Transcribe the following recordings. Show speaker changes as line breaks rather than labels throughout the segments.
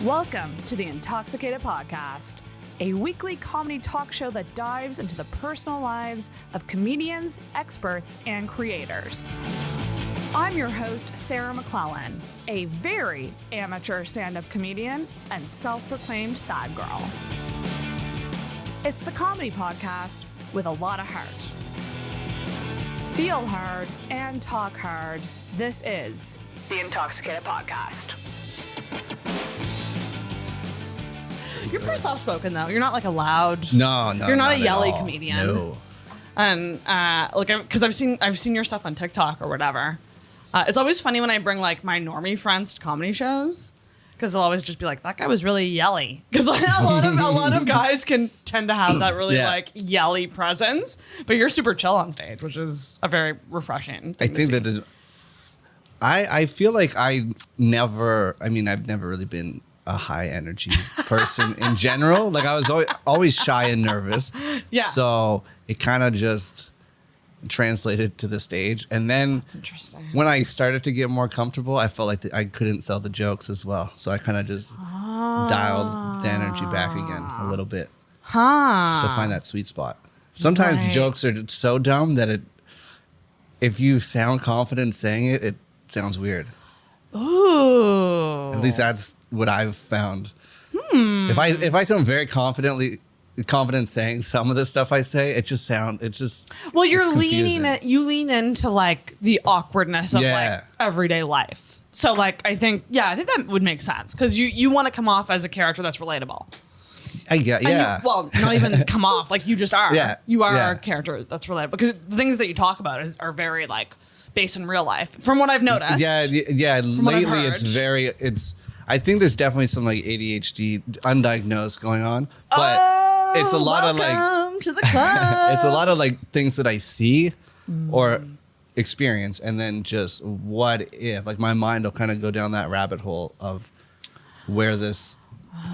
Welcome to the Intoxicated Podcast, a weekly comedy talk show that dives into the personal lives of comedians, experts, and creators. I'm your host, Sarah McClellan, a very amateur stand-up comedian and self-proclaimed sad girl. It's the comedy podcast with a lot of heart. Feel hard and talk hard. This is the Intoxicated Podcast.
You're pretty soft-spoken, though. You're not like a loud.
No,
You're not a yelly
all.
comedian.
No.
And because I've seen your stuff on TikTok or whatever. It's always funny when I bring like my normie friends to comedy shows, because they'll always just be like, "That guy was really yelly." Because like, a lot of guys can tend to have that really like yelly presence, but you're super chill on stage, which is a very refreshing thing
I think that is. I feel like I've never really been a high energy person in general. Like I was always shy and nervous.
Yeah.
So it kind of just translated to the stage. And then when I started to get more comfortable, I felt like I couldn't sell the jokes as well. So I kind of just dialed the energy back again a little bit. Just to find that sweet spot. Sometimes jokes are so dumb that if you sound confident saying it, it sounds weird.
Ooh.
At least that's what I've found. If I sound very confident saying some of the stuff I say,
well, you lean into like the awkwardness of like everyday life. So like I think that would make sense, because you want to come off as a character that's relatable.
Well,
not even come off, like you just are.
Yeah.
You are a character that's relatable, because the things that you talk about are very like based in real life, from what I've noticed.
Lately I think there's definitely some like ADHD undiagnosed going on, but it's a lot of like
to the club.
It's a lot of like things that I see or experience, and then just what if, like my mind will kind of go down that rabbit hole of where this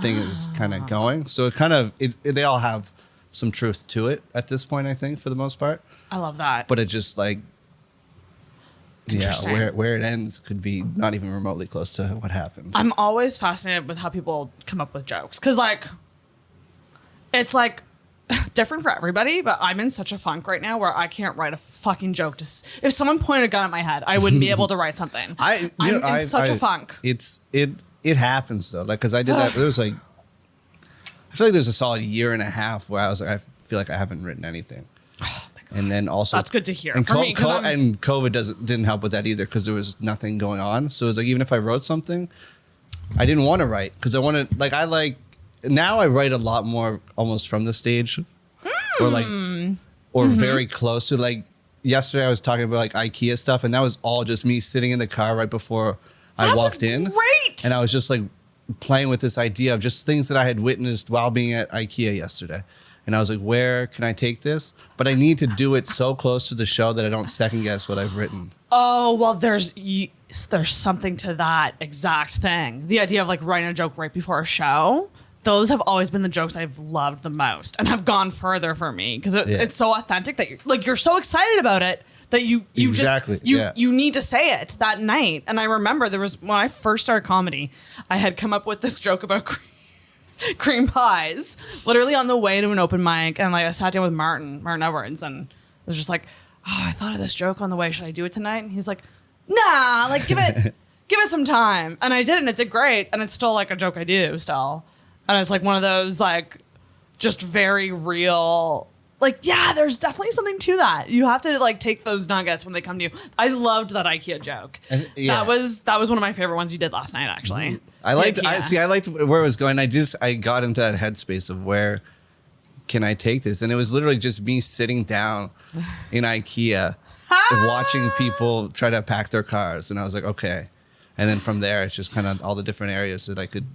thing is kind of going. So they all have some truth to it at this point, I think, for the most part.
I love that.
But it just like, where it ends could be not even remotely close to what happened.
I'm always fascinated with how people come up with jokes, because like it's like different for everybody, but I'm in such a funk right now where I can't write a fucking joke. If someone pointed a gun at my head, I wouldn't be able to write something. I'm in such a funk.
It happens though, like, because I did that. There was like, I feel like there's a solid year and a half where I was like, I feel like I haven't written anything. And then also,
that's good to hear.
And,
for me,
and COVID didn't help with that either, because there was nothing going on. So it was like, even if I wrote something, I didn't want to write, because now I write a lot more almost from the stage, or very close to, like yesterday I was talking about like IKEA stuff, and that was all just me sitting in the car right before I walked in.
Great.
And I was just like playing with this idea of just things that I had witnessed while being at IKEA yesterday. And I was like, where can I take this? But I need to do it so close to the show that I don't second guess what I've written.
Oh, well, there's something to that exact thing. The idea of like writing a joke right before a show. Those have always been the jokes I've loved the most and have gone further for me, because it's so authentic that you're so excited about it that you need to say it that night. And I remember when I first started comedy, I had come up with this joke about cream pies, literally on the way to an open mic, and like I sat down with Martin Edwards, and I was just like, oh, I thought of this joke on the way. Should I do it tonight? And he's like, nah, like give it some time. And I did it, and it did great, and it's still like a joke I do still. And it's like one of those like just very real, like, yeah, there's definitely something to that. You have to like take those nuggets when they come to you. I loved that IKEA joke. That was one of my favorite ones you did last night, actually.
I liked where it was going. I got into that headspace of where can I take this? And it was literally just me sitting down in IKEA watching people try to pack their cars. And I was like, okay. And then from there, it's just kind of all the different areas that I could.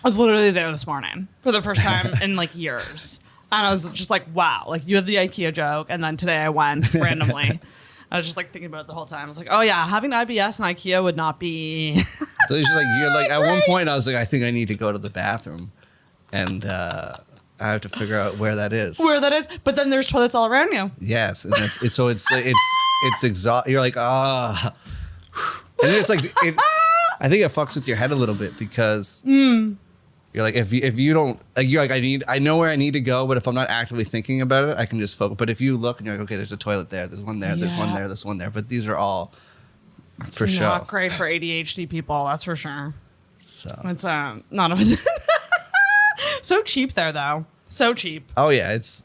I was literally there this morning for the first time in like years. And I was just like, wow, like you had the IKEA joke. And then today I went randomly. I was just like thinking about it the whole time. I was like, oh yeah, having IBS and IKEA would not be.
So it's just like, you're like, at one point I was like, I think I need to go to the bathroom. And I have to figure out where that is. But then there's toilets all around you. Yes. And it's exhausting. You're like, ah. And then it's like, I think it fucks with your head a little bit because you're like, if you don't, like, you're like, I know where I need to go, but if I'm not actively thinking about it, I can just focus. But if you look and you're like, okay, there's a toilet there, there's one there, there's one there, there's one there. But these are all for
It's
show.
not great for ADHD people, that's for sure.
So
It's none of it. So cheap there, though. So cheap.
oh yeah, it's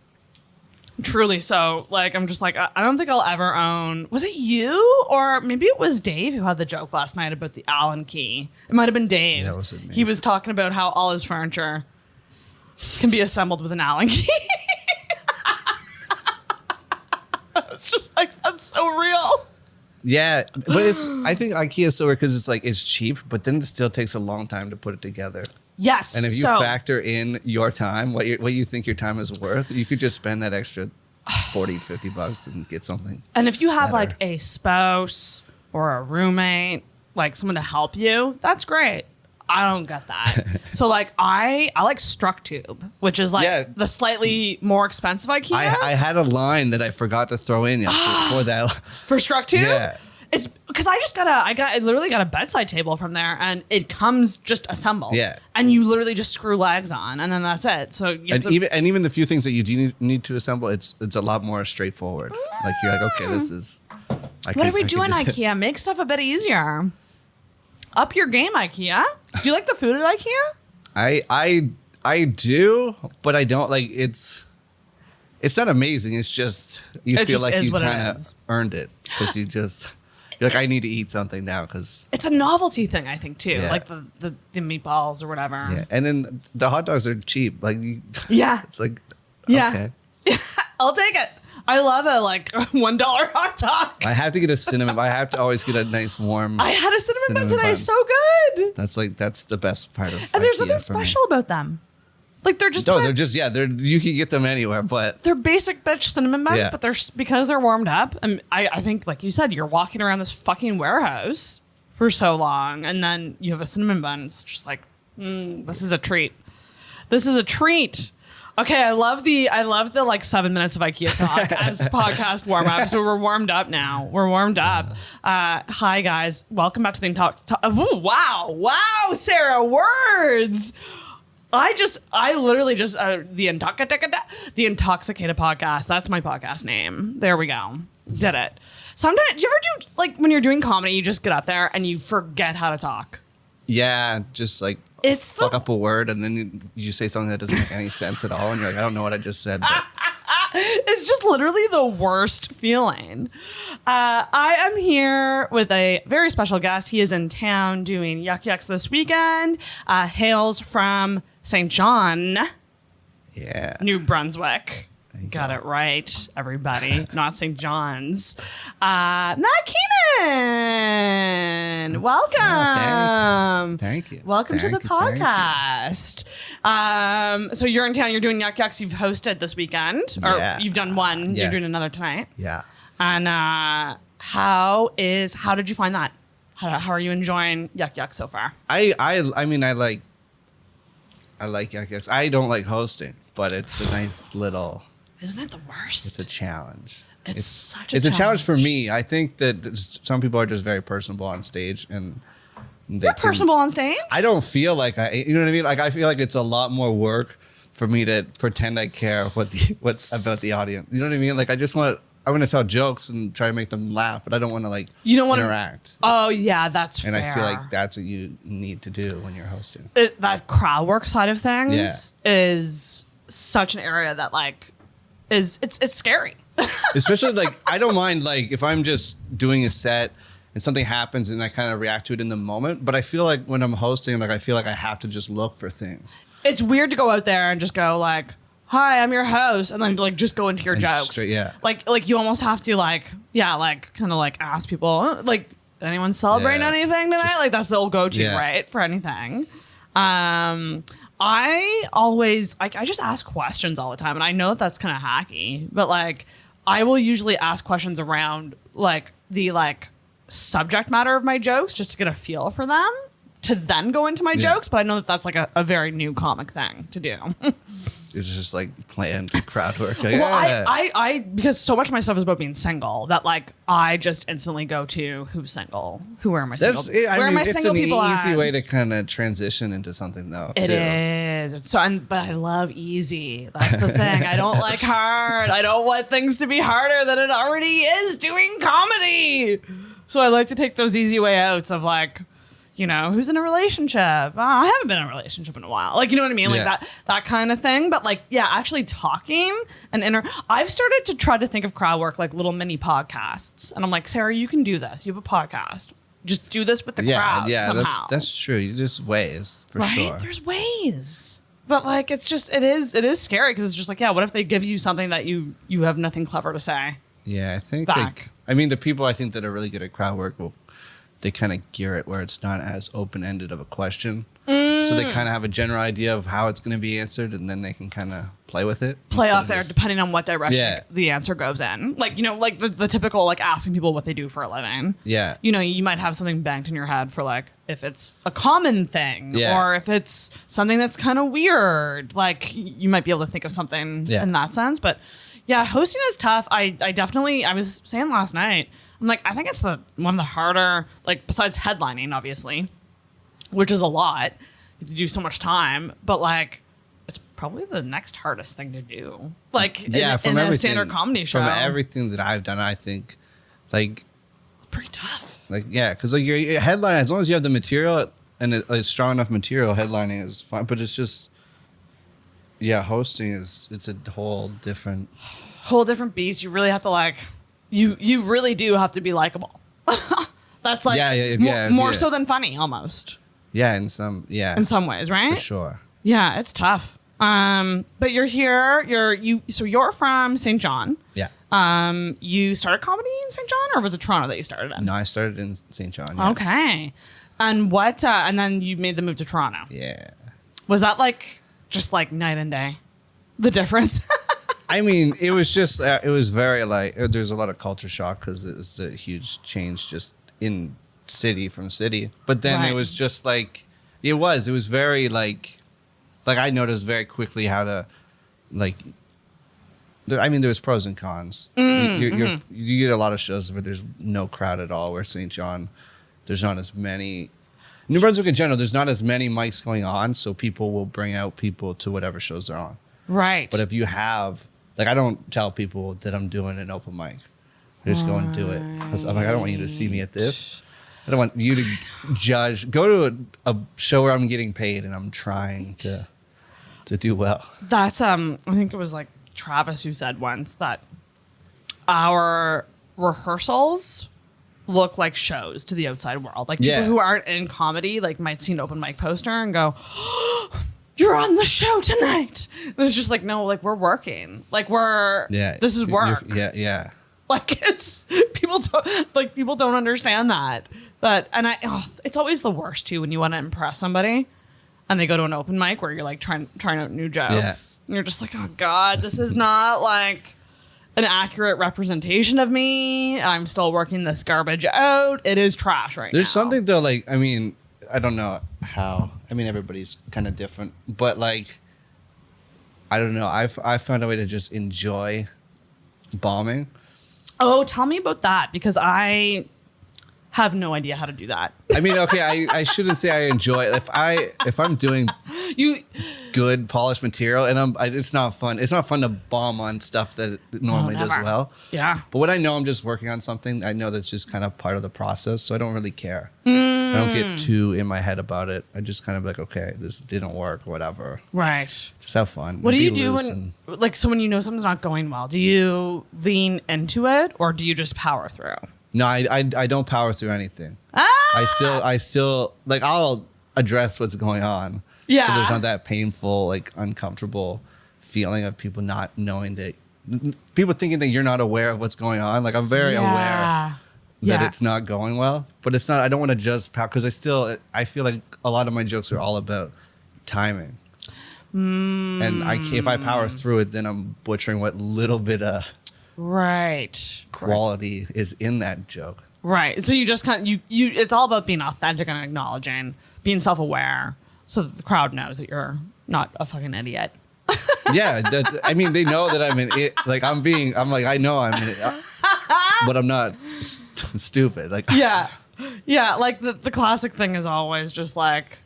Truly so. Like, I'm just like, I don't think I'll ever own. Was it you? Or maybe it was Dave who had the joke last night about the Allen key. It might have been Dave.
Yeah, it wasn't me.
He was talking about how all his furniture can be assembled with an Allen key. It's just like, that's so real.
yeah, but it's I think IKEA is so weird because it's like it's cheap, but then it still takes a long time to put it together.
Yes.
And if you
so,
factor in your time, what you think your time is worth, you could just spend that extra $40-$50 and get something.
And if you have
better.
like a spouse or a roommate, like someone to help you, that's great. I don't get that. So like I like Structube, which is like
Yeah.
the slightly more expensive IKEA.
I had a line that I forgot to throw in yesterday for that.
For Structube?
Yeah.
It's because I literally got a bedside table from there, and it comes just assembled.
Yeah.
And you literally just screw legs on, and then that's it. So you have
And
to,
even the few things that you do need to assemble, it's a lot more straightforward. Like you're like, okay, this is.
what are we doing, IKEA? Make stuff a bit easier. Up your game, IKEA. Do you like the food at IKEA?
I do, but I don't like it's not amazing. It's just you
It
feel
just
like
is
you
what it
kind of
is.
earned it because you're like I need to eat something now because
It's a novelty thing, I think, too.
Yeah.
Like the meatballs or whatever.
yeah, and then the hot dogs are cheap. Like
Yeah.
it's like
Yeah.
okay.
I'll take it. I love a like $1 hot dog.
I have to get a cinnamon. I have to always get a nice warm.
I had a cinnamon bun today.
bun.
So good.
That's the best part of.
And there's
IKEA
nothing
for me.
special about them. Like they're just
No,
like-
they're just you can get them anywhere, but
they're basic bitch cinnamon buns,
Yeah.
but because they're warmed up. And I think, like you said, you're walking around this fucking warehouse for so long, and then you have a cinnamon bun. It's just like, this is a treat. This is a treat. Okay, I love the like 7 minutes of IKEA talk as podcast warm up. So we're warmed up now. We're warmed up. Hi guys, welcome back to the wow, Sarah, words. I literally just the Intoxicated Podcast. That's my podcast name. There we go. Did it. Sometimes, do you ever do like when you're doing comedy, you just get up there and you forget how to talk?
yeah, just like
It's
fuck
the-
up a word and then you say something that doesn't make any sense at all, and you're like, I don't know what I just said. But
It's just literally the worst feeling. I am here with a very special guest. He is in town doing Yuck Yucks this weekend. Hails from St. John,
yeah,
New Brunswick.
you
Got
go.
it right, everybody. Not St. John's. Matt Keenan. Welcome.
Thank you.
Welcome to the
Thank you, thank you.
podcast. So you're in town. You're doing Yuck Yucks. You've hosted this weekend, or
Yeah.
you've done one.
Yeah.
You're doing another tonight.
Yeah.
And how did you find that? How are you enjoying Yuck Yuck so far?
I mean, I like Yuck Yucks. I don't like hosting, but it's a nice little.
Isn't it the worst?
It's a challenge.
It's such a
It's a challenge for
challenge.
me. I think that some people are just very personable on stage, and they
You're
can-
personable on stage.
I don't feel like you know what I mean. Like I feel like it's a lot more work for me to pretend I care what's about the audience. You know what I mean? Like I want to tell jokes and try to make them laugh, but I don't want to like
You don't wanna-
interact.
Oh yeah, that's
And
fair.
I feel like that's what you need to do when you're hosting.
That crowd work side of things
Yeah.
is such an area that like it's scary.
Especially like I don't mind like if I'm just doing a set and something happens and I kind of react to it in the moment, but I feel like when I'm hosting, like I feel like I have to just look for things.
It's weird to go out there and just go like, "Hi, I'm your host," and then like just go into your
And just
jokes.
straight- yeah.
Like you almost have to like kind of like ask people like, anyone celebrating
Yeah.
anything tonight?
Just-
like that's the old go-to,
Yeah.
right, for anything. I just ask questions all the time, and I know that that's kind of hacky, but like I will usually ask questions around like the like subject matter of my jokes just to get a feel for them to then go into my
Yeah.
jokes. But I know that that's like a very new comic thing to do.
it's just like planned crowd work. Like,
Well, I because so much of my stuff is about being single that like I just instantly go to who's single, who are my single, where are my single people at?
It's an easy way to kind of transition into something though.
It is. It's so, but I love easy. That's the thing. I don't like hard. I don't want things to be harder than it already is doing comedy. So I like to take those easy way outs of like, you know, who's in a relationship? Oh, I haven't been in a relationship in a while. Like, you know what I mean? Like that kind of thing. But like, yeah, actually talking and I've started to try to think of crowd work like little mini podcasts. And I'm like, Sarah, you can do this. You have a podcast. Just do this with the crowd somehow.
That's true. There's ways for sure.
There's ways. But like, it is scary because it's just like, yeah, what if they give you something that you have nothing clever to say?
Yeah, I think
back.
The people I think that are really good at crowd work they kind of gear it where it's not as open-ended of a question. So they kind of have a general idea of how it's going to be answered, and then they can kind of play with it.
Play off there depending on what direction the answer goes in. Like, you know, like the typical like asking people what they do for a living.
Yeah.
You know, you might have something banked in your head for like if it's a common thing or if it's something that's kind of weird. Like you might be able to think of something in that sense. But yeah, hosting is tough. I was saying last night, I'm like, I think it's one of the harder, like besides headlining, obviously, which is a lot. You have to do so much time, but like, it's probably the next hardest thing to do. Like in a standard comedy show.
From everything that I've done, I think like
pretty tough.
Like, yeah, because like your headline, as long as you have the material and it's strong enough material, headlining is fine. But it's just, hosting it's a whole different
beast. You really have to like, you really do have to be likable. That's like more so than funny almost.
Yeah, in some
ways, right? For
sure.
Yeah, it's tough. But you're here. You're from St. John.
Yeah.
You started comedy in St. John, or was it Toronto that you started in?
No, I started in St. John. Yeah.
Okay. And what? And then you made the move to Toronto.
Yeah.
Was that like just like night and day? The difference.
I mean, it was just it was very like there's a lot of culture shock because it was a huge change just in city from city. But then it was just like it was very like I noticed very quickly how to like. There's pros and cons. You get a lot of shows where there's no crowd at all. Where St. John, there's not as many. New Brunswick in general, there's not as many mics going on, so people will bring out people to whatever shows they're on.
Right.
But if you have, like, I don't tell people that I'm doing an open mic. I just go and do it. Because I'm like, I don't want you to see me at this. I don't want you to judge. Go to a show where I'm getting paid and I'm trying to do well.
That's I think it was like Travis who said once that our rehearsals look like shows to the outside world. Like people who aren't in comedy like might see an open mic poster and go, oh, you're on the show tonight. And it's just like, no, like we're working. Like this is work.
Yeah.
Like people don't understand that. It's always the worst too when you want to impress somebody and they go to an open mic where you're like trying out new jokes. And you're just like, oh God, this is not like an accurate representation of me. I'm still working this garbage out. It is trash right now.
There's something though, like, I mean, I don't know how. I mean, everybody's kind of different, but like, I don't know. I found a way to just enjoy bombing.
Oh, tell me about that because I have no idea how to do that.
I mean, okay, I shouldn't say I enjoy it. If I'm doing good polished material and it's not fun. It's not fun to bomb on stuff that it normally does well.
Yeah.
But when I know I'm just working on something, I know that's just kind of part of the process. So I don't really care. I don't get too in my head about it. I just kind of like, okay, this didn't work or whatever.
Right.
Just have fun.
What do you do when you know something's not going well? Do you lean into it or do you just power through?
No, I don't power through anything. I still like I'll address what's going on.
Yeah.
So there's not that painful, like uncomfortable feeling of people not knowing that people thinking that you're not aware of what's going on. Like I'm very aware that it's not going well, but it's not. I don't want to just power because I feel like a lot of my jokes are all about timing. And if I power through it, then I'm butchering what little bit of quality is in that joke.
Right. So you just kind of, it's all about being authentic and acknowledging, being self-aware so that the crowd knows that you're not a fucking idiot.
Yeah, I mean, they know that I'm in it. Like I know I'm in it, but I'm not stupid. Like
yeah. Like the classic thing is always just like,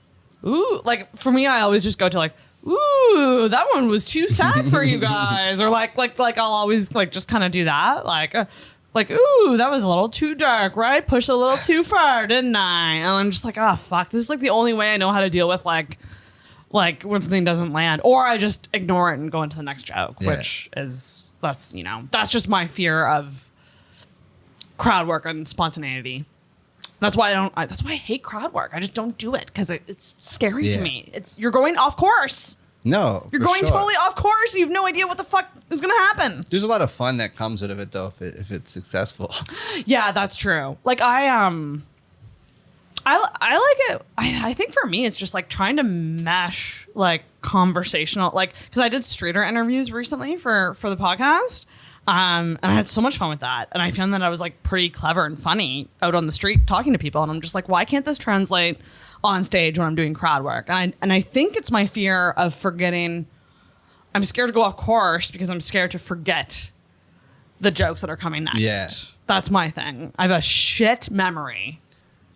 ooh. Like for me, I always just go to like, ooh, that one was too sad for you guys, or like I'll always like just kind of do that, like, ooh, that was a little too dark, right? Pushed a little too far, didn't I? And I'm just like, oh fuck, this is like the only way I know how to deal with like when something doesn't land, or I just ignore it and go into the next joke, which is that's just my fear of crowd work and spontaneity. That's why that's why I hate crowd work. I just don't do it because it's scary to me. You're going off course.
No,
you're going totally off course. You have no idea what the fuck is gonna happen.
There's a lot of fun that comes out of it though, if it's successful.
Yeah, that's true. Like I like it. I think for me, it's just like trying to mesh like conversational, like because I did streeter interviews recently for the podcast. And I had so much fun with that. And I found that I was like pretty clever and funny out on the street talking to people. And I'm just like, why can't this translate on stage when I'm doing crowd work? And I think it's my fear of forgetting. I'm scared to go off course because I'm scared to forget the jokes that are coming next.
Yeah.
That's my thing. I have a shit memory.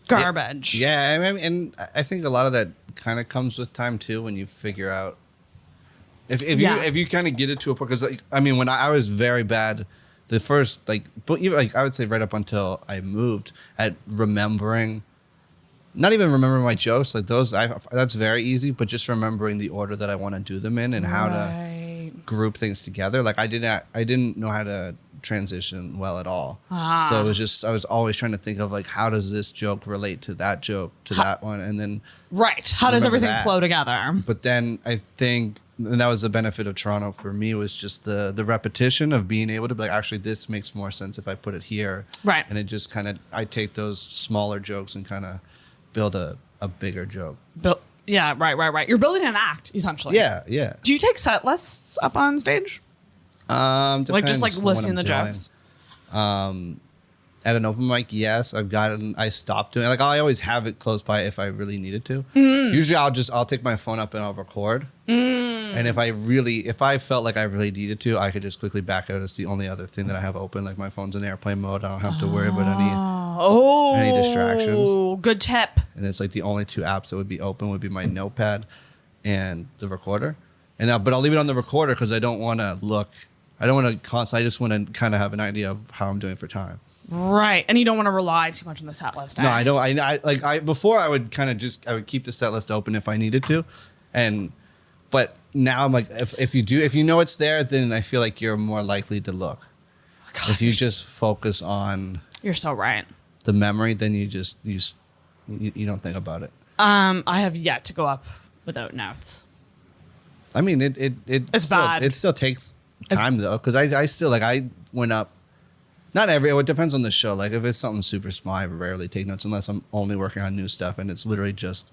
Garbage.
Yeah. I mean, and I think a lot of that kind of comes with time too, when you figure out if you kind of get it to a point, because like, I mean, when I was very bad, the first but even like I would say right up until I moved, at remembering, not even remembering my jokes, like those that's very easy, but just remembering the order that I want to do them in and how to group things together. Like I didn't know how to transition well at all. So it was just, I was always trying to think of like, how does this joke relate to that joke, to that one, and then
how does everything flow together?
But then I think, and that was the benefit of Toronto for me, was just the repetition of being able to be like, actually this makes more sense if I put it here,
right?
And it just kind of, I take those smaller jokes and kind of build a bigger joke.
Right. You're building an act essentially.
Yeah.
Do you take set lists up on stage? Like just like listing the jokes.
At an open mic, yes. I stopped doing it. Like I always have it close by if I really needed to. Usually I'll take my phone up and I'll record. And if I felt like I really needed to, I could just quickly back out. It's the only other thing that I have open. Like my phone's in airplane mode. I don't have to worry about any distractions. Oh,
good tip.
And it's like the only two apps that would be open would be my notepad and the recorder. But I'll leave it on the recorder because I don't want to constantly, I just want to kind of have an idea of how I'm doing for time.
Right. And you don't want to rely too much on the set list.
No, I don't. Before I would I would keep the set list open if I needed to. But now I'm like, if you know it's there, then I feel like you're more likely to look. God, if you just focus on,
you're so right,
the memory, then you don't think about it.
I have yet to go up without notes.
I mean, it's bad. It still takes time though, because I still, like, I went up. Not it depends on the show. Like if it's something super small, I rarely take notes unless I'm only working on new stuff and it's literally just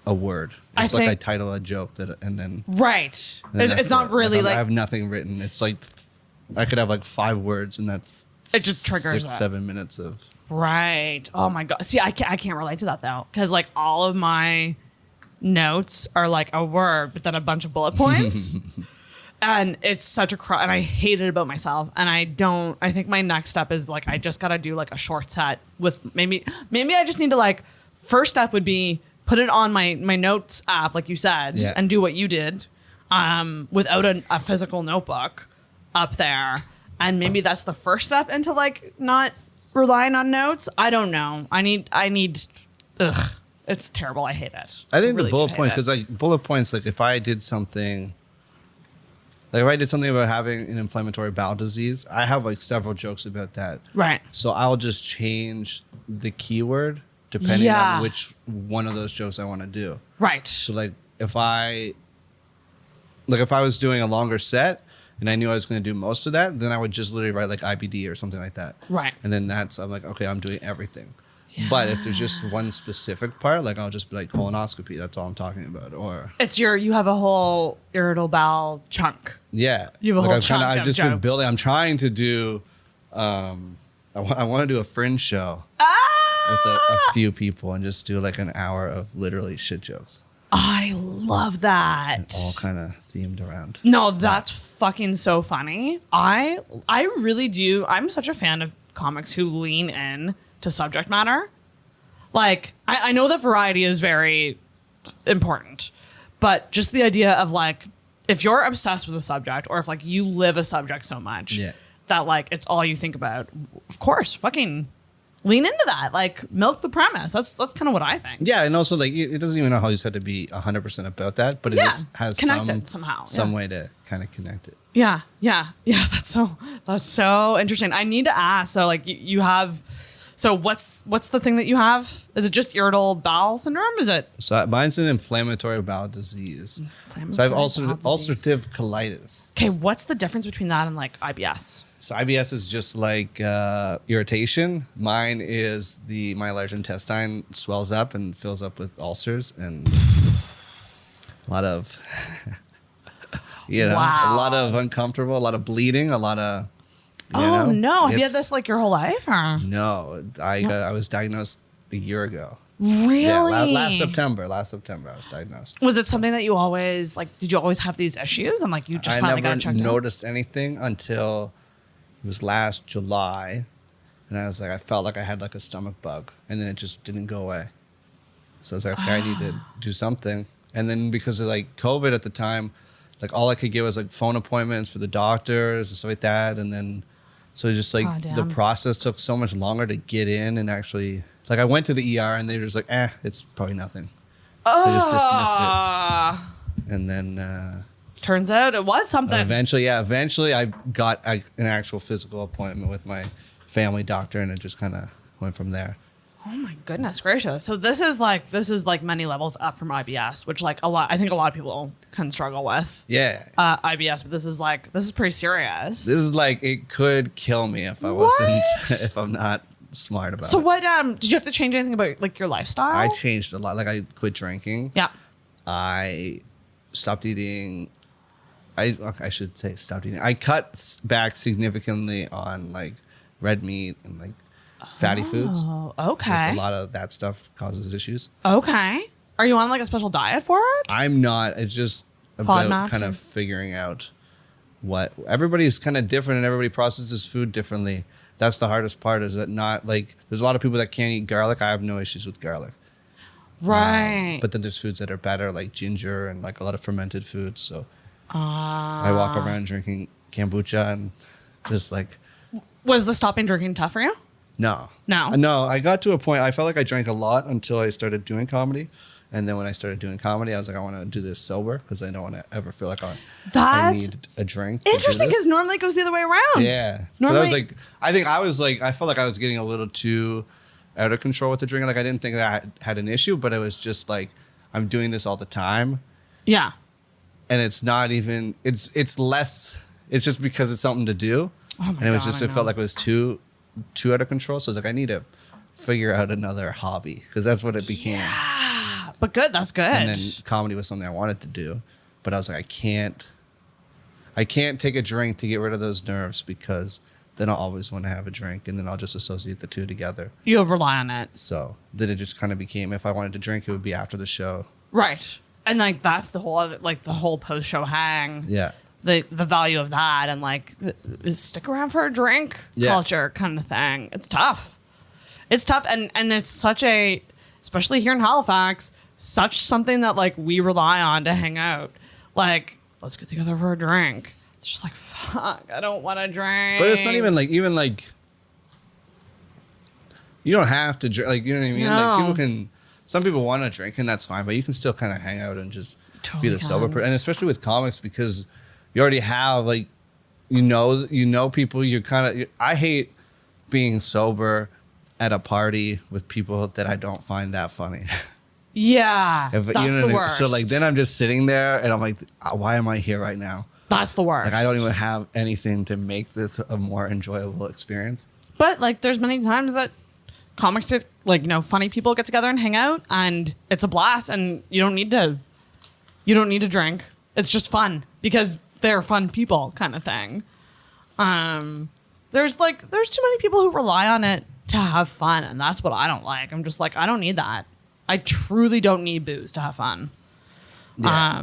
a word. It's I title a joke and then
right. It's not really
I have nothing written. It's like I could have like 5 words and that's
it just triggers
6-7 minutes of
right. Oh my god. See, I can't relate to that though, because like all of my notes are like a word, but then a bunch of bullet points. And it's such a and I hate it about myself. And I think my next step is like, I just got to do like a short set with maybe I just need to like, first step would be put it on my notes app, like you said, and do what you did without a physical notebook up there. And maybe that's the first step into like not relying on notes. I don't know. I need, it's terrible. I hate it.
I think really the bullet point, because like bullet points, like if I did something, like if I did something about having an inflammatory bowel disease, I have like several jokes about that.
Right.
So I'll just change the keyword depending on which one of those jokes I want to do.
Right.
So like if I was doing a longer set and I knew I was going to do most of that, then I would just literally write like IBD or something like that.
Right.
And then I'm like, okay, I'm doing everything. Yeah. But if there's just one specific part, like I'll just be like colonoscopy. That's all I'm talking about. Or
it's you have a whole irritable bowel chunk.
Yeah.
You have a whole chunk
I've just
jokes.
been building. I'm trying to do, I want to do a fringe show with a few people and just do like an hour of literally shit jokes.
I love that.
All kind of themed around.
No, that's fucking so funny. I really do. I'm such a fan of comics who lean in to subject matter. Like, I know that variety is very important, but just the idea of like, if you're obsessed with a subject, or if like you live a subject so much that like it's all you think about, of course, fucking lean into that. Like, milk the premise. That's kind of what I think.
Yeah, and also like it doesn't even always have to be 100% about that, but it just has
connected
some way to kind of connect it.
Yeah. That's so interesting. I need to ask. So like you have. So what's the thing that you have? Is it just irritable bowel syndrome? Is it?
So mine's an inflammatory bowel disease. So I have ulcerative colitis.
Okay, what's the difference between that and like IBS?
So IBS is just like irritation. Mine is my large intestine swells up and fills up with ulcers and a lot of, a lot of uncomfortable, a lot of bleeding, a lot of.
No! Have you had this like your whole life? Or?
No, I was diagnosed a year ago.
Really?
Yeah, last September I was diagnosed.
Was it something that you always like? Did you always have these issues and like you just finally got checked out?
I never noticed anything until it was last July, and I was like, I felt like I had like a stomach bug, and then it just didn't go away. So I was like, okay, I need to do something. And then because of like COVID at the time, like all I could get was like phone appointments for the doctors and stuff like that, and then. So just like the process took so much longer to get in and actually, like I went to the ER and they were just like, it's probably nothing. They just dismissed it. And then.
Turns out it was something.
Eventually I got an actual physical appointment with my family doctor and it just kind of went from there.
Oh my goodness gracious. So this is like many levels up from IBS, which like I think a lot of people can struggle with.
Yeah.
IBS, but this is pretty serious.
This is like, it could kill me if I wasn't, if I'm not smart about it.
So what, did you have to change anything about like your lifestyle?
I changed a lot. Like I quit drinking.
Yeah.
I stopped eating. I should say stopped eating. I cut back significantly on like red meat and like fatty foods.
Oh, okay.
So a lot of that stuff causes issues.
Okay. Are you on like a special diet for it?
I'm not. It's just about kind of figuring out what everybody's kind of different and everybody processes food differently. That's the hardest part, is that not like there's a lot of people that can't eat garlic. I have no issues with garlic.
Right.
But then there's foods that are better, like ginger and like a lot of fermented foods. So I walk around drinking kombucha and just like.
Was the stopping drinking tough for you?
No.
No.
I got to a point, I felt like I drank a lot until I started doing comedy. And then when I started doing comedy, I was like, I want to do this sober because I don't want to ever feel like I need a drink.
Interesting, because normally it goes the other way around.
Yeah. Normally, so that was like, I felt like I was getting a little too out of control with the drinking. Like I didn't think that I had an issue, but it was just like, I'm doing this all the time.
Yeah.
And it's not even, it's less, it's just because it's something to do.
Oh my
God, it felt like it was too out of control. So I was like, I need to figure out another hobby because that's what it became.
Yeah, but good. That's good.
And then comedy was something I wanted to do, but I was like, I can't take a drink to get rid of those nerves because then I'll always want to have a drink and then I'll just associate the two together.
You'll rely on it.
So then it just kind of became, if I wanted to drink, it would be after the show.
Right. And like, that's the whole other, like the whole post-show hang.
Yeah.
The value of that and like stick around for a drink culture kind of thing. It's tough. It's tough. And it's such a, especially here in Halifax, such something that like we rely on to hang out. Like, let's get together for a drink. It's just like, fuck, I don't want to drink.
But it's not even like, you don't have to drink. Like, you know what I mean?
No.
Like people can, some people want to drink and that's fine, but you can still kind of hang out and just be the sober person. And especially with comics because you already have like, you know people. You're kind of. I hate being sober at a party with people that I don't find that funny.
Yeah, that's the worst.
So like then I'm just sitting there and I'm like, why am I here right now?
That's the worst.
Like I don't even have anything to make this a more enjoyable experience.
But like, there's many times that comics, like funny people get together and hang out, and it's a blast, and you don't need to drink. It's just fun because they're fun people kind of thing. There's too many people who rely on it to have fun, and that's what I don't like. I'm just like, I don't need that. I truly don't need booze to have fun. Yeah.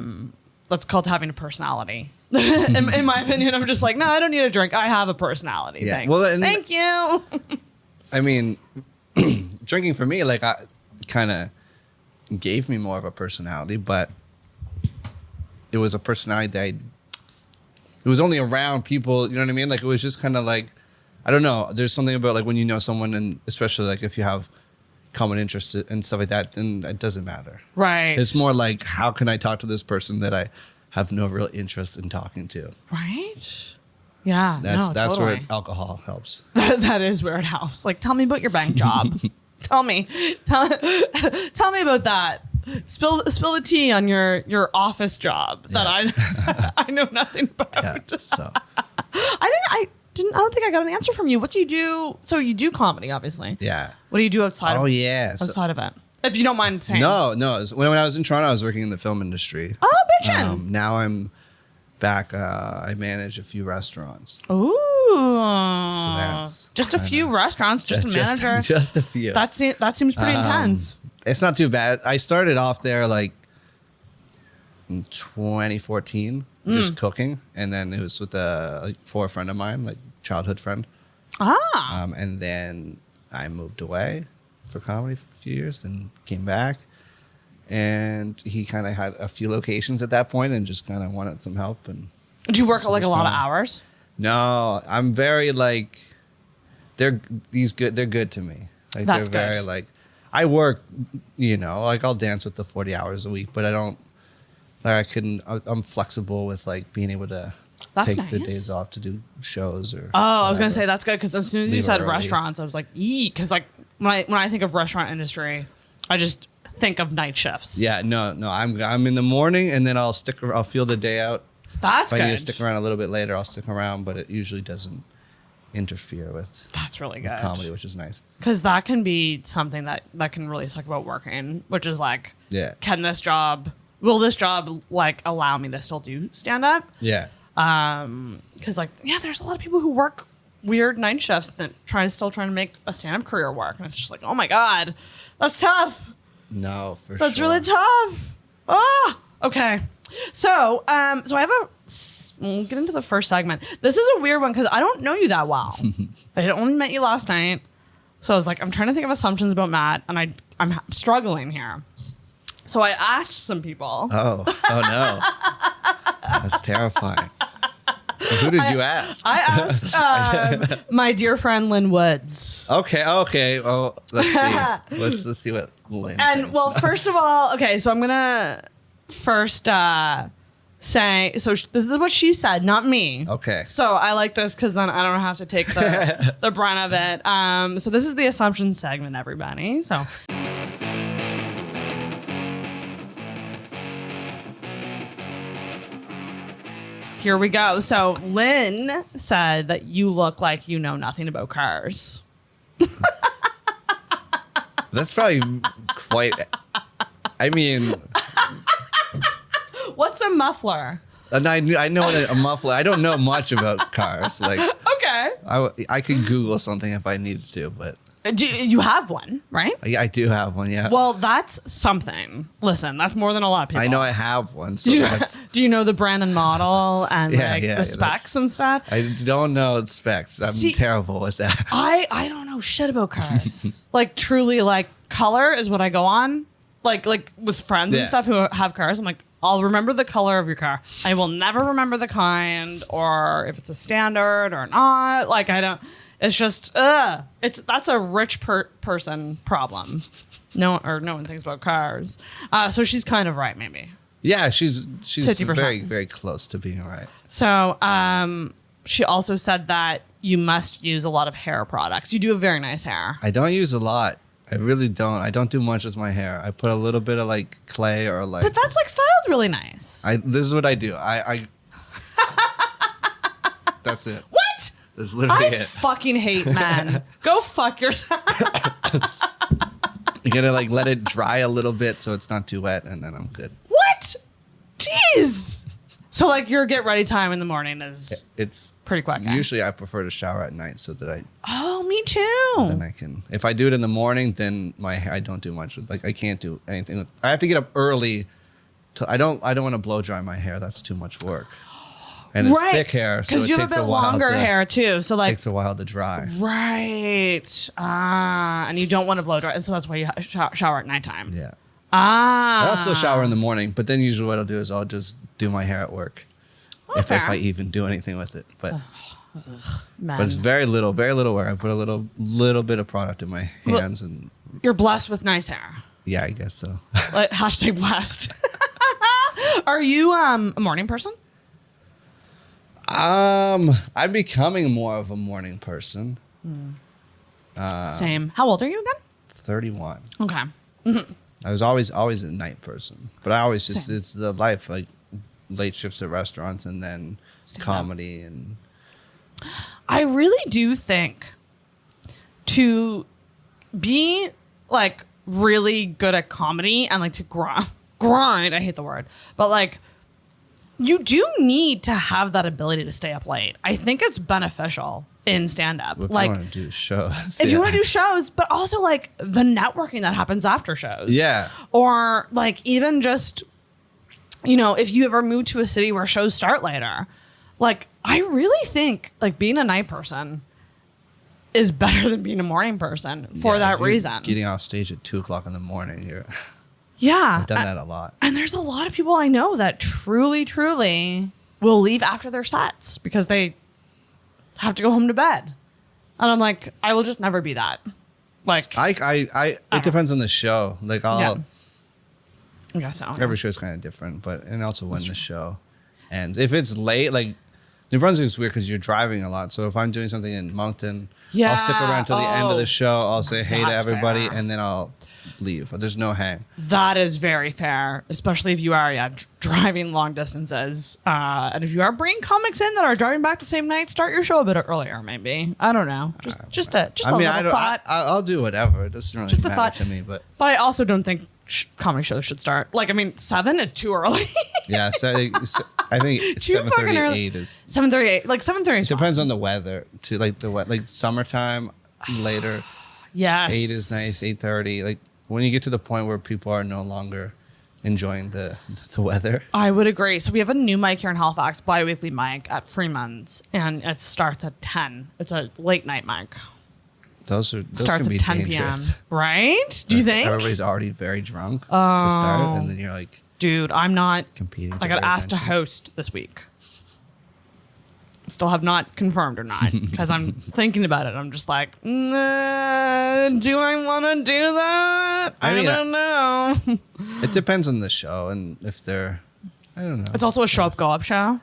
That's called having a personality. in my opinion, I'm just like, no, I don't need a drink. I have a personality.
Yeah.
Thanks.
Well,
Thank you.
I mean, drinking for me, like, I kind of gave me more of a personality, but it was a personality that it was only around people, you know what I mean? Like, it was just kind of like, I don't know. There's something about, like, when you know someone, and especially, like, if you have common interests and stuff like that, then it doesn't matter.
Right.
It's more like, how can I talk to this person that I have no real interest in talking to?
Right. Yeah.
That's
totally.
where alcohol helps.
That is where it helps. Like, tell me about your bank job. tell me about that. Spill the tea on your office job that I know nothing about.
Yeah, so.
I don't think I got an answer from you. What do you do? So you do comedy, obviously.
Yeah.
What do you do outside of
outside
of it? If you don't mind saying.
No. When I was in Toronto, I was working in the film industry.
Oh, bitchin'.
Now I'm back. I manage a few restaurants.
Ooh.
So that's
just a few restaurants, just a manager.
Just a few.
That seems pretty intense.
It's not too bad. I started off there like in 2014, just cooking, and then it was with for a friend of mine, like childhood friend. And then I moved away for comedy for a few years, then came back, and he kind of had a few locations at that point, and just kind of wanted some help. And
do you work
so
like a lot of hours?
No, I'm very like they're good to me. Like
That's
they're very
good.
like I work, like I'll dance with the 40 hours a week, but I don't like I'm flexible with like being able to take the
nice.
days off to do shows or.
Oh, I was gonna say that's good because as soon as you
Leave
said
early.
restaurants, I was like, because like when I think of restaurant industry, I just think of night shifts.
Yeah, no, I'm in the morning and then I'll feel the day out.
That's
if
good.
I need to stick around a little bit later, I'll stick around, but it usually doesn't interfere with
That's really good.
comedy, which is nice.
Because that can be something that can really suck about working, which is like,
Yeah.
will this job like allow me to still do stand up?
Yeah.
Because there's a lot of people who work weird night shifts that trying to make a stand up career work, and it's just like, oh my god, that's tough.
No, for sure.
That's really tough. Okay. So, we'll get into the first segment. This is a weird one because I don't know you that well. I had only met you last night. So I was like, I'm trying to think of assumptions about Matt, and I'm struggling here. So I asked some people.
Oh no. That's terrifying. Who did you ask?
I asked my dear friend Lynn Woods.
Okay. Well, let's see. Let's see what Lynn
And
thinks.
well, first of all, okay, so I'm gonna first say, so this is what she said, not me.
Okay.
So I like this because then I don't have to take the brunt of it. So this is the assumption segment, everybody. So. Here we go. So Lynn said that you look like you know nothing about cars.
That's probably quite. I mean,
What's a muffler?
and I know what a muffler. I don't know much about cars. Like,
Okay.
I could Google something if I needed to, but
You have one, right?
I do have one. Yeah.
Well, that's something. Listen, that's more than a lot of people.
I know I have one. So
Do you,
that's,
do you know the brand and model and
Yeah,
the specs and stuff?
I don't know specs. I'm
See-
terrible with that.
I don't know shit about cars. Like truly, like color is what I go on. Like with friends and
Yeah.
stuff who have cars, I'm like, I'll remember the color of your car. I will never remember the kind or if it's a standard or not. Like I don't. It's just that's a rich person problem. No one thinks about cars. So she's kind of right, maybe.
Yeah, she's
50%.
very, very close to being right.
So she also said that you must use a lot of hair products. You do have very nice hair.
I don't use a lot. I really don't. I don't do much with my hair. I put a little bit of like clay or like.
But that's like styled really nice.
This is what I do. I That's it.
What?
That's literally
I
it.
fucking hate men. Go fuck yourself.
You gotta like let it dry a little bit so it's not too wet, and then I'm good.
What? Jeez. So like your get ready time in the morning is
It's
pretty quick. Eh?
usually I prefer to shower at night so that
Oh, me
then
too.
I can. If I do it in the morning, then I don't do much. Like I can't do anything. I have to get up early I don't want to blow dry my hair. That's too much work. And it's thick hair, so it
you have
takes
a bit
a while
longer
to,
hair too. So like
takes a while to dry.
Right. And you don't want to blow dry. And so that's why you shower at nighttime.
Yeah.
Ah.
I'll still shower in the morning, but then usually what I'll do is I'll just do my hair at work. If I even do anything with it. But it's very little work. I put a little bit of product in my hands and
you're blessed with nice hair.
yeah, I guess so.
Like, hashtag blessed. Are you a morning person?
I'm becoming more of a morning person.
Same. How old are you again?
31.
Okay.
I was always a night person, but I always just
Same.
it's the life, like late shifts at restaurants and then comedy and.
I really do think to be like really good at comedy and like to grind, I hate the word, but like you do need to have that ability to stay up late. I think it's beneficial in stand-up.
If
like
you want to do shows.
if you want to do shows, but also like the networking that happens after shows.
Yeah.
Or like even just, if you ever move to a city where shows start later, like I really think like being a night person is better than being a morning person for that reason.
Getting off stage at 2:00 in the morning.
Yeah.
I've done that a lot.
And there's a lot of people I know that truly, truly will leave after their sets because they have to go home to bed. And I'm like, I will just never be that. Like,
it depends on the show. Like
I guess so.
Every show's kind of different, and also when the show ends. If it's late, like New Brunswick's weird because you're driving a lot. So if I'm doing something in Moncton, I'll stick around till the end of the show. I'll say hey to everybody, and then I'll leave. There's no hang.
That is very fair, especially if you are driving long distances. And if you are bringing comics in that are driving back the same night, start your show a bit earlier, maybe. I don't know. Just a little thought.
I'll do whatever. It doesn't really matter to me. But
I also don't think comedy shows should start. 7 is too early.
Yeah, so I think 7:38 is
7:38. Like 7:30 is
depends on the weather too. Like summertime later.
Yes.
8 is nice. 8:30. Like when you get to the point where people are no longer enjoying the weather.
I would agree. So we have a new mic here in Halifax, bi-weekly mic at Freeman's, and it starts at 10. It's a late night mic.
Those
starts
can be
at 10
dangerous.
p.m. Right? Do you think?
Everybody's already very drunk to start, and then you're like,
dude, I'm not
competing.
I got asked to host this week. Still have not confirmed or not because I'm thinking about it. I'm just like, nah, do I want to do that? I don't know.
It depends on the show and if they're, I don't know.
It's also a show up, go up show.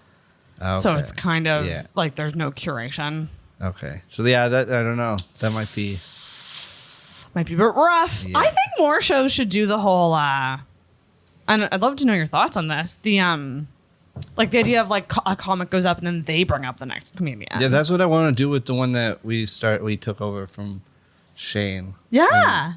Okay.
So it's kind of like there's no curation.
Okay. So yeah, that I don't know. That might be
a bit rough.
Yeah.
I think more shows should do the whole and I'd love to know your thoughts on this. The like the idea of like a comic goes up and then they bring up the next comedian.
Yeah, that's what I want to do with the one that we took over from Shane.
Yeah.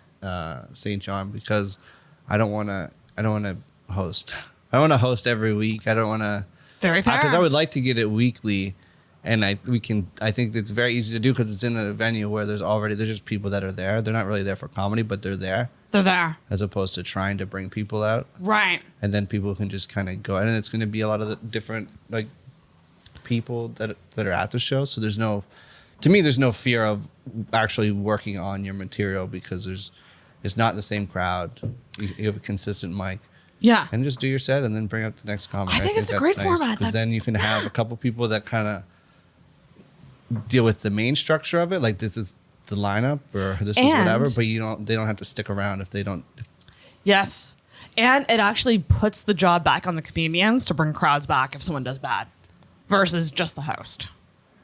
St. John, because I don't want to host. I don't want to host every week. I don't want to.
Very fair.
Because I would like to get it weekly, and I think it's very easy to do because it's in a venue where there's just people that are there. They're not really there for comedy, but they're there.
They're there.
As opposed to trying to bring people out.
Right.
And then people can just kind of go out, and it's going to be a lot of the different like people that are at the show. So there's no fear of actually working on your material because it's not the same crowd. You have a consistent mic.
Yeah.
And just do your set and then bring up the next comic.
I think it's a great format.
Because then you can have a couple people that kind of deal with the main structure of it. Like this is the lineup or this is whatever, but they don't have to stick around if they don't.
Yes. And it actually puts the job back on the comedians to bring crowds back if someone does bad versus just the host.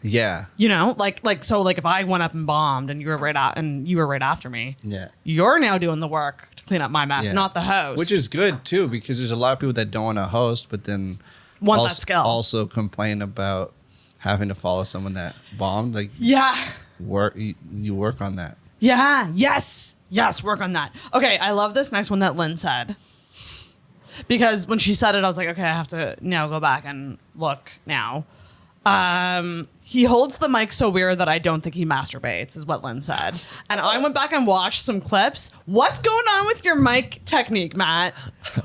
Yeah.
Like if I went up and bombed and you were right after me.
Yeah.
You're now doing the work to clean up my mess, not the host.
Which is good too, because there's a lot of people that don't want to host, but then
that skill.
Also complain about having to follow someone that bombed. Like you work on that.
Yeah. Yes, work on that. Okay, I love this next one that Lynn said. Because when she said it, I was like, okay, I have to now go back and look now. He holds the mic so weird that I don't think he masturbates, is what Lynn said. And I went back and watched some clips. What's going on with your mic technique, Matt?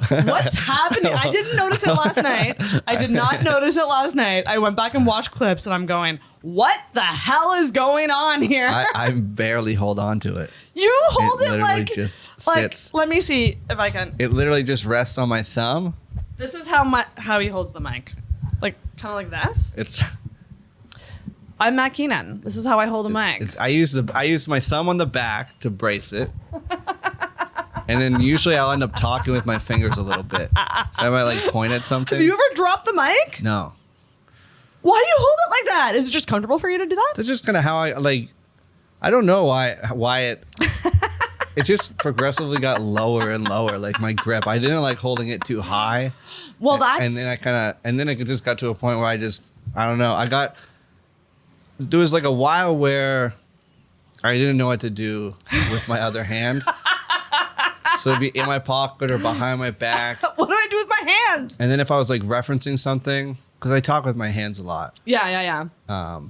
What's happening? I didn't notice it last night. I did not notice it last night. I went back and watched clips and I'm going, what the hell is going on here?
I barely hold on to it.
You hold it
literally
like,
just
like,
sits.
let me see if I can.
It literally just rests on my thumb.
This is how he holds the mic. Like, kind of like this. I'm Matt Keenan. This is how I hold a mic.
I use my thumb on the back to brace it. And then usually I'll end up talking with my fingers a little bit. So I might like point at something.
Have you ever dropped the mic?
No.
Why do you hold it like that? Is it just comfortable for you to do that?
That's just kind of how I don't know why it just progressively got lower and lower, like my grip. I didn't like holding it too high.
Well,
and then it just got to a point where I don't know. There was like a while where I didn't know what to do with my other hand. So it'd be in my pocket or behind my back.
What do I do with my hands?
And then if I was like referencing something, because I talk with my hands a lot.
Yeah.
I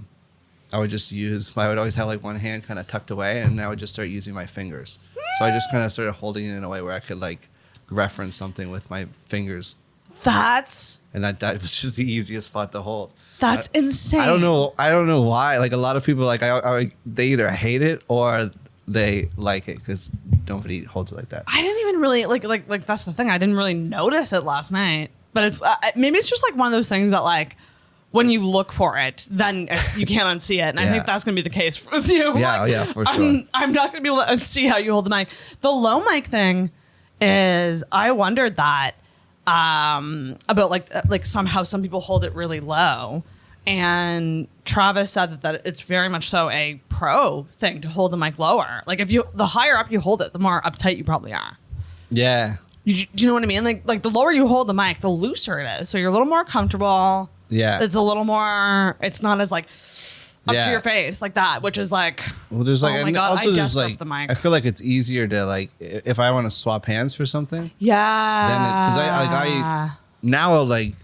would always have like one hand kind of tucked away, and I would just start using my fingers. So I just kind of started holding it in a way where I could like reference something with my fingers. And that was just the easiest spot to hold.
That's insane.
I don't know why. Like a lot of people, like they either hate it or they like it because nobody holds it like that.
I didn't even really like. That's the thing. I didn't really notice it last night. But it's maybe it's just like one of those things that like when you look for it, then you can't unsee it. And I think that's gonna be the case with you.
Yeah,
like,
yeah, for sure.
I'm not gonna be able to unsee how you hold the mic. The low mic thing is I wondered that. About like somehow some people hold it really low, and Travis said that it's very much so a pro thing to hold the mic lower. Like the higher up you hold it, the more uptight you probably are.
Yeah.
Do you know what I mean? Like the lower you hold the mic, the looser it is, so you're a little more comfortable.
Yeah.
It's a little more. It's not as like up to your face like that, which is like.
Well, there's like,
oh my God,
also
I
there's
just
like,
the mic.
I feel like it's easier to like, if I want to swap hands for something.
Yeah.
Then because I now like,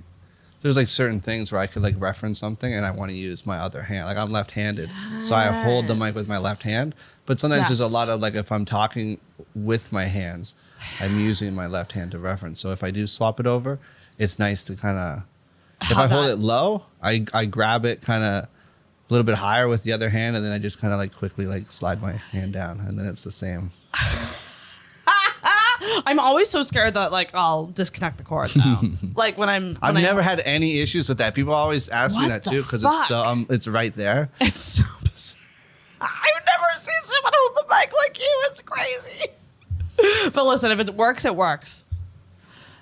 there's like certain things where I could like reference something and I want to use my other hand. Like I'm left-handed, so I hold the mic with my left hand. But sometimes there's a lot of like, if I'm talking with my hands, I'm using my left hand to reference. So if I do swap it over, it's nice to kind of, if I hold it low, I grab it kind of a little bit higher with the other hand, and then I just kind of like quickly like slide my hand down, and then it's the same.
I'm always so scared that like I'll disconnect the cord though. Like I've
never had any issues with that. People always ask me that too because it's right there.
It's so bizarre. I've never seen someone hold the mic like you. It's crazy. But listen, if it works, it works.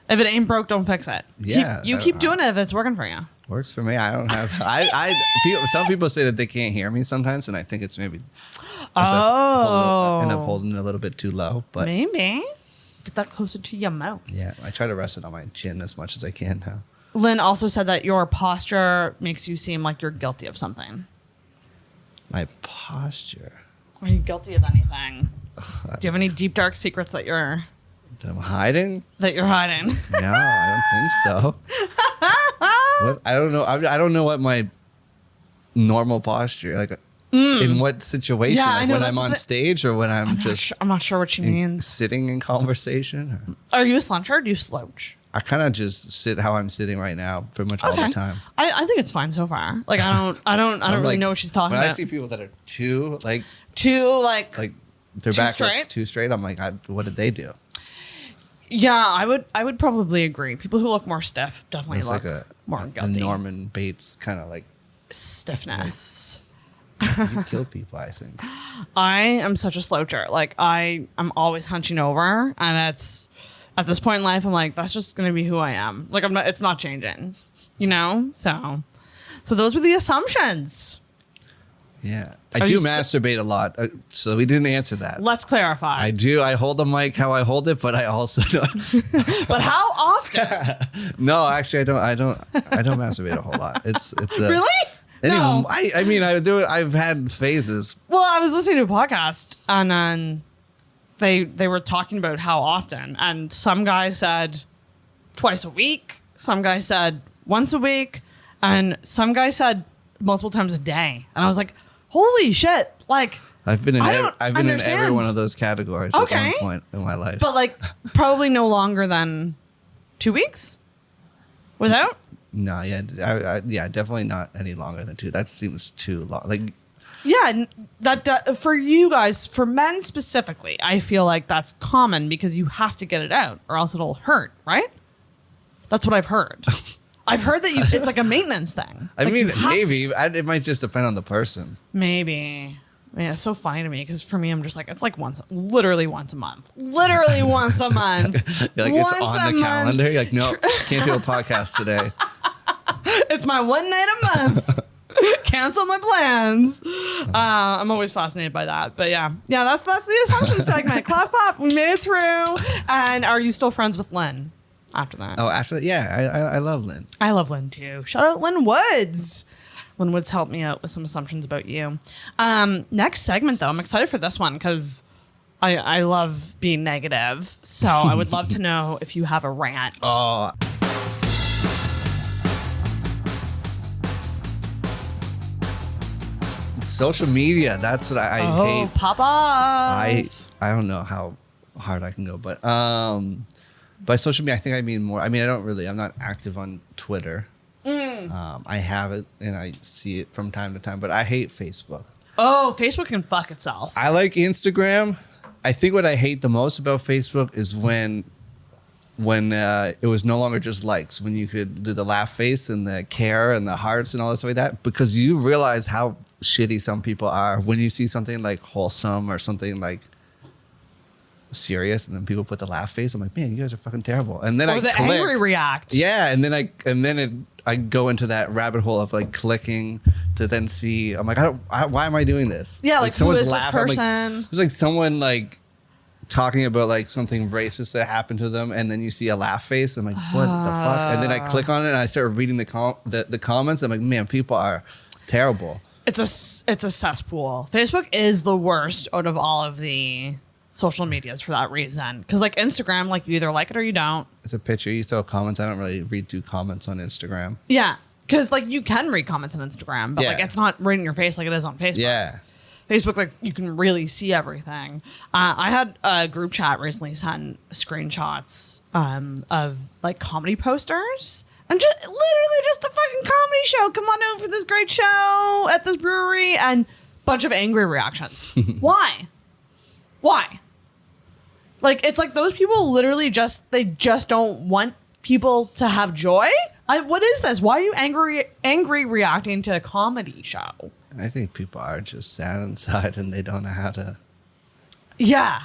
If it ain't broke, don't fix it.
Yeah,
you keep doing it if it's working for you.
Works for me. I don't have. Some people say that they can't hear me sometimes, and I think it's maybe. I end up holding it a little bit too low, but
maybe get that closer to your mouth.
Yeah, I try to rest it on my chin as much as I can now.
Lynn also said that your posture makes you seem like you're guilty of something.
My posture.
Are you guilty of anything? Do you have any deep dark secrets that you're
hiding?
No, I don't
think so. What? I don't know. I don't know what my normal posture like. In what situation?
Yeah,
like when I'm on stage or when I'm
not sure what she means.
Sitting in conversation.
Are you a sloucher or do you slouch?
I kind of just sit how I'm sitting right now pretty much all the time.
I think it's fine so far. Like I don't really know what she's talking about.
When I see people that are too like their back looks too straight, I'm like, what did they do?
Yeah, I would probably agree. People who look more stiff definitely look like more guilty.
The Norman Bates kind of like
stiffness.
You kill people, I think.
I am such a sloucher. Like I'm always hunching over, and it's at this point in life, I'm like, that's just gonna be who I am. Like it's not changing, you know. So those were the assumptions.
Yeah, I do masturbate a lot, so we didn't answer that.
Let's clarify.
I do. I hold the mic how I hold it, but I also don't.
But how often?
No, actually, I don't masturbate a whole lot. It's
really.
No. I mean, I do it. I've had phases.
Well, I was listening to a podcast and they were talking about how often, and some guy said twice a week, some guy said once a week, and some guy said multiple times a day. And I was like, holy shit. Like,
I've been in every
understand.
one of those categories at one point in my life.
But like probably no longer than 2 weeks without.
No, yeah, definitely not any longer than 2. That seems too long. Like,
yeah, that for you guys, for men specifically, I feel like that's common because you have to get it out or else it'll hurt, right? That's what I've heard. I've heard that it's like a maintenance thing.
I mean, maybe it might just depend on the person.
Maybe. Yeah, it's so funny to me because for me, I'm just like, it's like literally once a month. Literally once a month.
You're like, it's on the calendar. You're like, no, can't do a podcast today.
It's my one night a month. Cancel my plans. I'm always fascinated by that. But yeah, that's the assumption segment. Clap, clap. We made it through. And are you still friends with Lynn after that?
Oh, after that? Yeah, I love Lynn.
I love Lynn too. Shout out Lynn Woods. Lynn Woods helped me out with some assumptions about you. Next segment, though, I'm excited for this one because I love being negative. So I would love to know if you have a rant.
Oh, social media. That's what I hate.
Pop off.
I don't know how hard I can go, but by social media, I think I mean more. I mean, I'm not active on Twitter. I have it and I see it from time to time, but I hate Facebook.
Oh, Facebook can fuck itself.
I like Instagram. I think what I hate the most about Facebook is when it was no longer just likes, when you could do the laugh face and the care and the hearts and all this stuff like that, because you realize how shitty some people are when you see something like wholesome or something like serious and then people put the laugh face. I'm like, man, you guys are fucking terrible. And then
the angry react.
Yeah, and then I go into that rabbit hole of like clicking to then see. I'm like, why am I doing this?
Yeah, like who is this person?
There's like someone like talking about like something racist that happened to them, and then you see a laugh face. I'm like, what the fuck? And then I click on it and I start reading the comments. I'm like, man, people are terrible.
It's a cesspool. Facebook is the worst out of all of the social medias for that reason. Because like Instagram, like you either like it or you don't.
It's a picture. You throw comments. I don't really read through comments on Instagram.
Yeah. Because like you can read comments on Instagram, but like it's not right in your face like it is on Facebook.
Yeah.
Facebook, like you can really see everything. I had a group chat recently send screenshots of like comedy posters. And literally just a fucking comedy show. Come on out for this great show at this brewery. And bunch of angry reactions. Why? Like, it's like those people literally they just don't want people to have joy. What is this? Why are you angry reacting to a comedy show?
I think people are just sad inside and they don't know how to.
Yeah.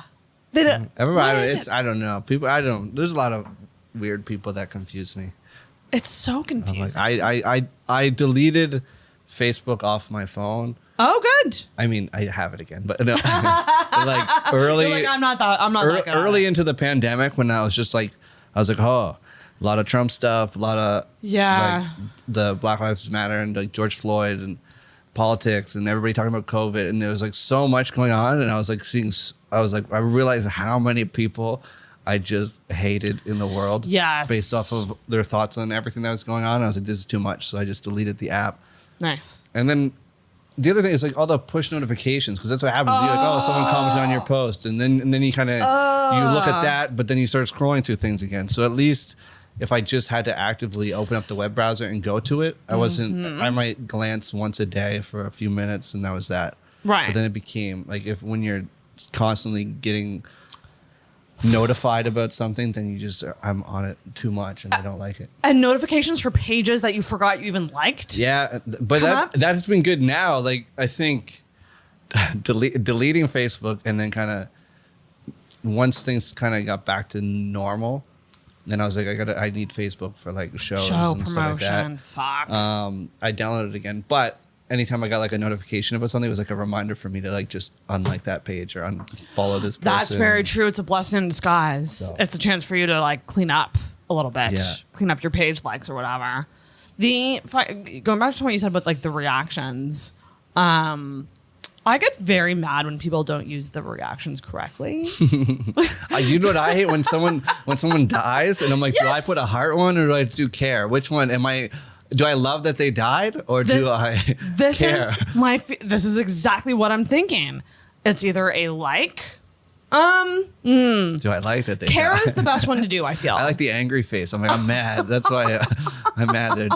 They don't.
Everybody, I don't know. There's a lot of weird people that confuse me.
It's so confusing.
I deleted Facebook off my phone.
Oh, good.
I mean, I have it again, but no, like early.
You're like, I'm not that good.
Early into the pandemic, when I was like, oh, a lot of Trump stuff, a lot of like, the Black Lives Matter and like George Floyd and politics and everybody talking about COVID, and there was like so much going on, and I was like I realized how many people I just hated in the world.
Yes.
Based off of their thoughts on everything that was going on. I was like, this is too much. So I just deleted the app.
Nice.
And then the other thing is like all the push notifications, because that's what happens. You're like, oh, someone commented on your post. And then you kind of, you look at that, but then you start scrolling through things again. So at least if I just had to actively open up the web browser and go to it, I might glance once a day for a few minutes and that was that.
Right.
But then it became like when you're constantly getting notified about something, then I'm on it too much and I don't like it.
And notifications for pages that you forgot you even liked.
Yeah, but that's been good now. Like I think deleting Facebook and then kind of once things kind of got back to normal, then I was like, I need Facebook for like shows and stuff like that.
Fuck.
I downloaded it again, but anytime I got like a notification about something, it was like a reminder for me to like just unlike that page or unfollow this person.
That's very true. It's a blessing in disguise. So. It's a chance for you to like clean up a little bit. Yeah. Clean up your page likes or whatever. Going back to what you said about like the reactions, I get very mad when people don't use the reactions correctly.
You know what I hate? When someone dies and I'm like, do I put a heart one or do I do care? Which one am I? Do I love that they died, or do I care?
This is exactly what I'm thinking. It's either a like.
Do I like that they
Care
died?
is the best one to do, I feel.
I like the angry face. I'm like, I'm mad. That's why I'm mad.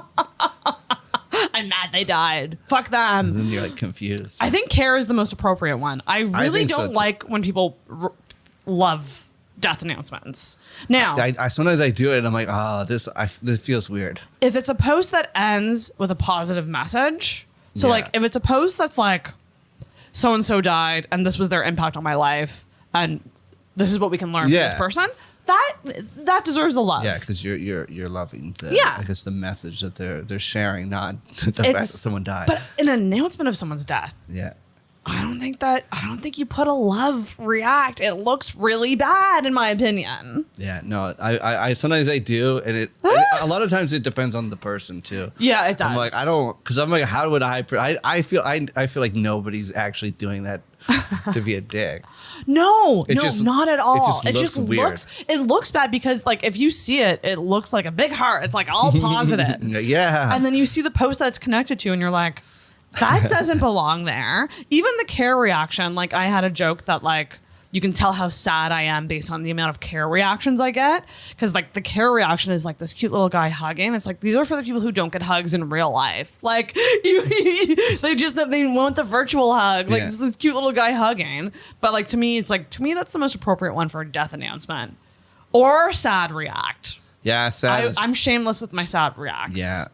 I'm mad they died. Fuck them.
And then you're like confused.
I think care is the most appropriate one. I really don't like when people love death announcements. Now,
I sometimes I do it and I'm like, oh, this feels weird.
If it's a post that ends with a positive message, so like if it's a post that's like, so and so died and this was their impact on my life and this is what we can learn from this person, that deserves a love.
Yeah, because you're loving I guess the message that they're sharing, not the fact that someone died.
But an announcement of someone's death.
Yeah.
I don't think you put a love react. It looks really bad in my opinion.
Yeah, no, I sometimes I do, and a lot of times it depends on the person too.
Yeah, it does.
I'm like, because I'm like, how would I feel like nobody's actually doing that to be a dick.
No, not at all.
It just looks weird.
It looks bad because like if you see it, it looks like a big heart. It's like all positive.
Yeah.
And then you see the post that it's connected to and you're like, that doesn't belong there. Even the care reaction, like I had a joke that like, you can tell how sad I am based on the amount of care reactions I get. Because like the care reaction is like this cute little guy hugging. It's like, these are for the people who don't get hugs in real life. Like they want the virtual hug. Like this cute little guy hugging. But like to me, that's the most appropriate one for a death announcement. Or sad react.
Yeah, sad.
I'm shameless with my sad reacts.
Yeah.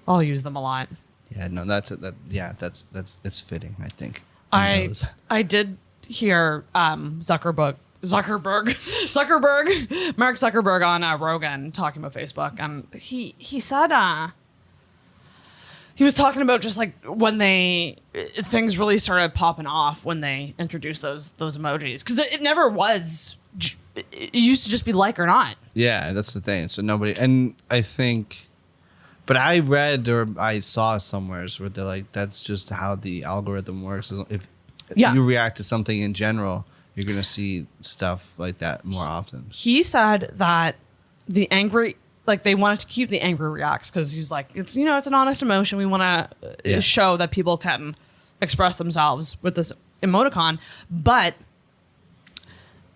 I'll use them a lot.
Yeah, no, that's it's fitting, I think.
I did hear Mark Zuckerberg on Rogan talking about Facebook, and he said he was talking about just like when things really started popping off when they introduced those emojis, because it never was. It used to just be like or not.
Yeah, that's the thing. So nobody, and I think. But I read or I saw somewhere where they're like, that's just how the algorithm works. If you react to something in general, you're going to see stuff like that more often.
He said that the angry, like they wanted to keep the angry reacts because he was like, it's an honest emotion. We want to show that people can express themselves with this emoticon. But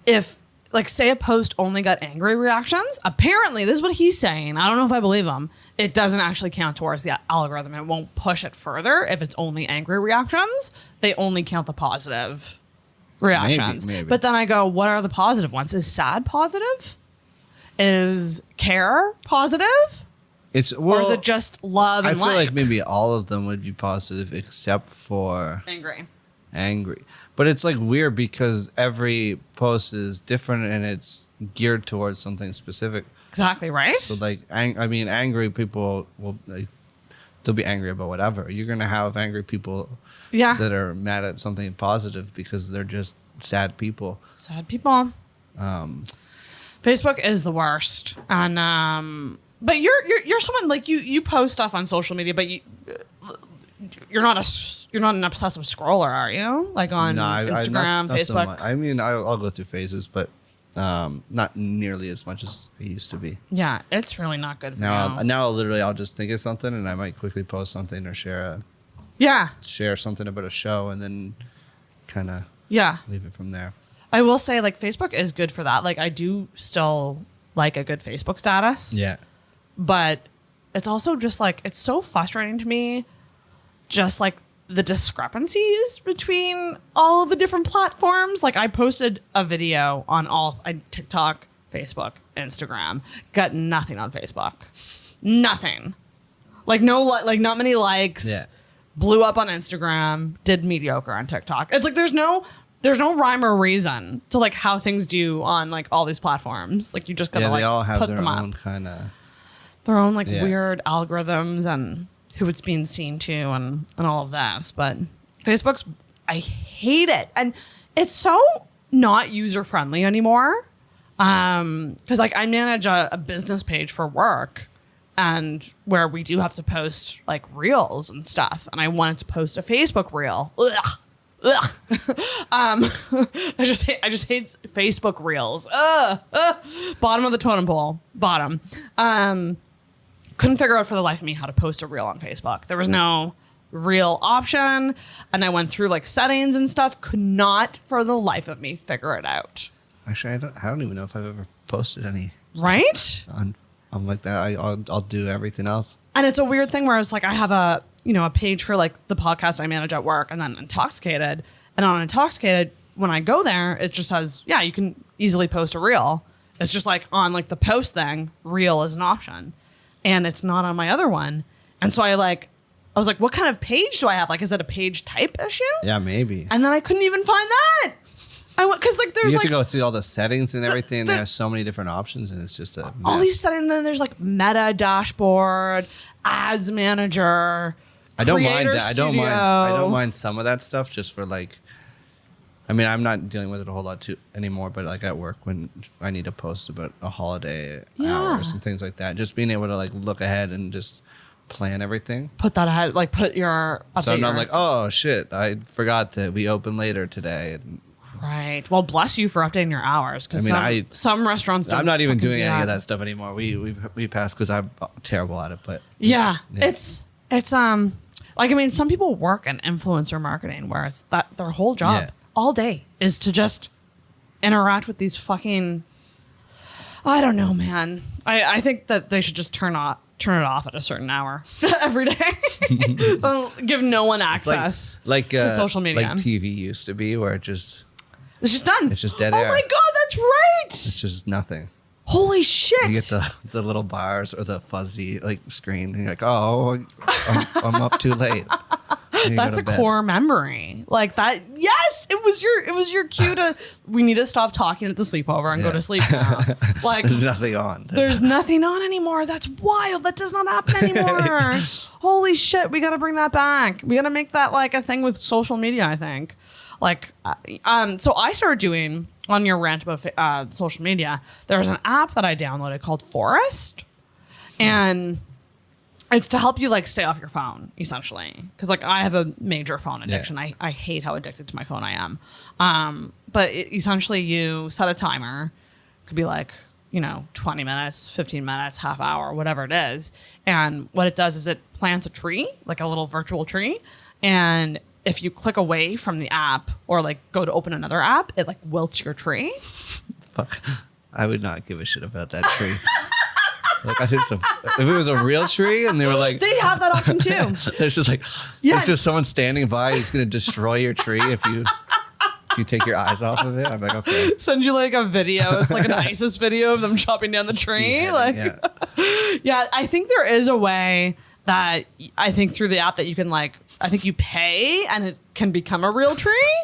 if, like, say a post only got angry reactions, apparently, this is what he's saying. I don't know if I believe him. It doesn't actually count towards the algorithm. It won't push it further if it's only angry reactions. They only count the positive reactions.
Maybe.
But then I go, what are the positive ones? Is sad positive? Is care positive? Or is it just love and
I feel like maybe all of them would be positive except for angry. But it's like weird because every post is different and it's geared towards something specific.
Exactly, right?
So like, angry people they'll be angry about whatever. You're going to have angry people that are mad at something positive because they're just sad people.
Sad people. Facebook is the worst. And but you're someone like you post stuff on social media, but you're not an obsessive scroller, are you? Like on Instagram, Facebook? So much. I mean, I'll go through phases, but not nearly as much as it used to be. Yeah, it's really not good for
now. Now, literally, I'll just think of something and I might quickly post something or share something about a show and then kind of leave it from there.
I will say, like, Facebook is good for that. Like, I do still like a good Facebook status.
Yeah.
But it's also just like, it's so frustrating to me, just like the discrepancies between all the different platforms. Like I posted a video on TikTok, Facebook, Instagram, got nothing on Facebook. Nothing. Like not many likes.
Yeah.
Blew up on Instagram, did mediocre on TikTok. It's like there's no rhyme or reason to like how things do on like all these platforms. Like you just gotta
they all have
put
their
them
own
up.
kind of
Their own like weird algorithms and who it's being seen to and all of this. But Facebook's, I hate it. And it's so not user friendly anymore. Cause like I manage a business page for work and where we do have to post like reels and stuff. And I wanted to post a Facebook reel. Ugh. I just hate Facebook reels. Bottom of the totem pole. Bottom. couldn't figure out for the life of me how to post a reel on Facebook. There was no reel option. And I went through like settings and stuff. Could not for the life of me figure it out.
Actually, I don't even know if I've ever posted any.
Right?
I'm like that. I'll do everything else.
And it's a weird thing where it's like I have a page for like the podcast I manage at work and then Intoxicated. And on Intoxicated, when I go there, it just says, yeah, you can easily post a reel. It's just like on like the post thing, reel is an option. And it's not on my other one. And so I was like, what kind of page do I have? Like, is it a page type issue?
Yeah, maybe.
And then I couldn't even find that. Because like there's
you have
like
to go through all the settings and everything. They have so many different options, and it's just a mess.
All these settings. Then there's like meta dashboard, ads manager.
I don't mind that. I
Studio.
don't mind some of that stuff just for like. I mean, I'm not dealing with it a whole lot anymore, but like at work when I need to post about a holiday hours and things like that, just being able to like look ahead and just plan everything.
Put that ahead, like put your.
So I'm not like, oh shit, I forgot that we open later today. And,
right. Well, bless you for updating your hours. Because some restaurants don't.
I'm not even doing any
that.
of that stuff anymore. We passed because I'm terrible at it. But
yeah. It's like, I mean, some people work in influencer marketing where it's that their whole job all day is to just interact with these fucking. I don't know, man. I think that they should just turn it off at a certain hour every day. Give no one access to social media.
Like TV used to be, where it's just done. It's just dead air.
Oh my god, that's right.
It's just nothing.
Holy shit!
You get the little bars or the fuzzy like screen, and you're like, oh, I'm up too late.
That's a core memory. Like that. Yes, it was your cue to. We need to stop talking at the sleepover and go to sleep now. Like
there's nothing on.
There's nothing on anymore. That's wild. That does not happen anymore. Holy shit! We got to bring that back. We got to make that like a thing with social media. I think. Like, so I started doing on your rant about social media. There's an app that I downloaded called Forest, and it's to help you like stay off your phone essentially. Because like I have a major phone addiction. Yeah. I hate how addicted to my phone I am. But essentially, you set a timer. It could be like 20 minutes, 15 minutes, half hour, whatever it is. And what it does is it plants a tree, like a little virtual tree, and if you click away from the app or like go to open another app, it like wilts your tree.
Fuck. I would not give a shit about that tree. Like I think if it was a real tree and they were like,
they have that option too.
There's just like, there's just someone standing by who's going to destroy your tree if you take your eyes off of it. I'm like, okay.
Send you like a video. It's like an ISIS video of them chopping down the tree. Yeah, I think there is a way that I think through the app that you can I think you pay and it can become a real tree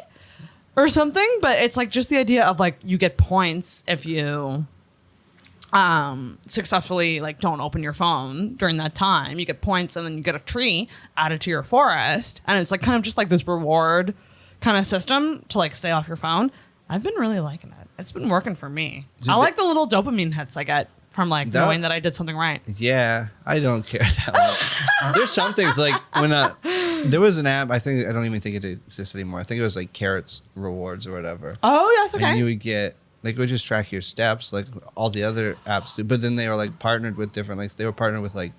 or something. But it's like just the idea of like you get points if you successfully like don't open your phone during that time. You get points and then you get a tree added to your forest. And it's like kind of just like this reward kind of system to like stay off your phone. I've been really liking it. It's been working for me. I like the little dopamine hits I get from like knowing that I did something right.
Yeah, I don't care that much. There's some things like when there was an app, I don't even think it exists anymore. I think it was like Carrots Rewards or whatever.
Oh, yes, okay.
And you would get like it would just track your steps like all the other apps do. But then they were like partnered with different they were partnered with like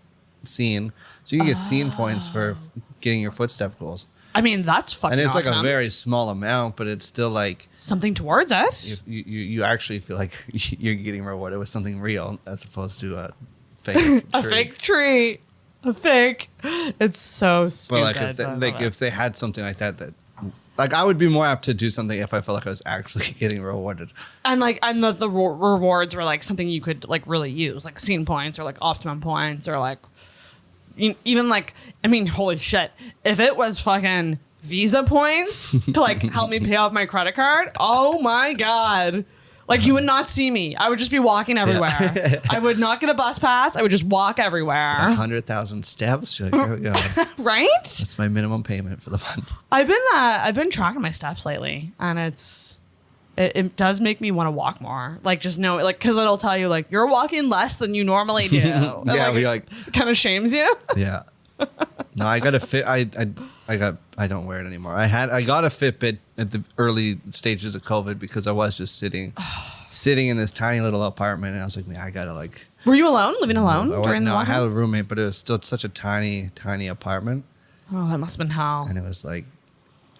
Scene. So you get Scene points for getting your footstep goals.
I mean, that's fucking
And it's
awesome.
like a very small amount, but it's still like
something towards us.
You actually feel like you're getting rewarded with something real as opposed to a fake tree.
A fake tree. A fake. It's so stupid.
But like if they had something like that like I would be more apt to do something if I felt like I was actually getting rewarded. And
the rewards were like something you could like really use, like Scene points or like Optimum points or like even like, I mean, holy shit. If it was fucking Visa points to like help me pay off my credit card, oh my God. Like you would not see me. I would just be walking everywhere. Yeah. I would not get a bus pass. I would just walk everywhere.
100,000 steps. You're like, here we go.
Right?
That's my minimum payment for the month.
I've been tracking my steps lately, and it does make me want to walk more. Like just know, like because it'll tell you like you're walking less than you normally do.
Yeah,
like, it kind of shames you.
Yeah. No, I got a fit. I don't wear it anymore. I got a Fitbit at the early stages of COVID because I was just sitting in this tiny little apartment, and I was like, man, I gotta like
Were you alone, living alone during the
No, I had a
lockdown?
roommate, but it was still such a tiny, tiny apartment.
Oh, that must have been hell.
And it was like,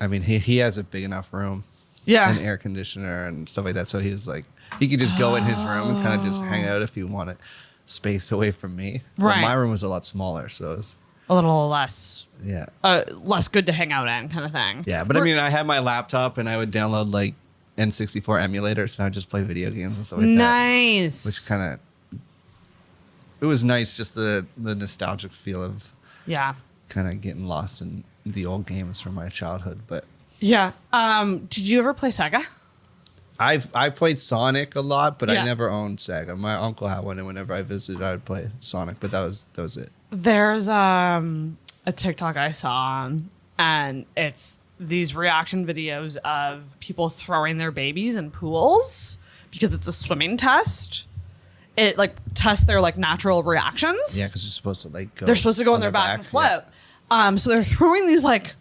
I mean, he has a big enough room.
Yeah.
And air conditioner and stuff like that. So he was like, he could just go in his room and kind of just hang out if he wanted space away from me.
Right.
But my room was a lot smaller. So it was,
A little less
yeah.
less good to hang out in kind of thing.
Yeah. But I mean, I had my laptop and I would download like N64 emulators and I'd just play video games and stuff like that.
Nice.
Which kind of, it was nice, just the nostalgic feel of kind of getting lost in the old games from my childhood. But
yeah. Did you ever play Sega?
I played Sonic a lot, but
Yeah.
I never owned Sega. My uncle had one, and whenever I visited, I would play Sonic. But that was it.
There's a TikTok I saw, and it's these reaction videos of people throwing their babies in pools because it's a swimming test. It like tests their like natural reactions.
Yeah, because you're supposed to like go.
They're supposed to go on their back and float. So they're throwing these like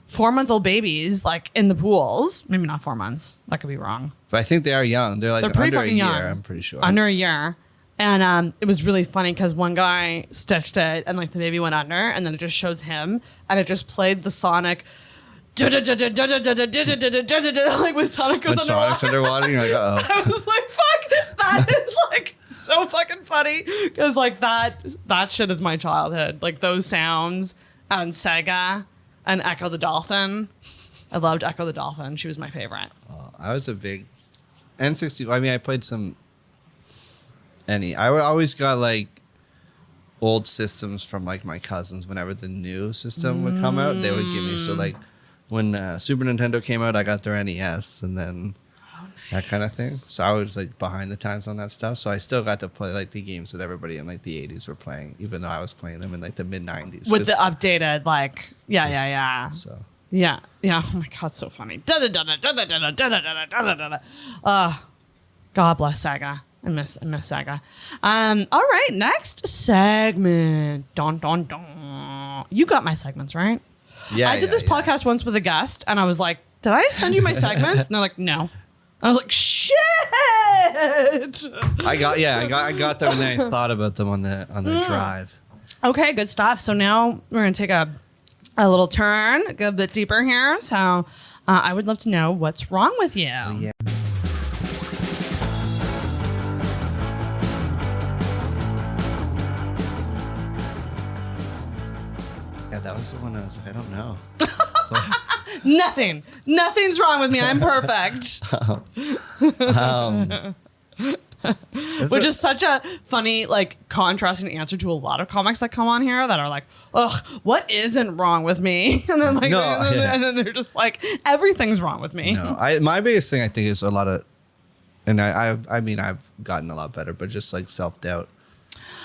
4-month-old babies like in the pools. Maybe not 4 months. That could be wrong.
But I think they are young. They're like
They're pretty
under a
fucking
year.
young.
I'm pretty sure.
Under a year. And it was really funny because one guy stitched it and like the baby went under and then it just shows him and it just played the Sonic like when Sonic goes
when Sonic's underwater, you're like, uh oh.
I was like, fuck, that is like so fucking funny because like that shit is my childhood. Like those sounds and Sega and Echo the Dolphin. I loved Echo the Dolphin. She was my favorite.
I was a big N60. I mean, I played some. I always got like old systems from like my cousins. Whenever the new system would come out, they would give me. So like when Super Nintendo came out, I got their NES, and then that kind of thing. So I was like behind the times on that stuff. So I still got to play like the games that everybody in like the 80s were playing, even though I was playing them in like the mid 90s.
With the updated, like,
So
Yeah. Oh my God, so funny. God bless Sega. I miss Sega. All right, next segment. Dun, dun, dun. You got my segments, right?
yeah,
I did this podcast once with a guest, and I was like, did I send you my segments? And they're like, no. I was like, shit.
I got them, and then I thought about them on the drive.
Okay, good stuff. So now we're going to take a little turn, go a bit deeper here. So I would love to know what's wrong with you.
Yeah. Yeah, that was the one I was like, I don't know.
Nothing's wrong with me. I'm perfect. Which is such a funny, like, contrasting answer to a lot of comics that come on here that are like, ugh, what isn't wrong with me? And then like, and then they're just like, everything's wrong with me.
No, my biggest thing I think is a lot of, and I mean I've gotten a lot better, but just like self-doubt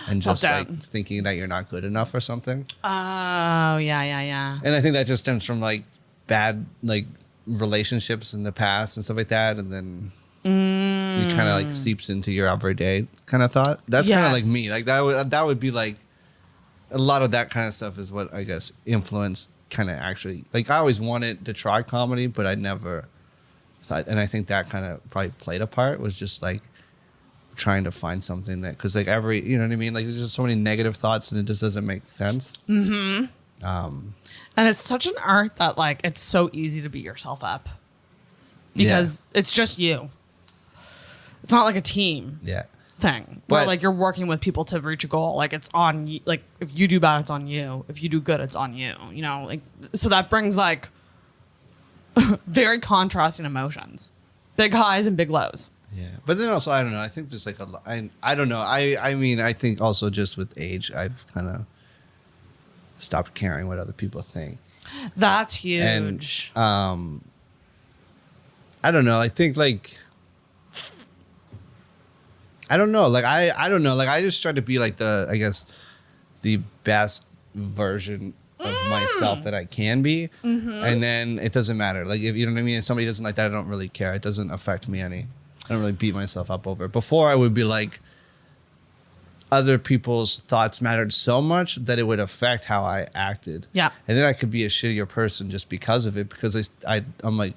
and just
Self-doubt.
like thinking that you're not good enough or something.
Oh, yeah.
And I think that just stems from like bad like relationships in the past and stuff like that, and then it kind of like seeps into your everyday kind of thought. That's kind of like me. Like that would be like a lot of that kind of stuff is what I guess influenced kind of actually like I always wanted to try comedy, but I never thought, and I think that kind of probably played a part, was just like trying to find something that, because like every, you know what I mean, like there's just so many negative thoughts and it just doesn't make sense.
And it's such an art that like it's so easy to beat yourself up because it's just you. It's not like a team thing where
But-
like you're working with people to reach a goal. Like it's on you. Like if you do bad, it's on you. If you do good, it's on you. You know, like so that brings like very contrasting emotions, big highs and big lows.
Yeah, but then also I don't know. I think there's like a lot. I don't know. I mean I think also just with age I've kind of stopped caring what other people think.
That's huge.
And I don't know. I think like I don't know. Like I don't know. Like I just try to be like I guess the best version of myself that I can be, and then it doesn't matter. Like if you know what I mean. If somebody doesn't like that, I don't really care. It doesn't affect me any. I don't really beat myself up over it. Before I would be like, other people's thoughts mattered so much that it would affect how I acted.
Yeah.
And then I could be a shittier person just because of it, because I'm like,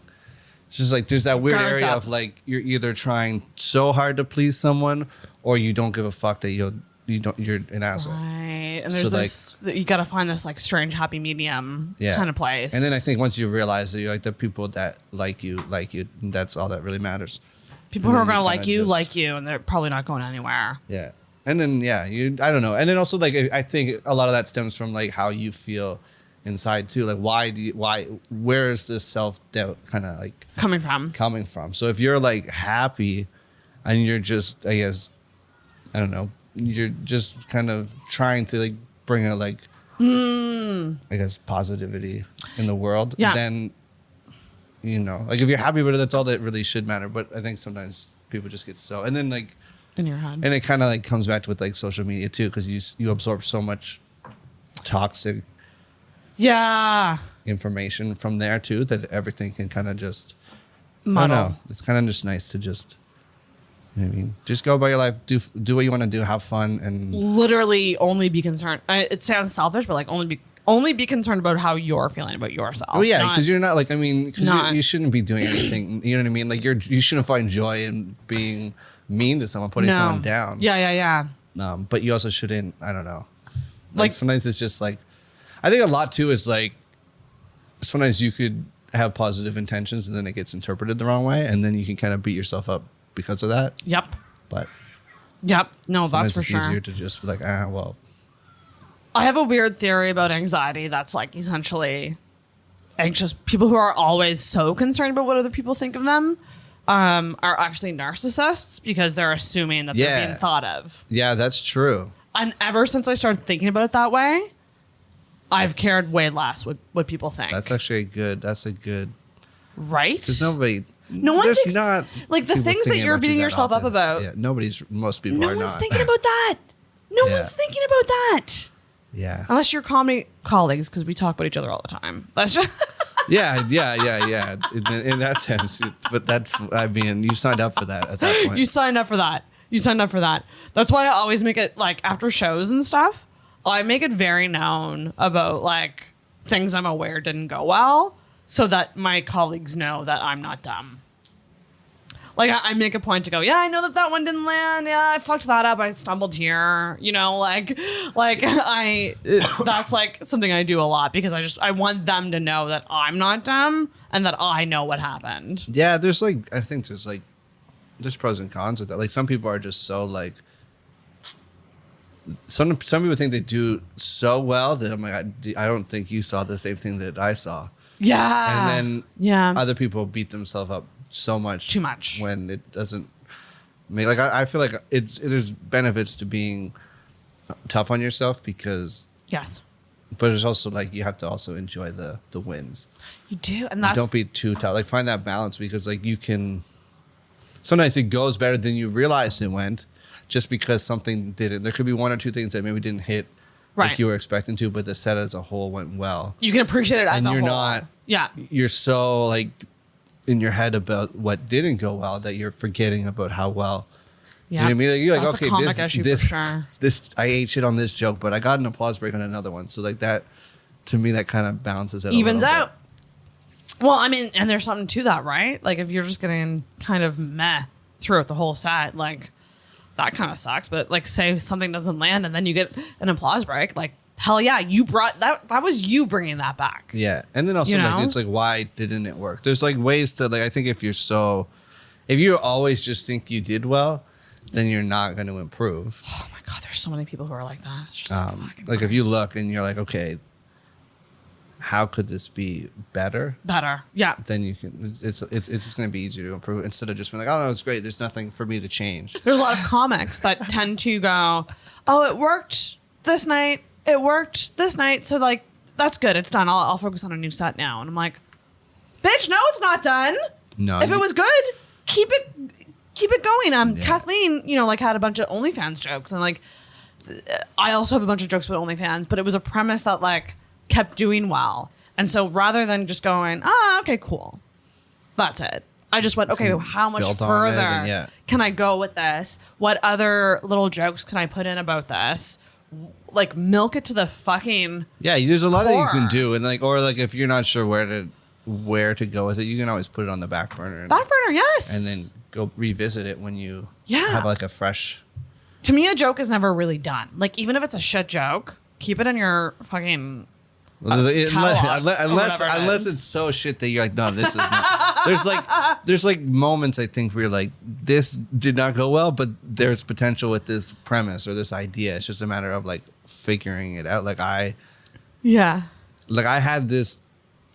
it's just like, there's that weird
Guards
area
up.
of like, you're either trying so hard to please someone or you don't give a fuck that you'll you're an asshole.
Right. And there's you got to find this like strange happy medium kind of place.
And then I think once you realize that you're like the people that like you, that's all that really matters.
People who are going to like you, and they're probably not going anywhere.
Yeah. And then, I don't know. And then also, like, I think a lot of that stems from, like, how you feel inside, too. Like, where is this self-doubt kind of, like...
Coming from.
So if you're, like, happy and you're just, I guess, I don't know, you're just kind of trying to, like, bring a, like, I guess, positivity in the world, then... You know, like if you're happy with it, that's all that really should matter. But I think sometimes people just get so, and then like
in your head,
and it kind of like comes back to with like social media too, because you absorb so much toxic, information from there too, that everything can kind of just muddle. I don't know. It's kind of just nice to just, you know what I mean, just go by your life, do what you want to do, have fun, and
literally only be concerned. It sounds selfish, but like only be concerned about how you're feeling about yourself.
Oh yeah, because you're not like, I mean, because you shouldn't be doing anything. You know what I mean? Like you shouldn't find joy in being mean to someone, putting someone down.
Yeah.
But you also shouldn't. I don't know. Like sometimes it's just like, I think a lot too is like, sometimes you could have positive intentions and then it gets interpreted the wrong way, and then you can kind of beat yourself up because of that.
Yep.
But.
Yep. No, that's for sure.
It's easier to just be like, well.
I have a weird theory about anxiety that's like essentially anxious people who are always so concerned about what other people think of them are actually narcissists because they're assuming that they're being thought of.
Yeah, that's true.
And ever since I started thinking about it that way, I've cared way less what people think.
That's actually a good.
Right?
Because no
one thinks, not like the things that you're beating yourself up about.
Yeah, most people are not.
No one's thinking about that. No one's thinking about that.
Yeah.
Unless you're comedy colleagues, because we talk about each other all the time. That's just
yeah. In that sense, but that's, I mean, you signed up for that at that point.
You signed up for that. That's why I always make it like after shows and stuff. I make it very known about like things I'm aware didn't go well, so that my colleagues know that I'm not dumb. Like, I make a point to go, I know that one didn't land. Yeah, I fucked that up. I stumbled here. You know, that's like something I do a lot because I want them to know that I'm not dumb and that I know what happened.
Yeah, there's pros and cons with that. Like, some people are just so like, some people think they do so well that I'm like, I don't think you saw the same thing that I saw.
Yeah.
And then other people beat themselves up so much,
too much,
when it doesn't make, like, I feel like there's benefits to being tough on yourself because but it's also like you have to also enjoy the wins.
You do, and that's,
don't be too tough. Like, find that balance, because like you can sometimes it goes better than you realize it went, just because something didn't. There could be one or two things that maybe didn't hit like you were expecting to, but the set as a whole went well.
You can appreciate it as a whole.
And you're not. Yeah. You're so like in your head about what didn't go well that you're forgetting about how well. Yeah. You know what I mean? Like, you're like, okay,
a comic issue for sure.
This I ate shit on this joke, but I got an applause break on another one. So like that, to me, that kind of balances it.
Evens out. Well, I mean, and there's something to that, right? Like if you're just getting kind of meh throughout the whole set, like that kind of sucks. But like, say something doesn't land and then you get an applause break, like, hell yeah, you brought that. That was you bringing that back.
Yeah, and then also like it's like, why didn't it work? There's like ways to like. I think if you always just think you did well, then you're not going to improve.
Oh my god, there's so many people who are like that. It's just
like if you look and you're like, okay, how could this be better?
Yeah.
Then you can. It's just going to be easier to improve instead of just being like, oh no, it's great. There's nothing for me to change.
There's a lot of comics that tend to go, oh, it worked this night. It worked this night, so like that's good. It's done. I'll focus on a new set now. And I'm like, bitch, no, it's not done.
No,
if it was good, keep it going. Kathleen, like had a bunch of OnlyFans jokes, and like I also have a bunch of jokes about OnlyFans, but it was a premise that like kept doing well. And so rather than just going, okay, cool, that's it. I just went, okay, how much further can I go with this? What other little jokes can I put in about this? Like milk it to the fucking
there's a lot that you can do, and like, or like if you're not sure where to go with it, you can always put it on the back burner.
Yes.
And then go revisit it when you have like a fresh
To me, a joke is never really done. Like, even if it's a shit joke, keep it in your fucking
unless it's so shit that you're like, no, this is not. There's like moments I think where you're like, this did not go well, but there's potential with this premise or this idea. It's just a matter of like figuring it out. Like I had this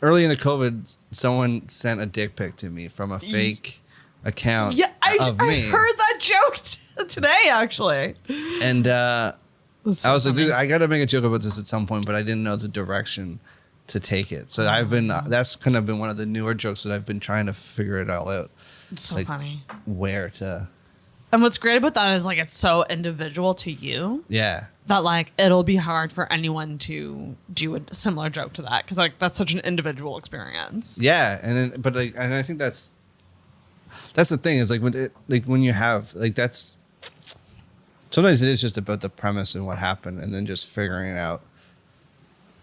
early in the COVID, someone sent a dick pic to me from a fake account of me.
I heard that joke today, actually.
And I was like, dude, I got to make a joke about this at some point, but I didn't know the direction to take it. So that's kind of been one of the newer jokes that I've been trying to figure it all out.
It's so funny.
Where to.
And what's great about that is like, it's so individual to you.
Yeah.
That like, it'll be hard for anyone to do a similar joke to that. Cause like, that's such an individual experience.
Yeah. And I think that's the thing is like when you have like, that's, sometimes it is just about the premise and what happened and then just figuring out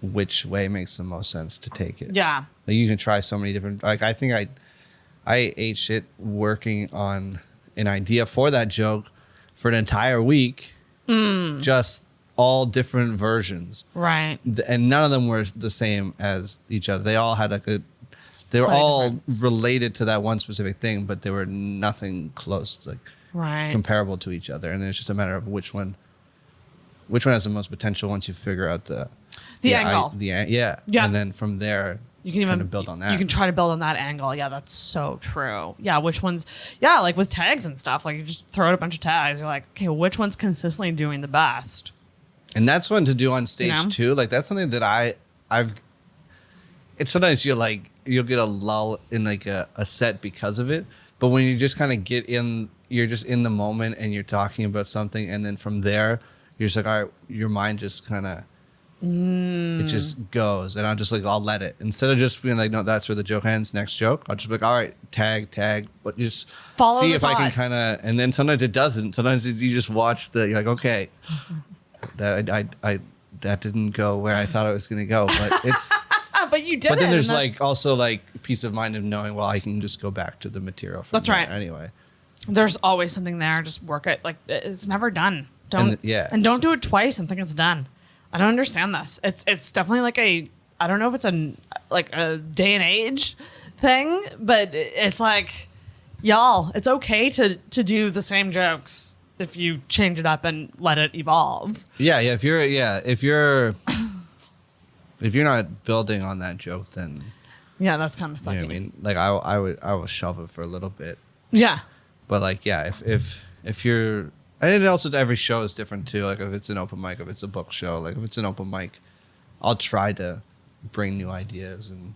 which way makes the most sense to take it.
Yeah.
Like you can try so many different, like I think I ate shit working on an idea for that joke for an entire week. Just all different versions.
Right.
And none of them were the same as each other. They all had they were all related to that one specific thing, but they were nothing close, like comparable to each other. And it's just a matter of which one has the most potential once you figure out the
angle.
Yeah. And then from there, you can even build on that.
You can try to build on that angle. Yeah, that's so true. Yeah, which ones? Yeah, like with tags and stuff. Like you just throw out a bunch of tags. You're like, okay, which one's consistently doing the best?
And that's fun to do on stage too. Like that's something that I've. It's sometimes you'll get a lull in like a set because of it. But when you just kind of you're just in the moment and you're talking about something, and then from there you're just like, all right, your mind just kind of. It just goes, and I'll let it, instead of just being like, no, that's where the joke ends, next joke. I'll just be like, all right, tag, but just
follow
see
the
if
thought.
I can kind of, and then sometimes it doesn't. Sometimes you just watch you're like, okay, that didn't go where I thought it was going to go, but it's.
But you did.
But then there's like also like peace of mind of knowing, well, I can just go back to the material from
that's right.
Anyway.
There's always something there. Just work it. Like it's never done. Don't do it twice and think it's done. I don't understand this. It's definitely like I don't know if it's a day and age thing, but it's like, y'all, it's okay to do the same jokes if you change it up and let it evolve.
Yeah. If you're not building on that joke, then
that's kind of sucky.
You know what I mean? Like I will shelve it for a little bit.
Yeah.
But like, yeah, if you're, and also every show is different too. Like if it's an open mic, if it's a book show, like if it's an open mic, I'll try to bring new ideas and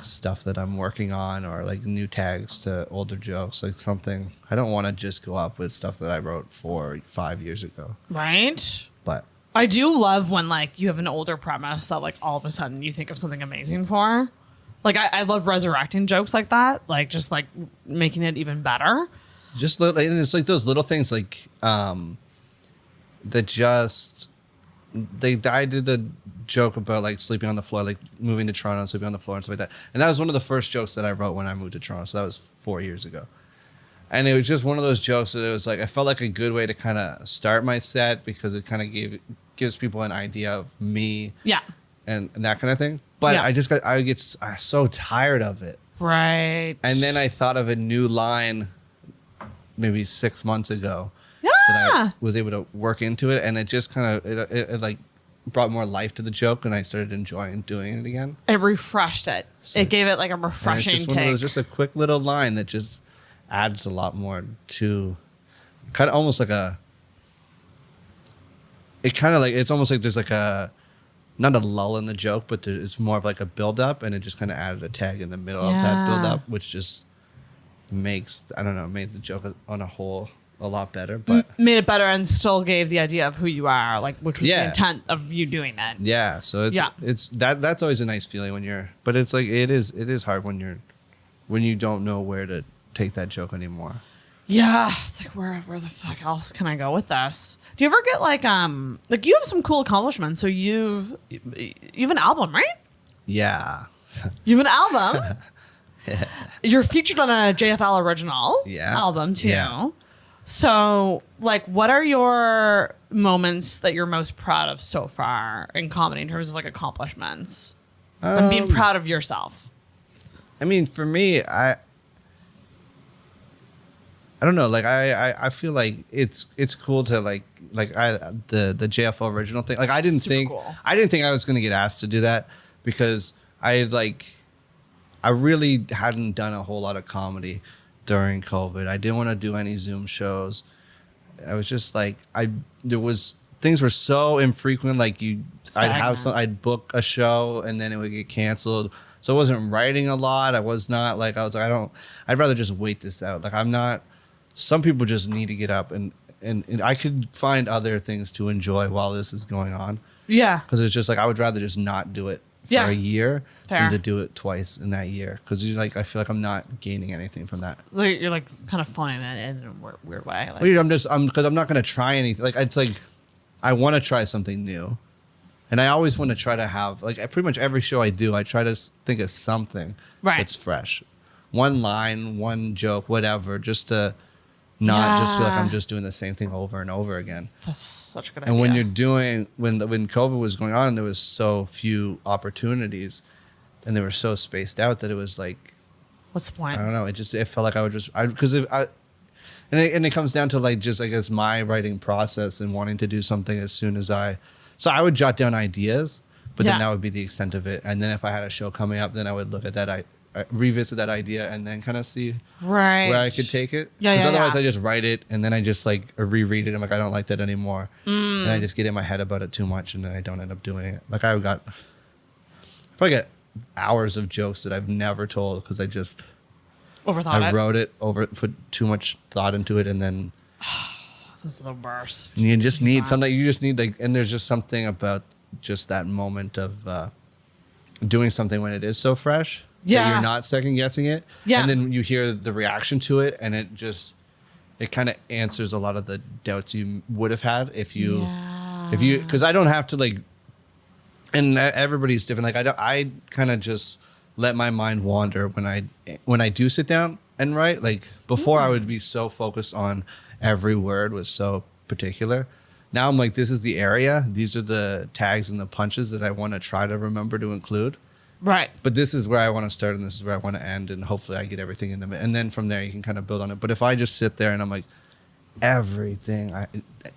stuff that I'm working on, or like new tags to older jokes, like something. I don't want to just go up with stuff that I wrote 4 or 5 years ago.
Right.
But
I do love when like you have an older premise that like all of a sudden you think of something amazing for. Like I love resurrecting jokes like that, like just like making it even better.
Just and it's like those little things like that just I did the joke about like sleeping on the floor, like moving to Toronto and sleeping on the floor and stuff like that. And that was one of the first jokes that I wrote when I moved to Toronto. So that was 4 years ago. And it was just one of those jokes that it was like I felt like a good way to kind of start my set, because it kind of gives people an idea of me. Yeah. And that kind of thing. But I get so tired of it.
Right.
And then I thought of a new line maybe 6 months ago that I was able to work into it, and it just kind of it like brought more life to the joke, and I started enjoying doing it again.
It refreshed it. So it gave it like a refreshing
it's just
take.
It was just a quick little line that just adds a lot more to kind of almost like it's almost like there's like a not a lull in the joke, but it's more of like a build up, and it just kind of added a tag in the middle of that build up, which just made the joke on a whole a lot better, but
made it better and still gave the idea of who you are, like which was the intent of you doing that.
Yeah, so it's that's always a nice feeling but it's like it is hard when you don't know where to take that joke anymore.
Yeah, it's like where the fuck else can I go with this? Do you ever get like you have some cool accomplishments? So you've an album, right?
Yeah,
you have an album. You're featured on a JFL original album too. Yeah. So, like, what are your moments that you're most proud of so far in comedy in terms of like accomplishments and being proud of yourself?
I mean, for me, I don't know. Like, I feel like it's cool to the JFO original thing. Like, I didn't think I was going to get asked to do that because I really hadn't done a whole lot of comedy during COVID. I didn't want to do any Zoom shows. I was just like, things were so infrequent. Like I'd book a show and then it would get canceled. So I wasn't writing a lot. I'd rather just wait this out. Like some people just need to get up and I could find other things to enjoy while this is going on.
Yeah.
Because it's just like, I would rather just not do it for a year than to do it twice in that year. Because I feel like I'm not gaining anything from that.
Like you're like kind of funny in a weird way. Like,
because I'm not going to try anything. Like, it's like, I want to try something new. And I always want to try to have, like, pretty much every show I do, I try to think of something that's fresh. One line, one joke, whatever, just to not just feel like I'm just doing the same thing over and over again.
That's such a good idea.
And when when COVID was going on, there was so few opportunities and they were so spaced out that it was like,
what's the point?
I don't know. It felt like and it comes down to like, just, I guess, my writing process and wanting to do something as soon as so I would jot down ideas, but then that would be the extent of it. And then if I had a show coming up, then I would look at that, revisit that idea and then kind of see where I could take it. Because otherwise I just write it and then I just like reread it. I'm like, I don't like that anymore. And I just get in my head about it too much and then I don't end up doing it. Like I probably got hours of jokes that I've never told because I just wrote it, put too much thought into it, and then
this is the worst.
You just need something. You just need and there's just something about just that moment of doing something when it is so fresh. That you're not second guessing it. Yeah. And then you hear the reaction to it and it kind of answers a lot of the doubts you would have had if you, because I don't have to like, and everybody's different. Like I kind of just let my mind wander when I do sit down and write. Like before I would be so focused on every word was so particular. Now I'm like, this is the area. These are the tags and the punches that I want to try to remember to include.
Right.
But this is where I want to start and this is where I want to end. And hopefully I get everything in them. And then from there you can kind of build on it. But if I just sit there and I'm like, everything I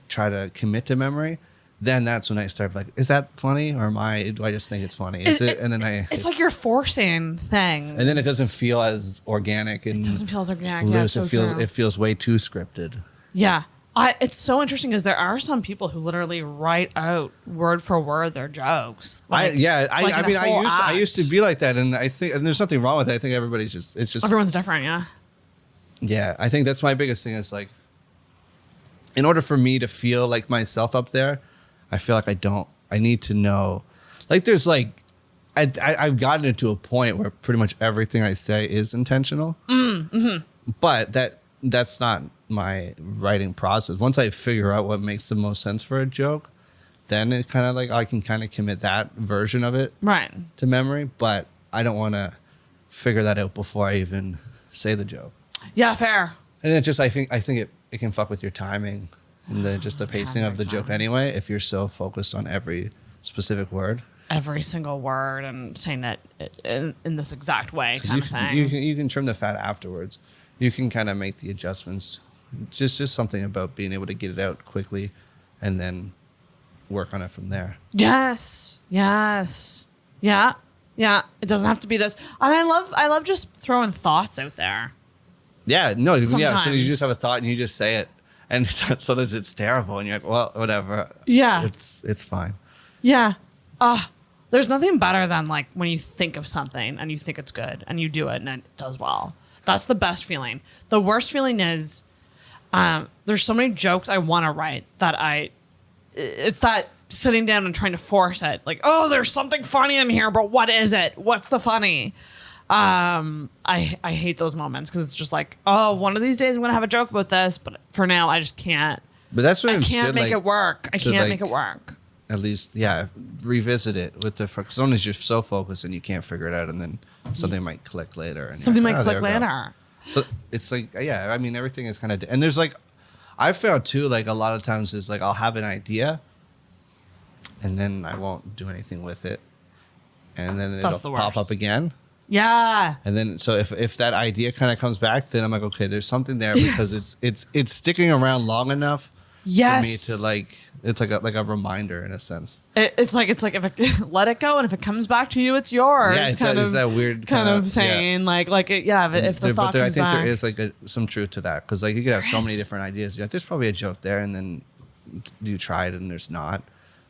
try to commit to memory, then that's when I start like, is that funny? Or do I just think it's funny? Is it? And then
it's like you're forcing things.
And then it doesn't feel as organic and
it doesn't feel as organic.
loose.
Yeah,
It feels way too scripted.
Yeah. It's so interesting because there are some people who literally write out word for word their jokes. I
used to be like that, and I think there's nothing wrong with it. I think everybody's it's just
everyone's different, yeah.
Yeah, I think that's my biggest thing is like, in order for me to feel like myself up there, I feel like I need to know, like there's like, I've gotten it to a point where pretty much everything I say is intentional, but that's not my writing process. Once I figure out what makes the most sense for a joke, then it kind of like I can kind of commit that version of it to memory, but I don't want to figure that out before I even say the joke. Yeah,
fair.
And it just I think it can fuck with your timing and the pacing of the joke anyway if you're so focused on every specific word.
Every single word and saying that in this exact way kind of thing.
You can trim the fat afterwards. You can kind of make the adjustments. Just something about being able to get it out quickly and then work on it from there.
Yes. Yeah. It doesn't have to be this. And I love just throwing thoughts out there.
Yeah, no, sometimes. So you just have a thought and you just say it. And sometimes it's terrible and you're like, well, whatever.
Yeah.
It's fine.
Yeah. There's nothing better than like when you think of something and you think it's good and you do it and it does well. That's the best feeling. The worst feeling is there's so many jokes I want to write that it's that sitting down and trying to force it. Like, oh, there's something funny in here, but what is it? What's the funny? I hate those moments because it's just like, oh, one of these days I'm going to have a joke about this, but for now I just can't.
But that's what
I can't make it work. I can't make it work.
At least, revisit it with sometimes you're so focused and you can't figure it out, and then something might click later. And
something might click later.
So it's like, yeah, I mean, everything is kind of, and there's like I found too, like a lot of times is like I'll have an idea and then I won't do anything with it. And then it'll pop up again.
Yeah.
And then so if that idea kind of comes back, then I'm like, okay, there's something there because it's sticking around long enough for me to like it's like a reminder in a sense.
It's like if it, let it go, and if it comes back to you, it's yours.
Yeah, it's that weird
kind of saying if the thought comes
I think
back.
there is like some truth to that because like you could have so many different ideas. You're like, there's probably a joke there, and then you try it and there's not.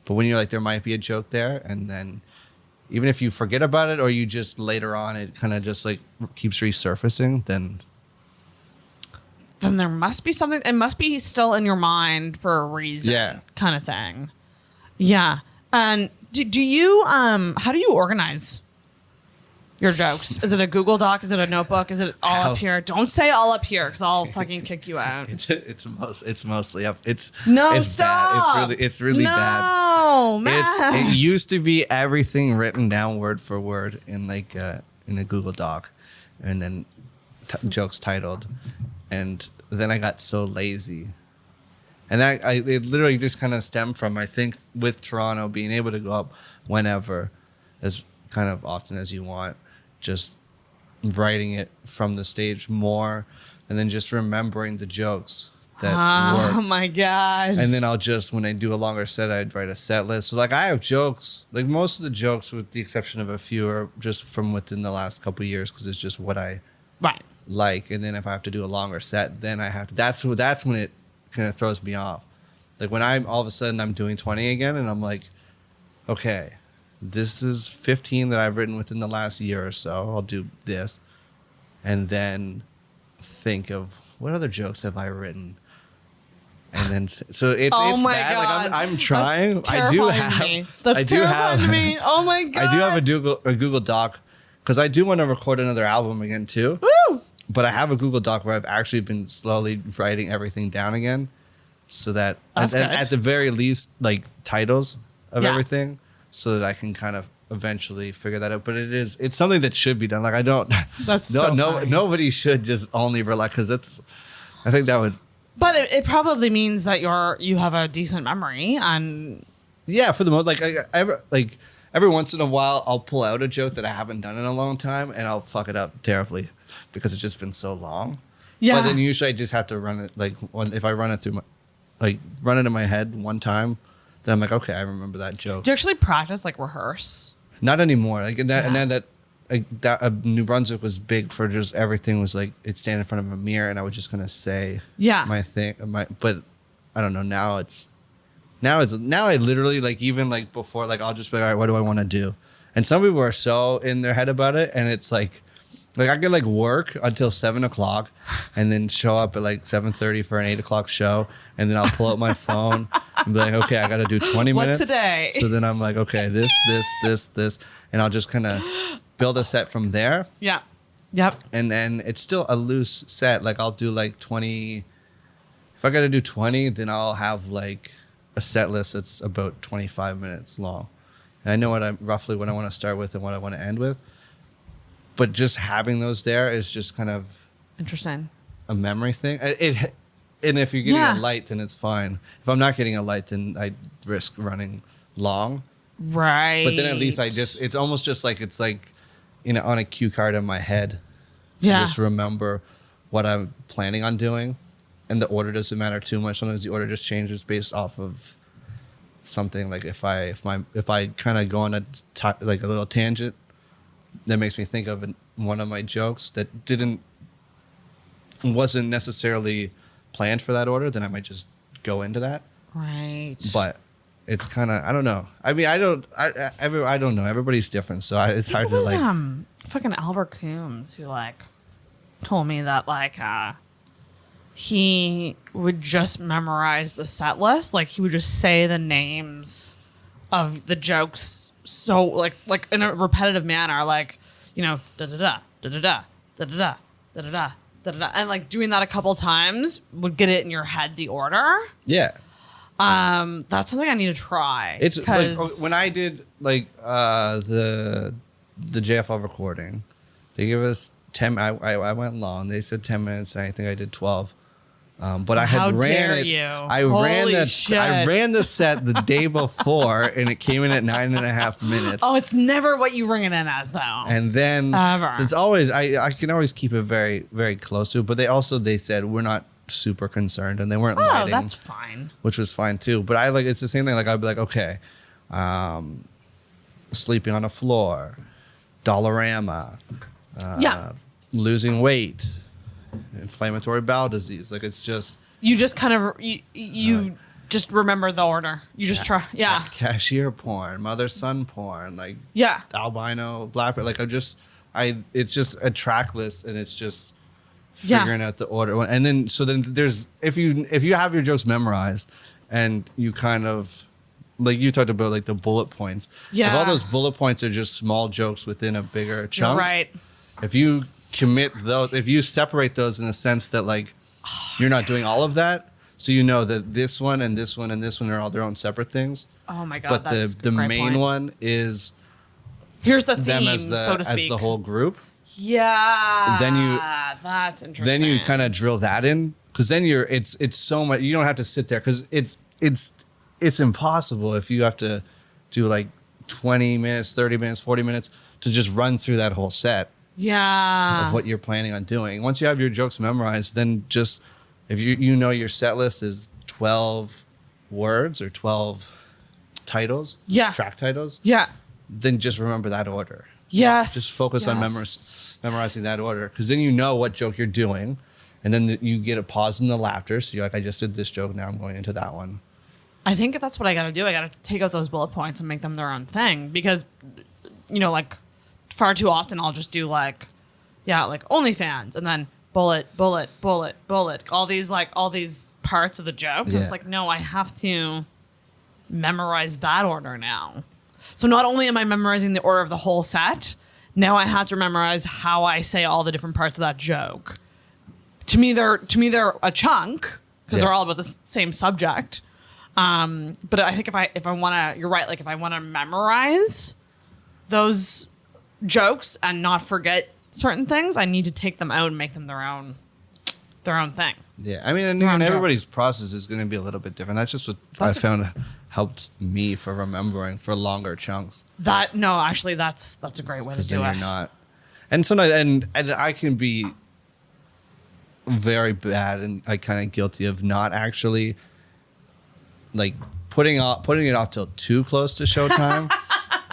But when you're like, there might be a joke there, and then even if you forget about it or you just later on it kind of just like keeps resurfacing, then
there must be something. It must be still in your mind for a reason.
Yeah.
Kind of thing. Yeah. And do you how do you organize your jokes? Is it a Google Doc? Is it a notebook? Is it all up here? Don't say all up here because I'll fucking kick you out.
It's mostly up. It's
stop.
Bad. It's really bad.
No, man.
It used to be everything written down word for word in like in a Google Doc, and then jokes titled, and then I got so lazy, and it literally just kind of stemmed from I think with Toronto being able to go up whenever, as kind of often as you want, just writing it from the stage more, and then just remembering the jokes that work.
Oh my gosh.
And then I'll just, when I do a longer set, I'd write a set list. So like I have jokes, like most of the jokes with the exception of a few are just from within the last couple of years because it's just what I like. And then if I have to do a longer set, then I have to, that's when it kind of throws me off. Like when all of a sudden I'm doing 20 again and I'm like, okay, this is 15 that I've written within the last year or so. I'll do this. And then think of what other jokes have I written? And then so it's
my
bad.
God.
Like I'm trying.
That's terrifying
I do have
to me. Oh my God.
I do have a Google Doc because I do want to record another album again too.
Woo!
But I have a Google Doc where I've actually been slowly writing everything down again, so that at the very least like titles of everything, so that I can kind of eventually figure that out. But it's something that should be done. Like I don't.
That's funny.
Nobody should just only rely because I think that would.
But it probably means that you have a decent memory and
yeah, for the most every once in a while I'll pull out a joke that I haven't done in a long time and I'll fuck it up terribly because it's just been so long.
Yeah.
But then usually I just have to run it if I run it through run it in my head one time, then I'm like, okay, I remember that joke.
Do you actually practice rehearse? Not
anymore. And then New Brunswick was big for just everything was like it'd stand in front of a mirror and I was just gonna say my thing. But I don't know. Now I literally even before I'll just be like, all right, what do I want to do? And some people are so in their head about it, and it's like I could work until 7:00 and then show up at 7:30 for an 8:00 show, and then I'll pull out my phone and be like, okay, I got to do 20 minutes
today.
So then I'm like, okay, this, and I'll just kind of build a set from there.
Yeah. Yep.
And then it's still a loose set. I'll do 20. If I got to do 20, then I'll have a set list that's about 25 minutes long. And I know roughly what I want to start with and what I want to end with. But just having those there is just kind of
interesting.
A memory thing. And if you're getting a light, then it's fine. If I'm not getting a light, then I risk running long.
Right.
But then at least it's almost just it's on a cue card in my head. Yeah. Just remember what I'm planning on doing. And the order doesn't matter too much. Sometimes the order just changes based off of something. If I kind of go on a little tangent, that makes me think of one of my jokes that wasn't necessarily planned for that order, then I might just go into that.
Right.
But it's kind of, I don't know. I mean, I don't know. Everybody's different, so it's hard to
fucking Albert Coombs who told me that he would just memorize the set list. He would just say the names of the jokes so in a repetitive manner, da da da da da da da da da da da da, and doing that a couple times would get it in your head the order.
Yeah.
That's something I need to try.
It's when I did the JFL recording, they gave us 10. I went long. They said 10 minutes, and I think I did 12. But I had
How
ran
dare
it.
you.
I
Holy
ran
shit.
I ran the set the day before, and it came in at 9.5 minutes.
Oh, it's never what you ring it in as, though.
And then
Ever.
it's always I can always keep it very, very close to it. But they said we're not super concerned, and they weren't lighting.
That's fine.
Which was fine too. But it's the same thing. Like I'd be like, okay, sleeping on a floor, Dollarama, losing weight, inflammatory bowel disease. Like it's just
You just kind of you just remember the order. You just try. Yeah.
cashier porn, mother son porn, like
Yeah.
albino blackberry. Like it's just a track list, and it's just figuring out the order. And then there's if you have your jokes memorized, and you kind of like you talked about like the bullet points.
Yeah.
If all those bullet points are just small jokes within a bigger chunk,
Right.
if you commit those, if you separate those in the sense that like you're not doing all of that, so you know that this one and this one and this one are all their own separate things.
Oh my God.
But
that's
the
a great
main
point.
one is
Here's the theme,
them as
so to speak.
the whole group.
Yeah.
Then you-
That's interesting.
Then you kind of drill that in, because then it's so much. You don't have to sit there, because it's impossible if you have to do like 20 minutes, 30 minutes, 40 minutes to just run through that whole set of what you're planning on doing. Once you have your jokes memorized, then just if you know your set list is 12 words or 12 titles, track titles, then just remember that order.
Yes.
Just focus on memorizing that order, because then you know what joke you're doing, and then you get a pause in the laughter. So you're like, I just did this joke, now I'm going into that one.
I think that's what I got to do. I got to take out those bullet points and make them their own thing, because, like far too often I'll just do like OnlyFans and then bullet, all these parts of the joke. And it's like, no, I have to memorize that order now. So not only am I memorizing the order of the whole set, now I have to memorize how I say all the different parts of that joke. To me, they're a chunk, because they're all about the same subject. But I think if I want to, you're right. Like if I want to memorize those jokes and not forget certain things, I need to take them out and make them their own thing.
Yeah, I mean, and everybody's process is going to be a little bit different. That's just what I found helped me for remembering for longer chunks.
That's a great way to do it.
You're not, and sometimes and I can be very bad and like kind of guilty of not actually like putting it off till too close to showtime.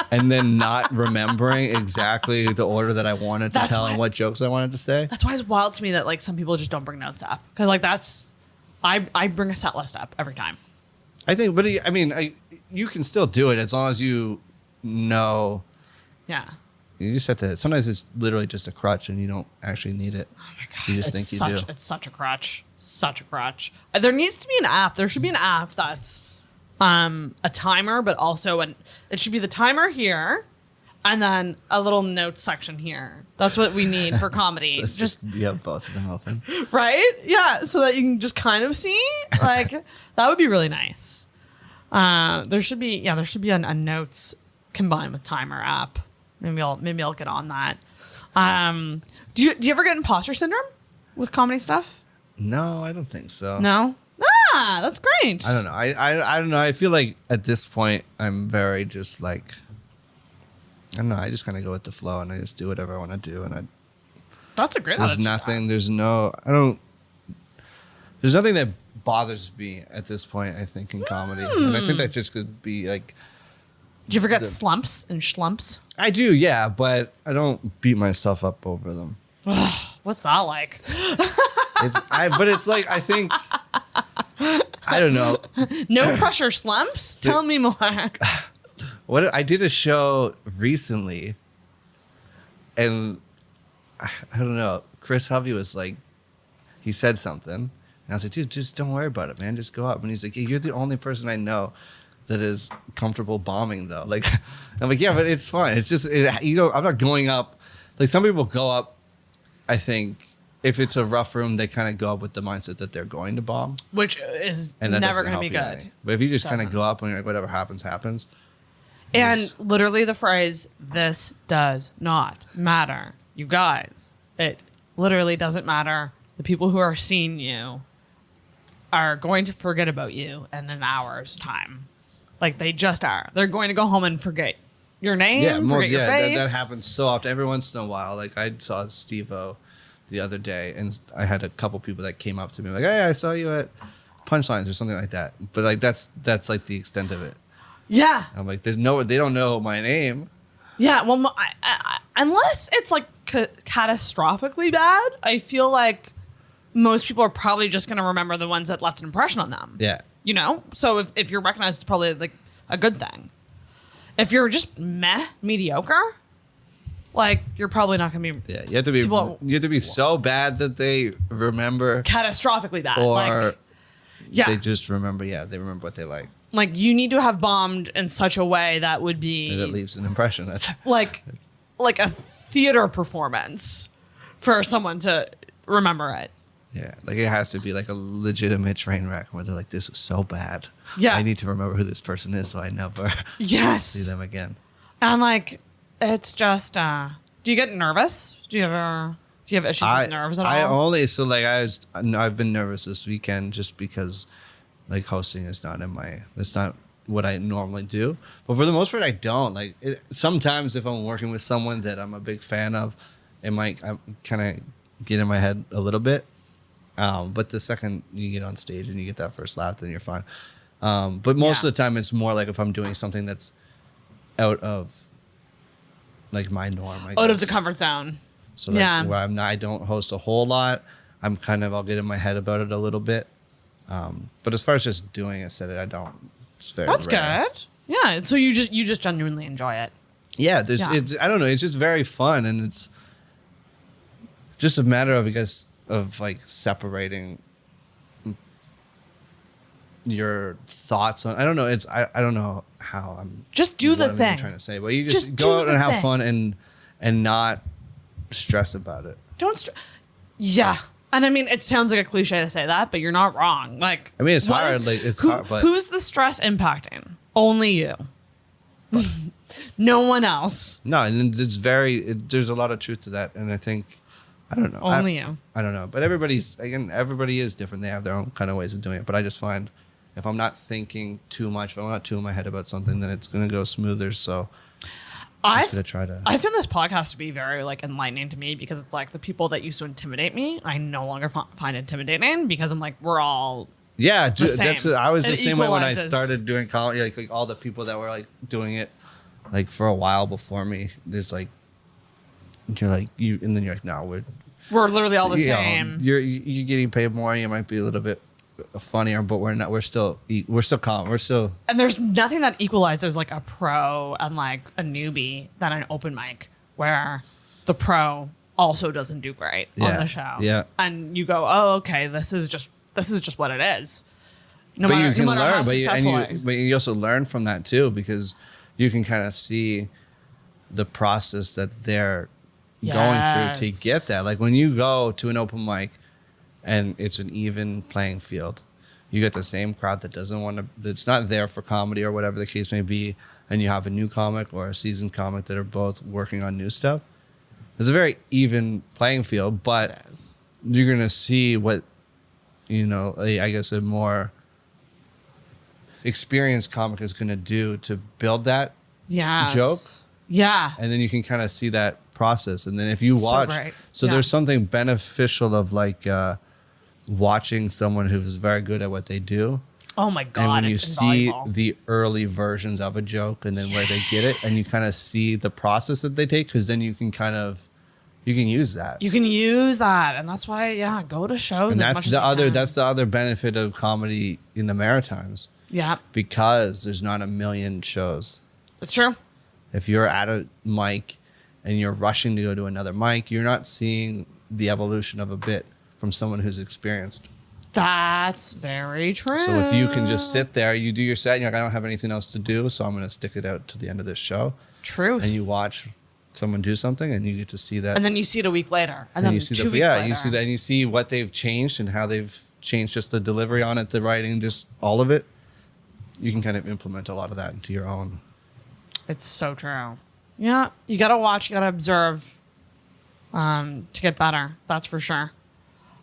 And then not remembering exactly the order that I wanted to tell and what jokes I wanted to say.
That's why it's wild to me that like some people just don't bring notes up, because like I bring a set list up every time.
I think, but I mean, you can still do it as long as you know.
Yeah.
You just have to. Sometimes it's literally just a crutch, and you don't actually need it.
Oh my God.
You just think you do.
It's such a crutch. Such a crutch. There needs to be an app. There should be an app that's a timer, but also it should be the timer here, and then a little notes section here. That's what we need for comedy.
So just you have both of them open,
right? Yeah, so that you can just kind of see. Like that would be really nice. There should be a notes combined with timer app. Maybe I'll get on that. Do you ever get imposter syndrome with comedy stuff?
No, I don't think so.
No. That's great.
I don't know. I don't know. I feel like at this point I'm very just like, I don't know. I just kind of go with the flow, and I just do whatever I want to do, and
that's a great.
There's nothing. There's nothing that bothers me at this point, I think, in comedy, and I think that just could be like.
Do you ever get slumps and schlumps?
I do, yeah, but I don't beat myself up over them.
What's that like?
But it's like, I think, I don't know.
No pressure slumps? Tell me more.
I did a show recently, and I don't know. Chris Hovey was like, he said something, and I was like, dude, just don't worry about it, man. Just go up. And he's like, yeah, you're the only person I know that is comfortable bombing, though. Like, I'm like, yeah, but it's fine. It's just, I'm not going up. Like, some people go up, I think, if it's a rough room, they kind of go up with the mindset that they're going to bomb.
Which is never going to be good.
But if you just kind of go up and you're like, whatever happens, happens.
And literally the phrase, this does not matter. You guys, it literally doesn't matter. The people who are seeing you are going to forget about you in an hour's time. Like they just are. They're going to go home and forget your name, forget your face.
That happens so often. Every once in a while, like I saw Steve-O the other day, and I had a couple people that came up to me like, "Hey, I saw you at Punchlines or something like that." But like that's like the extent of it.
Yeah.
I'm like, they don't know my name.
Yeah. Well, unless it's like catastrophically bad, I feel like most people are probably just going to remember the ones that left an impression on them.
Yeah.
You know? So if you're recognized, it's probably like a good thing. If you're just mediocre, like you're probably not going to be.
Yeah, you have to be so bad that they remember
catastrophically bad,
or
like,
they just remember. Yeah, they remember what they like.
Like you need to have bombed in such a way that would be
that it leaves an impression. That's
like a theater performance for someone to remember it.
Yeah, like it has to be like a legitimate train wreck where they're like, "This was so bad.
Yeah,
I need to remember who this person is, so I never see them again."
And like, it's just, do you get nervous? Do you have issues with nerves at all?
I've been nervous this weekend just because like hosting is it's not what I normally do. But for the most part, I don't. Like sometimes if I'm working with someone that I'm a big fan of, it might kind of get in my head a little bit. But the second you get on stage and you get that first laugh, then you're fine. But most of the time, it's more like if I'm doing something that's out of like my norm,
out of the comfort zone.
So where I don't host a whole lot. I'll get in my head about it a little bit. But as far as just doing it, I don't. It's very
That's
rare.
good. Yeah. So you just genuinely enjoy it.
Yeah. I don't know. It's just very fun, and it's just a matter of, I guess, of like separating your thoughts on. I don't know. I don't know how I'm.
Just do the thing.
I'm trying to say, but you just go out and have fun and not stress about it.
Don't stress. Yeah. And I mean, it sounds like a cliche to say that, but you're not wrong. Like,
I mean, it's hard. Hard. But
who's the stress impacting? Only you. No one else.
No, and there's a lot of truth to that, and I think, I don't know.
Only you.
I don't know, but everybody is different. They have their own kind of ways of doing it. But I just find if I'm not thinking too much, if I'm not too in my head about something, then it's gonna go smoother. So I'm just gonna try to.
I find this podcast to be very like enlightening to me because it's like the people that used to intimidate me, I no longer find intimidating because I'm like we're all.
Yeah, I was
the
same way when I started doing comedy. Like all the people that were like doing it, like for a while before me. There's like, you're like you, and then you're like, no,
we're literally all the same.
You're getting paid more. You might be a little bit funnier, but we're not. We're still calm. We're still.
And there's nothing that equalizes like a pro and like a newbie than an open mic where the pro also doesn't do great on the show.
Yeah,
and you go, oh, okay, this is just what it is.
No matter how successful. But you also learn from that too because you can kind of see the process that they're going through to get that. Like when you go to an open mic and it's an even playing field, you get the same crowd that doesn't want to, that's not there for comedy or whatever the case may be, and you have a new comic or a seasoned comic that are both working on new stuff. It's a very even playing field, but you're going to see what, I guess a more experienced comic is going to do to build that joke.
Yeah.
And then you can kind of see that process. And then if you watch, there's something beneficial of like watching someone who is very good at what they do.
Oh my God.
And when you see the early versions of a joke and then where they get it and you kind of see the process that they take, because then you can use that.
You can use that. And that's why, go to shows.
And that's the other benefit of comedy in the Maritimes.
Yeah.
Because there's not a million shows.
It's true.
If you're at a mic and you're rushing to go to another mic, you're not seeing the evolution of a bit from someone who's experienced.
That's very true.
So if you can just sit there, you do your set, and you're like, I don't have anything else to do, so I'm going to stick it out to the end of this show.
Truth.
And you watch someone do something, and you get to see that.
And then you see it a week later. And then you see 2 weeks later.
You see that, and you see what they've changed and how they've changed just the delivery on it, the writing, just all of it. You can kind of implement a lot of that into your own.
It's so true. Yeah, you got to watch, you got to observe to get better. That's for sure.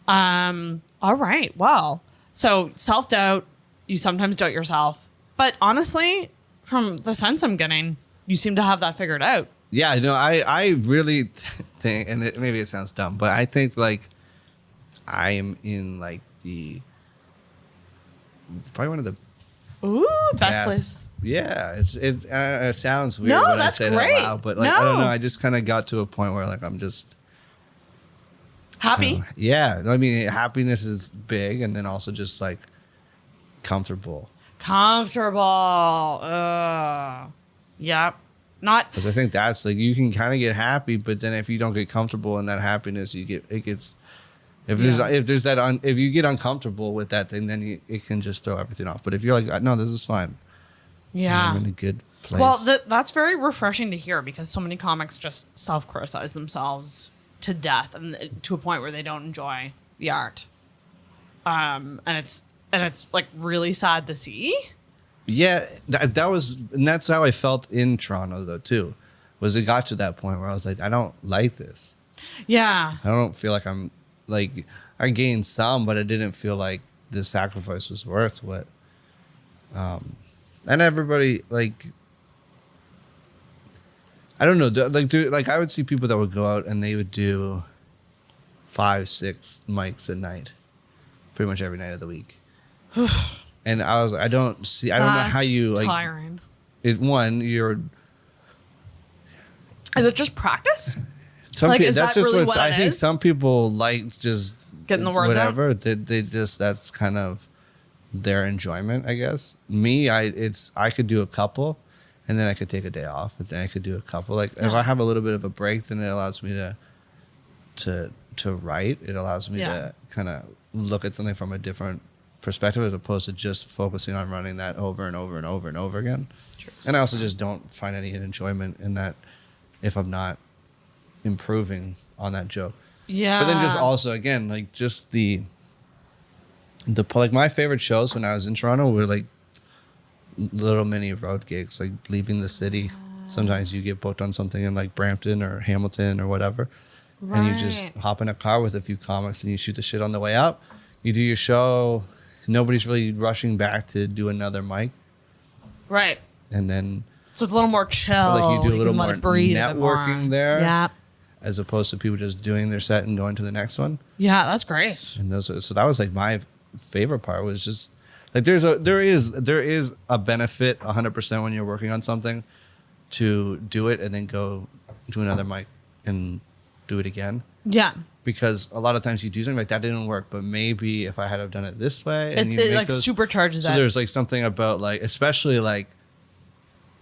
All right. Well, So self-doubt, you sometimes doubt yourself. But honestly, from the sense I'm getting, you seem to have that figured out.
Yeah, no, I really think, and maybe it sounds dumb, but I think like I am in like probably one of the
best place.
Yeah, it sounds weird when I say
great.
that out loud, but like I don't know, I just kind of got to a point where like I'm just
happy.
Yeah, I mean, happiness is big, and then also just like comfortable.
Yep. Not
because I think that's like you can kind of get happy, but then if you don't get comfortable in that happiness, if you get uncomfortable with that thing, then it can just throw everything off. But if you're like, no, this is fine.
Yeah,
I'm in a good place.
Well, that's very refreshing to hear because so many comics just self-criticize themselves to death and to a point where they don't enjoy the art. And it's like really sad to see.
Yeah, that's how I felt in Toronto though too. Was it got to that point where I was like, I don't like this.
Yeah.
I don't feel like I'm like I gained some, but I didn't feel like the sacrifice was worth what. And everybody like, I don't know, like I would see people that would go out and they would do 5-6 mics a night, pretty much every night of the week. And I was like, I don't know how you like.
Tiring.
Is
it just practice?
That's just what I think. Some people like just
getting the words
whatever.
out.
They just that's kind of their enjoyment, I guess. Me, I could do a couple, and then I could take a day off, and then I could do a couple. Like if I have a little bit of a break, then it allows me to write. It allows me to kind of look at something from a different perspective as opposed to just focusing on running that over and over and over and over again. True. And I also just don't find any enjoyment in that if I'm not improving on that joke.
Yeah.
But then just also again, like just the like my favorite shows when I was in Toronto were like little mini road gigs, like leaving the city. Sometimes you get booked on something in like Brampton or Hamilton or whatever. Right. And you just hop in a car with a few comics and you shoot the shit on the way up. You do your show. Nobody's really rushing back to do another mic.
Right.
And then
so it's a little more chill.
Like you do a little more
breathe
networking there.
Yeah.
As opposed to people just doing their set and going to the next one.
Yeah, that's great.
And so that was like my favorite part was just like there is a benefit 100% when you're working on something to do it and then go do another mic and do it again.
Yeah.
Because a lot of times you do something like that didn't work, but maybe if I had have done it this way, and
it like supercharges that.
So there's like something about like, especially like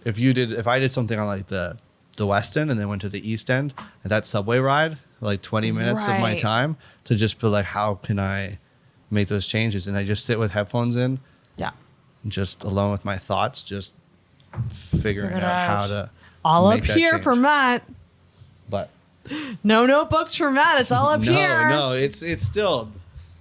if I did something on like the West End and then went to the East End, and that subway ride, like 20 minutes of my time to just be like, how can I make those changes? And I just sit with headphones in, just alone with my thoughts, just figuring out how to
all
make
up
that
here
change.
for Matt.
But
no notebooks for Matt. It's all up here.
No, it's still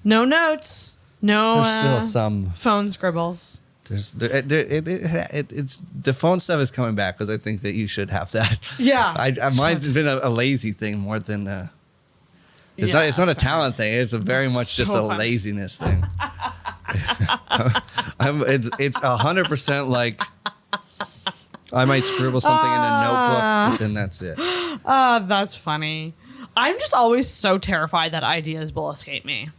no notes. No,
there's still some
phone scribbles.
It's the phone stuff is coming back because I think that you should have that.
Yeah,
mine's been a lazy thing more than it's not a talent thing. It's very much just a laziness thing. It's 100% like I might scribble something in a notebook, but then that's it.
That's funny. I'm just always so terrified that ideas will escape me.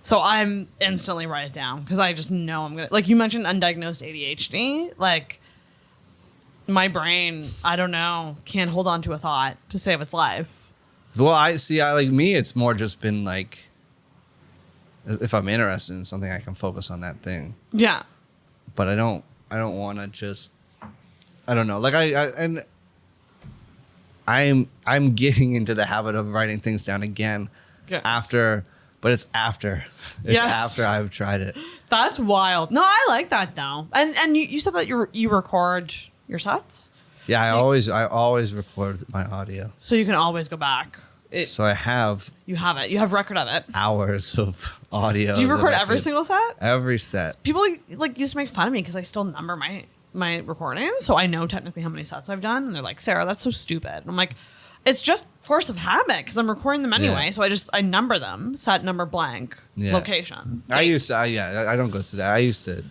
So I'm instantly write it down because I just know I'm going to, like you mentioned undiagnosed ADHD, like my brain, I don't know, can't hold on to a thought to save its life.
Well, I like me, it's more just been like, if I'm interested in something, I can focus on that thing.
Yeah.
But I don't want to just, I don't know. Like I'm getting into the habit of writing things down again after after I've tried it.
That's wild. No, I like that though. And you said that you record your sets?
Yeah, I always record my audio.
So you can always go back.
So I have.
You have it. You have record of it.
Hours of audio.
Do you record every single set?
Every set.
People like used to make fun of me because I still number my recordings, so I know technically how many sets I've done, and they're like, "Sarah, that's so stupid." And I'm like, it's just force of habit because I'm recording them anyway.
Yeah.
So I number them, set number blank, location.
I used to, I don't go through that. I used to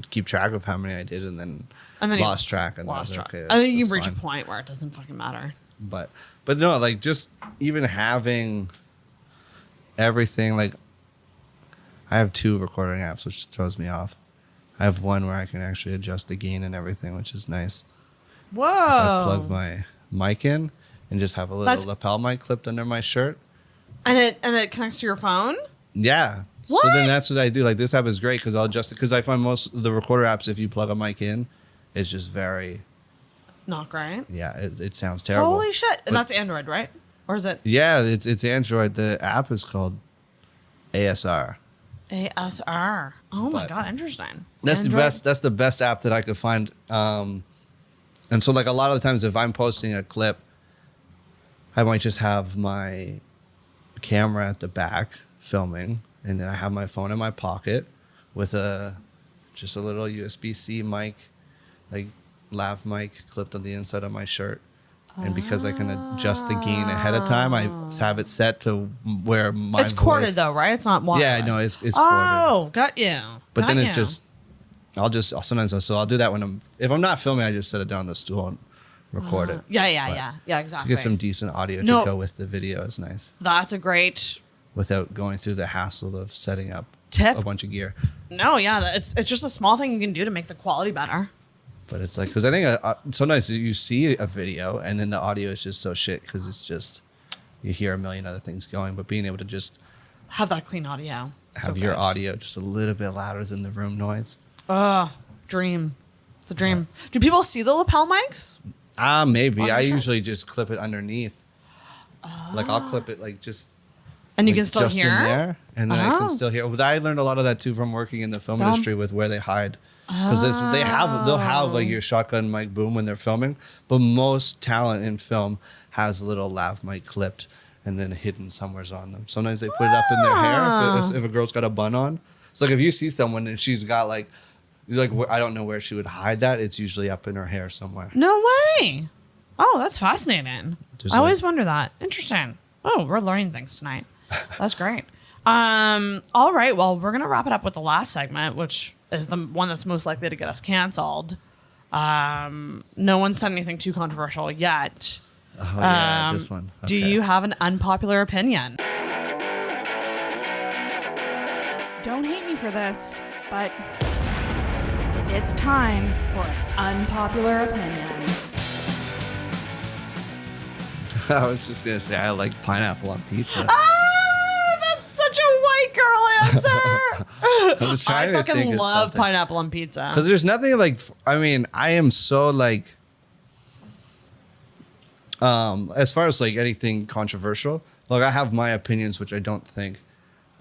keep track of how many I did and then lost track. And
lost track.
Okay,
I think you reach a point where it doesn't fucking matter.
But no, like just even having everything, like I have 2 recording apps, which throws me off. I have one where I can actually adjust the gain and everything, which is nice.
Whoa.
I plug my mic in and just have a little lapel mic clipped under my shirt.
And it connects to your phone?
Yeah.
What?
So then that's what I do. Like this app is great because I'll adjust it because I find most of the recorder apps, if you plug a mic in, it's just very
not great.
Yeah, it sounds terrible.
Holy shit. And that's Android, right? Or is it?
Yeah, it's Android. The app is called ASR.
ASR. Oh my God, interesting.
That's
Android?
the best. That's the best app that I could find. And so like a lot of the times if I'm posting a clip, I might just have my camera at the back filming, and then I have my phone in my pocket with just a little USB-C mic, like lav mic clipped on the inside of my shirt. And because I can adjust the gain ahead of time, I have it set to where my
It's corded though, right? It's not wireless.
Yeah, no, it's corded.
Oh, got you.
But then it's just, I'll do that when if I'm not filming, I just set it down on the stool and record it.
Yeah, exactly.
To get some decent audio to go with the video is nice.
That's a great
without going through the hassle of setting up
tip.
A bunch of gear.
No, yeah, it's just a small thing you can do to make the quality better.
But it's like, because I think sometimes you see a video and then the audio is just so shit because it's just, you hear a million other things going, but being able to just
have that clean audio.
Have your audio just a little bit louder than the room noise.
Dream. It's a dream. Yeah. Do people see the lapel mics?
Maybe. I usually just clip it underneath. Like I'll clip it like just.
And you can still
just
hear?
In there, and then I can still hear. But I learned a lot of that too from working in the film industry with where they hide. Because they'll have like your shotgun mic boom when they're filming, but most talent in film has a little lav mic clipped and then hidden somewheres on them. Sometimes they put it up in their hair if a girl's got a bun on. It's like if you see someone and she's got like I don't know where she would hide that. It's usually up in her hair somewhere.
No way. Oh, that's fascinating. I always wonder that. Interesting. Oh, we're learning things tonight. That's great. All right. Well, we're gonna wrap it up with the last segment, which is the one that's most likely to get us canceled. No one said anything too controversial yet.
Oh yeah, this one. Okay.
Do you have an unpopular opinion?
Don't hate me for this, but it's time for an unpopular opinion.
I was just gonna say I like pineapple on pizza.
That's such a white girl answer. I fucking love pineapple on pizza.
Because there's nothing like, I mean, I am so like, as far as like anything controversial, like I have my opinions, which I don't think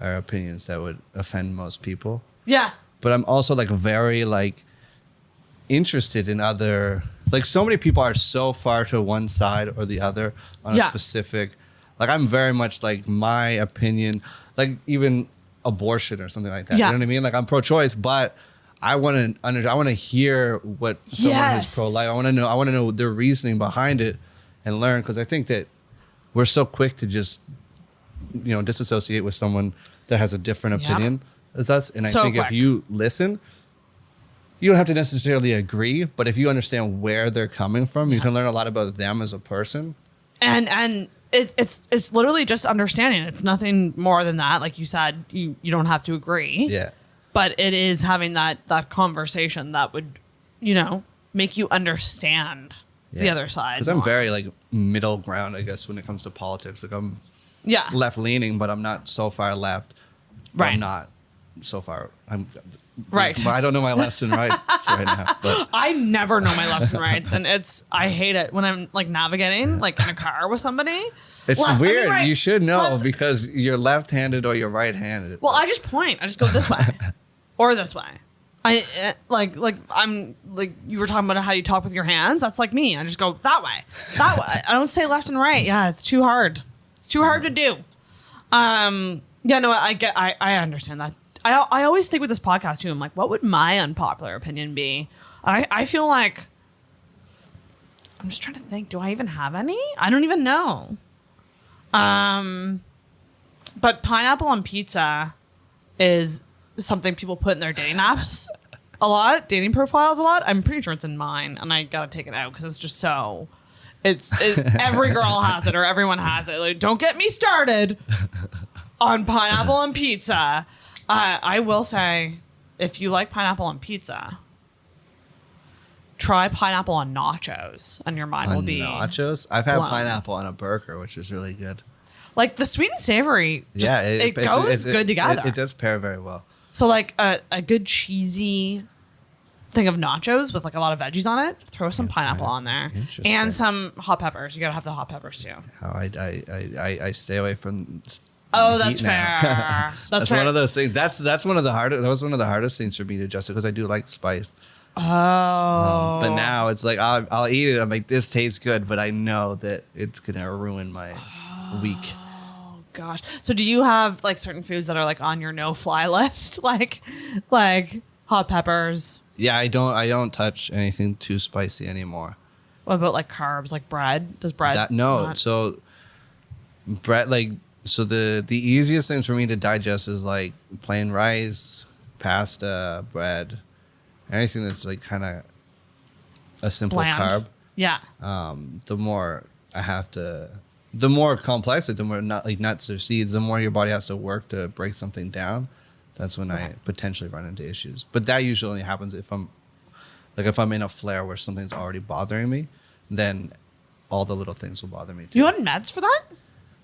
are opinions that would offend most people.
Yeah.
But I'm also like very like interested in other, like so many people are so far to one side or the other on a specific, like I'm very much like my opinion, like even abortion or something like that. You know what I mean? Like I'm pro-choice, but I want to hear what someone who's pro-life. I want to know their reasoning behind it and learn, because I think that we're so quick to just disassociate with someone that has a different opinion as us. And I think if you listen, you don't have to necessarily agree, but if you understand where they're coming from, you can learn a lot about them as a person.
And it's literally just understanding. It's nothing more than that. Like you said, you don't have to agree.
Yeah.
But it is having that conversation that would, make you understand the other side.
Because I'm very like middle ground, I guess, when it comes to politics. Like I'm left leaning, but I'm not so far left.
Right.
I'm not so far. I'm
right.
I don't know my lefts and rights right now. But
I never know my lefts and rights, and I hate it when I'm like navigating like in a car with somebody.
It's weird. Right, you should know because you're left-handed or you're right-handed.
Well, I just point. I just go this way or this way. I like I'm like you were talking about how you talk with your hands. That's like me. I just go that way. That way. I don't say left and right. Yeah, it's too hard. It's too hard to do. Yeah, no, I understand that. I always think with this podcast too, I'm like, what would my unpopular opinion be? I feel like I'm just trying to think. Do I even have any? I don't even know. But pineapple on pizza is something people put in their dating apps a lot, dating profiles a lot. I'm pretty sure it's in mine, and I gotta take it out because it's just so. Every girl has it or everyone has it. Like, don't get me started on pineapple on pizza. I will say, if you like pineapple on pizza, try pineapple on nachos, and your mind will be
nachos. I've had
blown.
pineapple on a burger, which is really good.
Like the sweet and savory, just, it goes good together.
It does pair very well.
So like a good cheesy thing of nachos with like a lot of veggies on it. Throw some pineapple on there and some hot peppers. You gotta have the hot peppers too.
I stay away from.
Oh, that's fair.
That's one of those things. That's one of the hardest. That was one of the hardest things for me to adjust because I do like spice.
Oh.
But now it's like I'll eat it. I'm like, this tastes good, but I know that it's gonna ruin my week.
Gosh. So do you have like certain foods that are like on your no-fly list? like hot peppers?
Yeah, I don't touch anything too spicy anymore.
What about like carbs, like bread? Does bread not?
So bread, like, so the easiest things for me to digest is like plain rice, pasta, bread, anything that's like kind of a simple
bland
carb.
Yeah.
The more complex, like the more not like nuts or seeds, the more your body has to work to break something down. That's when I potentially run into issues. But that usually only happens if I'm in a flare where something's already bothering me, then all the little things will bother me too.
You on meds for that?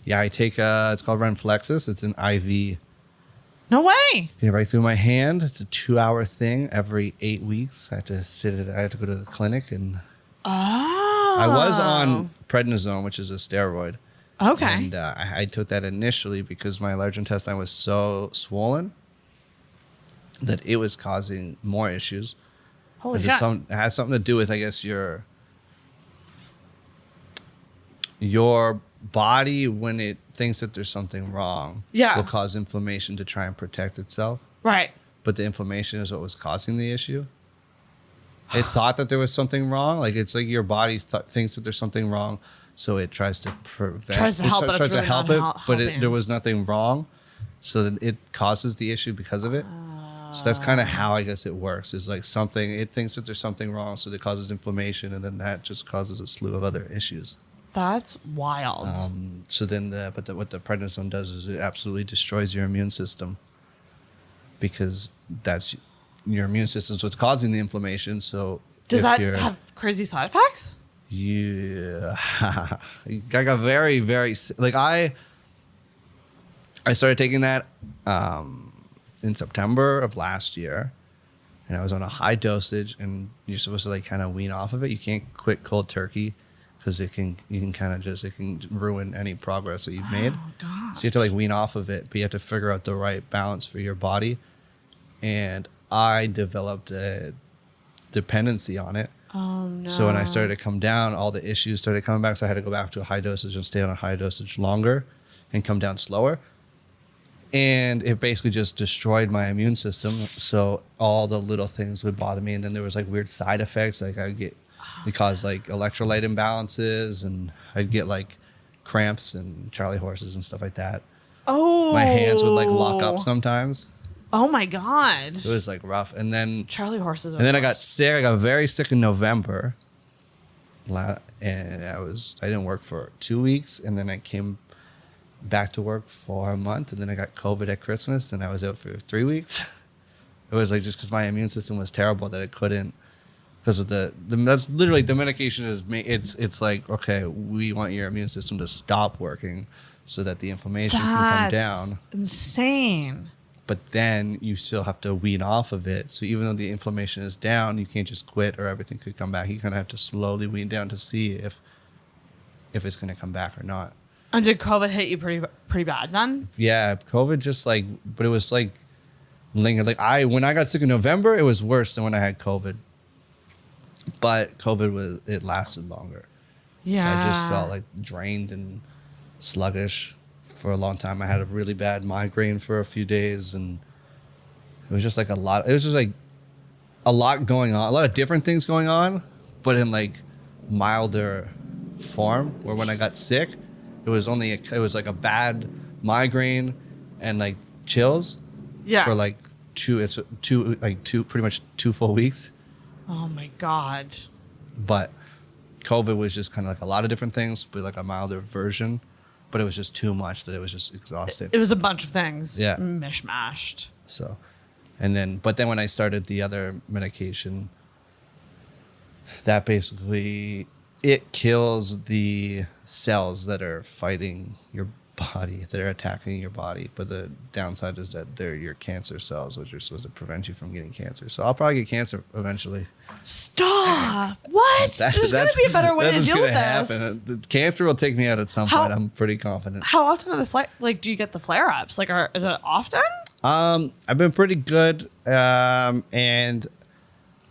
Yeah, I take it's called Renflexis. It's an IV.
No way.
Yeah, right through my hand. It's a 2-hour thing every 8 weeks. I have to go to the clinic and I was on prednisone, which is a steroid.
Okay.
And I took that initially because my large intestine was so swollen that it was causing more issues.
Holy shit.
It has something to do with, I guess, your body, when it thinks that there's something wrong, will cause inflammation to try and protect itself.
Right.
But the inflammation is what was causing the issue. It thought that there was something wrong. Like, it's like your body thinks that there's something wrong, so it tries to prevent.
Tries to help,
tries to help it, but
helping.
there was nothing wrong, so that it causes the issue because of it. So that's kind of how I guess it works. Is like it thinks that there's something wrong, so it causes inflammation, and then that just causes a slew of other issues.
That's wild.
So then, what the prednisone does is it absolutely destroys your immune system, because that's your immune system is what's causing the inflammation. So
does that have crazy side effects?
Yeah, I got very, very like I started taking that in September of last year, and I was on a high dosage, and you're supposed to like kind of wean off of it. You can't quit cold turkey because it can ruin any progress that you've made.
God.
So you have to like wean off of it, but you have to figure out the right balance for your body. And I developed a dependency on it.
Oh no.
So when I started to come down, all the issues started coming back. So I had to go back to a high dosage and stay on a high dosage longer and come down slower. And it basically just destroyed my immune system. So all the little things would bother me. And then there was like weird side effects. Like it caused like electrolyte imbalances, and I'd get like cramps and Charlie horses and stuff like that.
Oh.
My hands would like lock up sometimes.
Oh my God.
It was like rough. And then
Charlie horses.
And then I got sick. I got very sick in November. And I didn't work for 2 weeks. And then I came back to work for a month. And then I got COVID at Christmas, and I was out for 3 weeks. It was like just because my immune system was terrible that it couldn't, because of that's literally the medication is it's like, okay, we want your immune system to stop working so that the inflammation can come down.
Insane.
But then you still have to wean off of it. So even though the inflammation is down, you can't just quit or everything could come back. You kind of have to slowly wean down to see if it's going to come back or not.
And did COVID hit you pretty bad then?
Yeah, COVID just like, but it was like linger. Like when I got sick in November, it was worse than when I had COVID. But COVID it lasted longer.
Yeah.
So I just felt like drained and sluggish for a long time. I had a really bad migraine for a few days, and it was just like a lot. It was just like a lot going on, a lot of different things going on, but in like milder form, where when I got sick, it was like a bad migraine and like chills for like two pretty much 2 full weeks.
Oh my God.
But COVID was just kind of like a lot of different things, but like a milder version. But it was just too much that it was just exhausting.
It was a bunch of things.
Yeah.
Mishmashed.
So, but then when I started the other medication, that basically, it kills the cells that are fighting your body, that are attacking your body. But the downside is that they're your cancer cells, which are supposed to prevent you from getting cancer. So I'll probably get cancer eventually.
Stop! What? There's got to be a better way to deal with this.
The cancer will take me out at some point. I'm pretty confident.
How often are do you get the flare-ups? Like, is it often?
I've been pretty good, and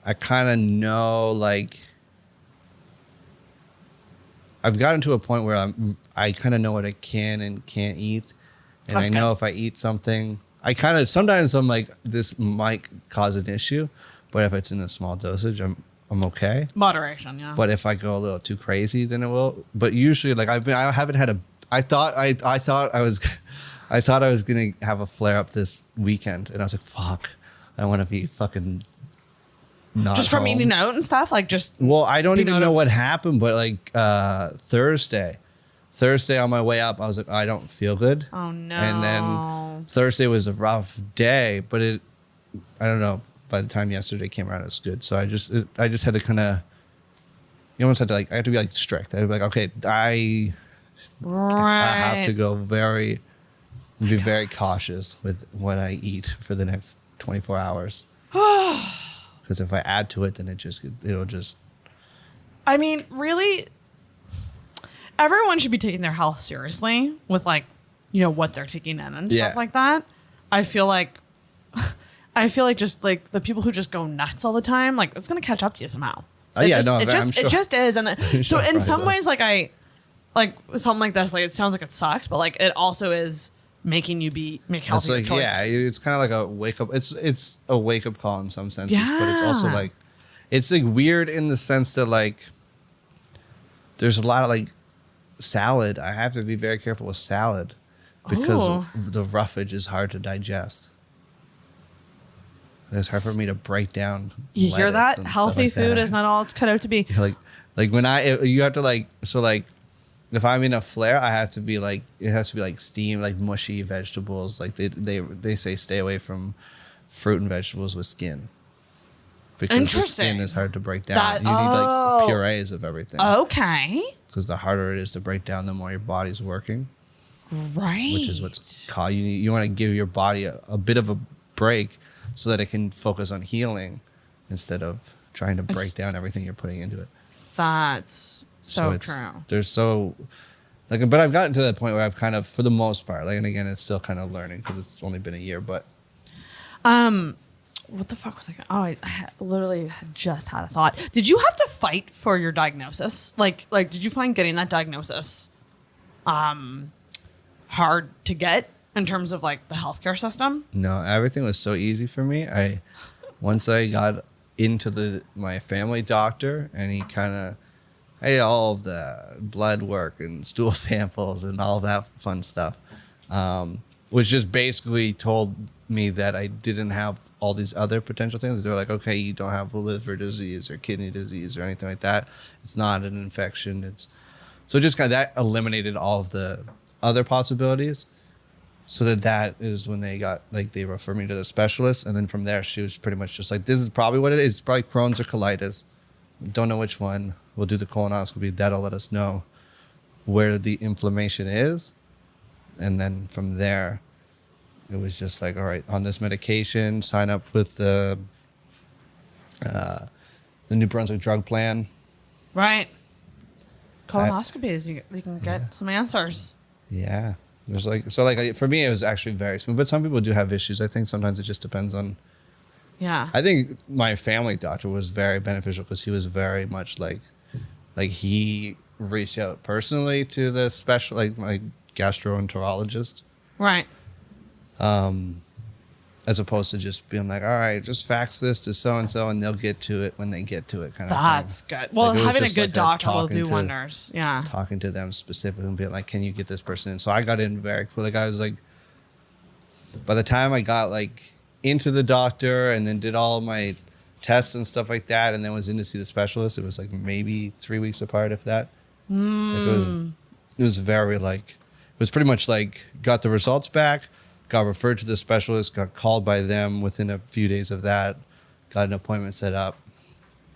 I kind of know, like, I've gotten to a point where I kind of know what I can and can't eat, and I know if I eat something, sometimes I'm like, this might cause an issue, but if it's in a small dosage, I'm okay.
Moderation, yeah.
But if I go a little too crazy, then it will. But usually, like I haven't had I thought I was gonna have a flare up this weekend, and I was like, fuck, I want to be fucking not
just from
home.
eating out and stuff, like just.
Well, I don't even know what happened, but like Thursday on my way up, I was like, I don't feel good.
Oh no!
And then Thursday was a rough day, but I don't know. By the time yesterday came around, it was good. So I just had to kind of, you almost had to like, I had to be like strict. I had to be like, okay, I have to be very cautious with what I eat for the next 24 hours. Because if I add to it, then it'll just.
I mean, really, everyone should be taking their health seriously with like, what they're taking in and stuff like that. I feel like just like the people who just go nuts all the time, like it's gonna catch up to you somehow.
I'm sure.
It just is, and so
sure,
in some ways, like something like this, like it sounds like it sucks, but like it also is making you make healthier choices.
Yeah, it's kind of like a wake up. It's a wake up call in some senses, but it's also like, it's like weird in the sense that like there's a lot of like salad. I have to be very careful with salad because the roughage is hard to digest. It's hard for me to break down.
You hear that? Healthy food is not all it's cut out to be.
Like when you have to like, so like, if I'm in a flare, it has to be like steamed, like mushy vegetables. Like they say stay away from fruit and vegetables with skin. Because the skin is hard to break down. You need like purees of everything.
Okay.
Because the harder it is to break down, the more your body's working.
Right.
Which is what's called, you want to give your body a bit of a break so that it can focus on healing instead of trying to break down everything you're putting into it.
That's so true.
But I've gotten to that point where I've kind of, for the most part, like, and again, it's still kind of learning because it's only been a year, but.
What the fuck was I going to, I literally had just had a thought. Did you have to fight for your diagnosis? Like, did you find getting that diagnosis, hard to get in terms of like the healthcare system?
No, everything was so easy for me. Once I got into my family doctor, and he kind of, I had all of the blood work and stool samples and all that fun stuff, which just basically told me that I didn't have all these other potential things. They're like, okay, you don't have liver disease or kidney disease or anything like that. It's not an infection. So just kind of that eliminated all of the other possibilities. So that is when they referred me to the specialist. And then from there, she was pretty much just like, this is probably what it is. It's probably Crohn's or colitis. Don't know which one. We'll do the colonoscopy. That'll let us know where the inflammation is. And then from there, it was just like, all right, on this medication, sign up with the New Brunswick drug plan.
Right. Colonoscopies, you can get some answers.
Yeah. There's for me, it was actually very smooth, but some people do have issues. I think sometimes it just depends on.
Yeah.
I think my family doctor was very beneficial because he was very much like he reached out personally to the my gastroenterologist.
Right.
And as opposed to just being like, all right, just fax this to so-and-so and they'll get to it when they get to it kind of thing.
That's good. Well,
Like, it was
having a
just
good
like
doctor will
talking
do
to-
wonders. Yeah.
Talking to them specifically and being like, can you get this person in? So I got in very cool. Like I was like, by the time I got like into the doctor and then did all my tests and stuff like that and then was in to see the specialist, it was like maybe 3 weeks apart, if that. Like it was very like, it was pretty much like got the results back, got referred to the specialist, got called by them within a few days of that, got an appointment set up.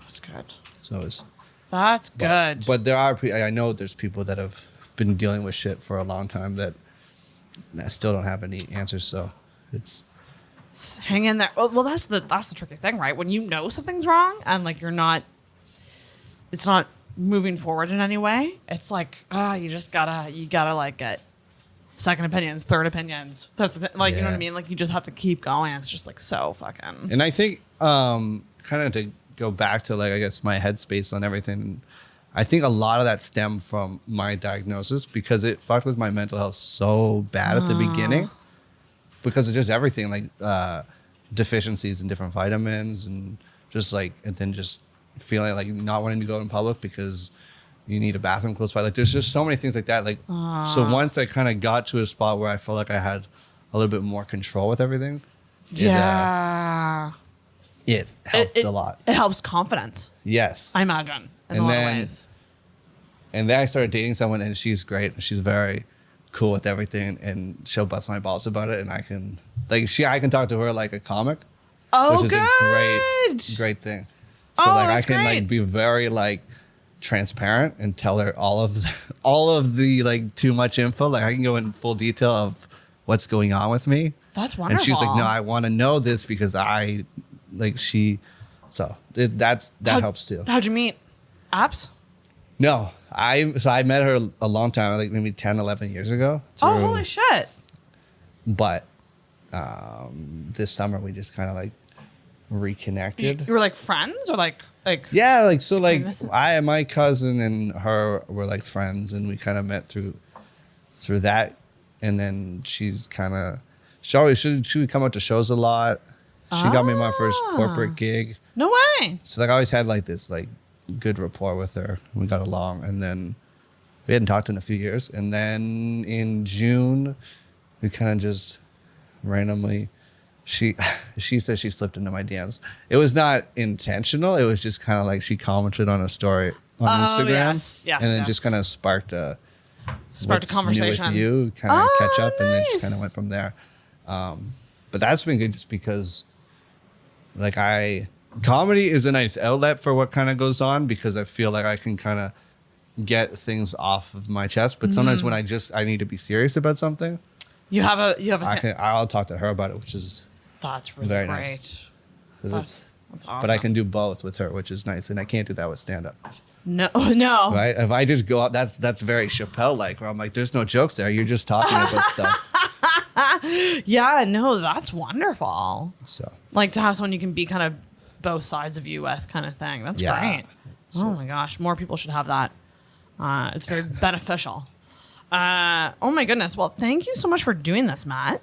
That's good.
So it was,
That's good.
but there are, I know there's people that have been dealing with shit for a long time that still don't have any answers. So it's,
Hang in there. Well, that's the tricky thing, right? When you know something's wrong and like it's not moving forward in any way. It's like, you gotta like get second opinions, third opinions, fifth, you know what I mean? Like you just have to keep going. It's just like so fucking.
and I think kind of to go back to like, I guess my headspace on everything, I think a lot of that stemmed from my diagnosis because it fucked with my mental health so bad at the beginning because of just everything, like deficiencies in different vitamins and just like, and then just feeling like not wanting to go in public because you need a bathroom close by. Like there's just so many things like that. Like, so once I kind of got to a spot where I felt like I had a little bit more control with everything. It helped a lot.
It helps confidence.
Yes.
I imagine in a lot of ways.
And then I started dating someone and she's great. She's very cool with everything and she'll bust my balls about it. And I can talk to her like a comic.
Oh,
which is a great thing. So like I can like be very like transparent and tell her all of the like too much info. Like I can go in full detail of what's going on with me.
That's wonderful.
And she's like, no, I want to know this because that helps too.
How'd you meet? Apps?
No, I met her a long time, like maybe 10, 11 years ago.
Oh, holy shit.
But this summer we just kind of like reconnected.
You were like friends or like
yeah, like so like my cousin and her were like friends and we kind of met through that. And then she's kind of she would come out to shows a lot. She got me my first corporate gig.
No way.
So like I always had like this like good rapport with her. We got along and then we hadn't talked in a few years. And then in June we kind of just randomly she said she slipped into my DMs. It was not intentional. It was just kind of like she commented on a story on Instagram.
Yes,
and then just kind of sparked a
conversation
with you, kind of catch up, and then
nice.
just kind of went from there. But that's been good just because like comedy is a nice outlet for what kind of goes on because I feel like I can kind of get things off of my chest. But sometimes when I need to be serious about something, I'll talk to her about it, which is
that's really
very
great.
nice.
That's awesome.
But I can do both with her, which is nice, and I can't do that with stand up.
No.
Right? If I just go out, that's very Chappelle like, where I'm like, there's no jokes there. You're just talking about stuff.
Yeah, no, that's wonderful.
So
like to have someone you can be kind of both sides of you with kind of thing. That's great.
So,
oh my gosh, more people should have that. It's very beneficial. Oh my goodness. Well, thank you so much for doing this, Matt.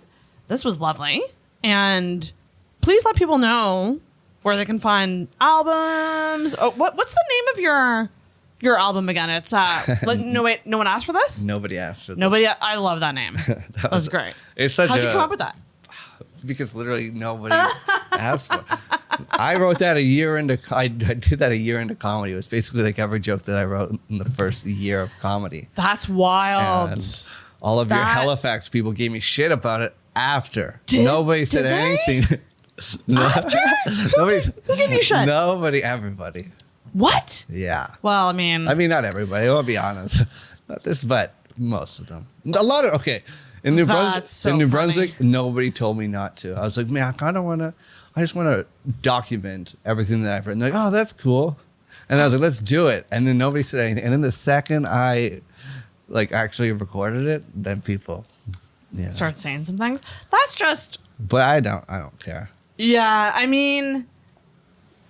This was lovely. And please let people know where they can find albums. Oh, what's the name of your album again? It's no one asked for this?
nobody asked for this.
Nobody. I love that name. That's great.
It's such
How'd you come up with that?
Because literally nobody asked for it. I wrote that a year into. I did that a year into comedy. It was basically like every joke that I wrote in the first year of comedy.
That's wild.
And all of your Halifax people gave me shit about it after. Nobody said
did they?
anything.
After? Who gave you shit?
Nobody. Everybody.
What?
Yeah.
Well, I mean,
not everybody. I'll be honest. Not this, but most of them. A lot of In New Brunswick, nobody told me not to. I was like, man, I just want to document everything that I've written. They're like, oh, that's cool. And I was like, let's do it. And then nobody said anything. And then the second I like actually recorded it, then people
start saying some things. That's just.
But I don't care.
Yeah, I mean,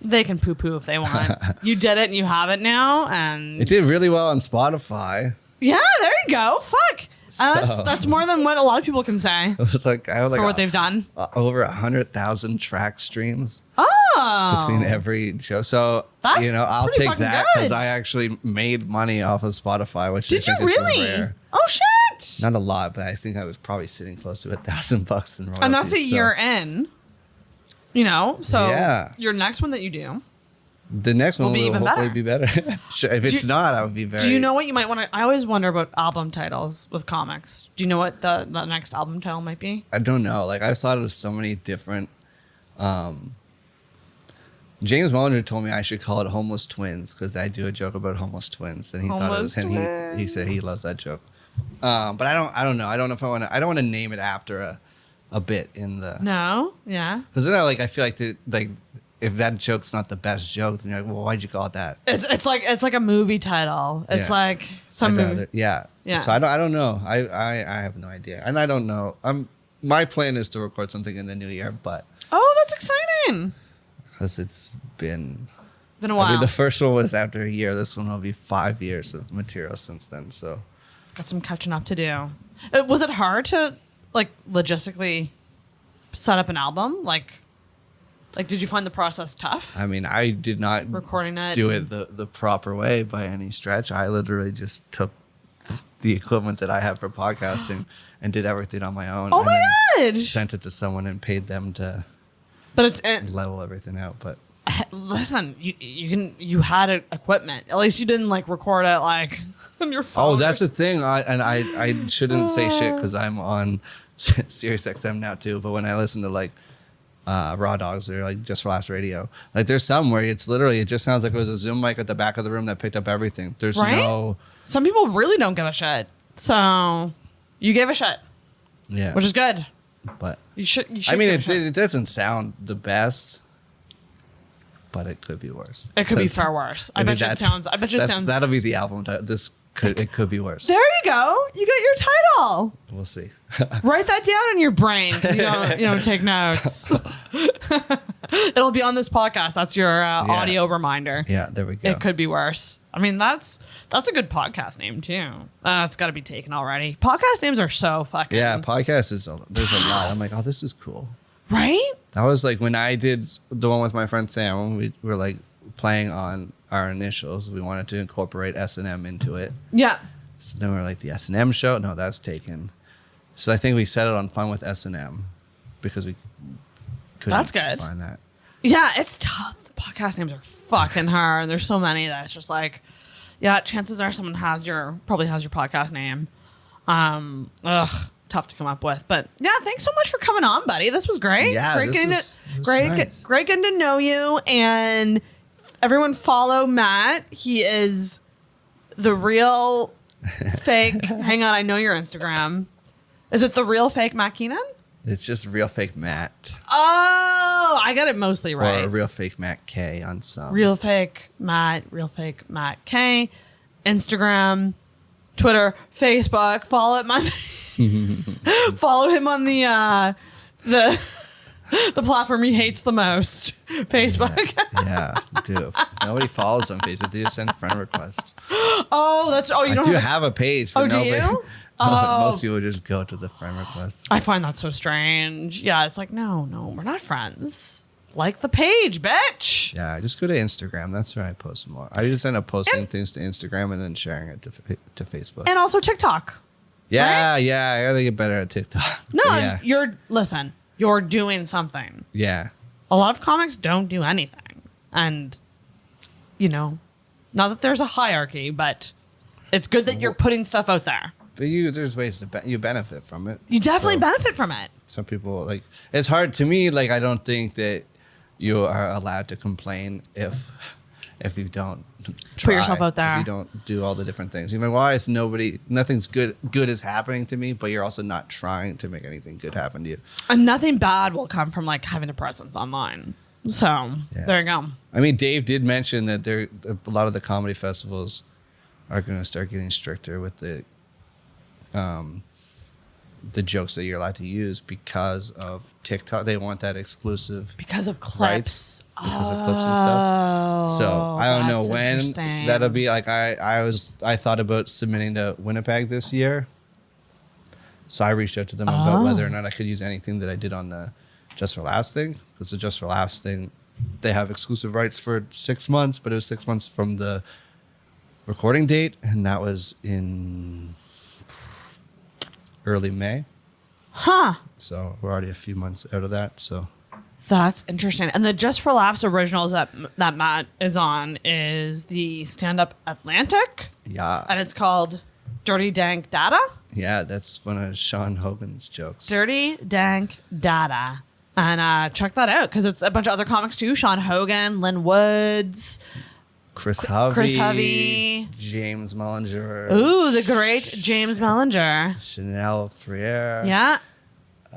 they can poo-poo if they want. You did it and you have it now. And
it did really well on Spotify.
yeah, there you go. Fuck. That's more than what a lot of people can say
like I have like
for what they've done.
Over 100,000 track streams
Oh,
between every show. So
That's
I'll
pretty
take
fucking
that
good.
because I actually made money off of Spotify, which
did
I
you
think is so
really?
rare.
Oh shit!
Not a lot, but I think I was probably sitting close to $1,000 in royalties.
And that's a year in. You know, so
Yeah.
your next one that you do.
The next one
Will be
will
even
hopefully
better.
be better. If it's not, I would be very.
Do you know what you might want to? I always wonder about album titles with comics. Do you know what the next album title might be?
I don't know. Like I've thought of so many different. James Mullinger told me I should call it Homeless Twins because I do a joke about homeless twins, and he thought it was, and he said he loves that joke. But I don't know. I don't know if I want to. I don't want to name it after a bit in the.
No. Yeah.
Because then I feel like if that joke's not the best joke, then you're like, well, why'd you call it that?
It's like a movie title. It's
Yeah.
like some movie.
Yeah. So I don't know. I have no idea, and I don't know. My plan is to record something in the new year, but
Oh, that's exciting.
because it's been
Been a while.
the first one was after a year. This one will be 5 years of material since then. So
Got some catching up to do. Was it hard to like logistically set up an album? Like did you find the process tough?
I mean, I did not
Recording it
do
and-
it the proper way by any stretch. I literally just took the equipment that I have for podcasting and did everything on my own.
Oh
and
my
then
god!
Sent it to someone and paid them to
But it's
level everything out. But
listen, you had equipment. At least you didn't like record it like on your phone.
oh, that's the thing. I shouldn't say shit because I'm on Sirius XM now too. But when I listen to like Raw Dogs or like Just for Laughs Radio, like there's some where it just sounds like it was a Zoom mic at the back of the room that picked up everything. There's
Right?
no.
Some people really don't give a shit. So you gave a shit,
Yeah.
which is good.
But
You should.
I mean,
give a shit.
it doesn't sound the best, but it could be worse.
It could be
Because-
far worse. I
mean,
bet you it sounds.
That'll be the album title. It could be worse.
There you go. You got your title.
We'll see.
Write that down in your brain. 'Cause you don't take notes. It'll be on this podcast. That's your audio reminder.
Yeah, there we go.
It could be worse. I mean, that's a good podcast name too. It's got to be taken already. Podcast names are so fucking
Yeah, podcast there's a lot. I'm like, oh, this is cool.
right.
That was like when I did the one with my friend Sam. When we were like playing on our initials, we wanted to incorporate S&M into it.
Yeah.
So then we were like, the S&M show? No, that's taken. So I think we set it on Fun with S&M because we couldn't
That's good.
find that.
Yeah, it's tough. The podcast names are fucking hard. There's so many that it's just like, yeah, chances are someone probably has your podcast name. Tough to come up with. But yeah, thanks so much for coming on, buddy. This was great.
Yeah,
great
this was nice.
great getting to know you. And everyone follow Matt. He is the real fake. Hang on, I know your Instagram. Is it the real fake Matt Keenan?
It's just real fake Matt
Oh, I got it mostly right.
or real fake Matt K on some.
Real fake Matt K, Instagram, Twitter, Facebook. Follow it. Follow him on the platform he hates the most, Facebook.
Yeah, dude. Nobody follows on Facebook. They just send friend requests.
You
I
don't
do
have.
have a page. But
Oh, do
nobody,
you?
Most people just go to the friend request.
I find that so strange. Yeah, it's like no, we're not friends. Like the page, bitch.
Yeah, just go to Instagram. That's where I post more. I just end up posting things to Instagram and then sharing it to Facebook.
And also TikTok.
Yeah, yeah. I gotta get better at TikTok.
No,
But yeah,
you're doing something.
yeah.
A lot of comics don't do anything. And, not that there's a hierarchy, but it's good that you're putting stuff out there.
But there's ways to you benefit from it.
You definitely
So,
benefit from it.
Some people it's hard to me. Like I don't think that you are allowed to complain if you don't try,
yourself out there.
If you don't do all the different things. You're like, why is nothing's good is happening to me, but you're also not trying to make anything good happen to you.
And nothing bad will come from like having a presence online. So there you go.
I mean, Dave did mention that a lot of the comedy festivals are going to start getting stricter with the jokes that you're allowed to use because of TikTok. They want that exclusive
Because of clips.
rights because of clips and stuff. So I don't know
that's
when
interesting.
that'll be. Like I thought about submitting to Winnipeg this year, So I reached out to them about whether or not I could use anything that I did on the Just for Laughs thing, because the Just for Laughs thing, they have exclusive rights for 6 months, but it was 6 months from the recording date, and that was in early May.
Huh.
So we're already a few months out of that. So
That's interesting. And the Just for Laughs originals that Matt is on is the Stand Up Atlantic.
yeah,
And it's called Dirty Dank Data.
yeah, that's one of Sean Hogan's jokes.
Dirty Dank Data. And check that out because it's a bunch of other comics too. Sean Hogan, Lynn Woods,
Chris Hovey,
Hovey.
James Mullinger.
Ooh, the great James Mellinger.
Chanel Freire.
Yeah.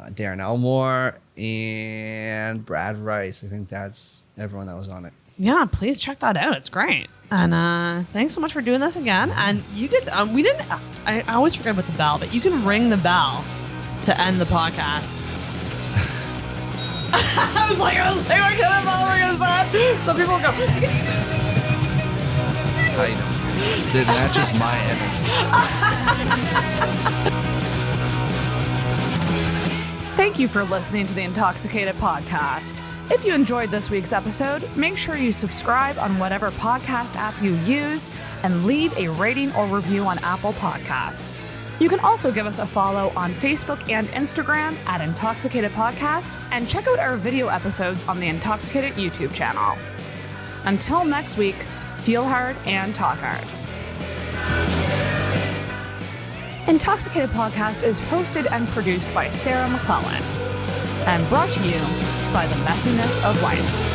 Darren Elmore and Brad Rice. I think that's everyone that was on it.
Yeah, please check that out. It's great. And thanks so much for doing this again. And you get, we didn't, I always forget about the bell, but you can ring the bell to end the podcast. I was like, what kind of bell ring is that? Some people go,
I know. It matches my energy.
Thank you for listening to the Intoxicated Podcast. If you enjoyed this week's episode, make sure you subscribe on whatever podcast app you use and leave a rating or review on Apple Podcasts. You can also give us a follow on Facebook and Instagram at Intoxicated Podcast and check out our video episodes on the Intoxicated YouTube channel. Until next week, feel hard and talk hard. Intoxicated Podcast is hosted and produced by Sarah McClellan and brought to you by the messiness of life.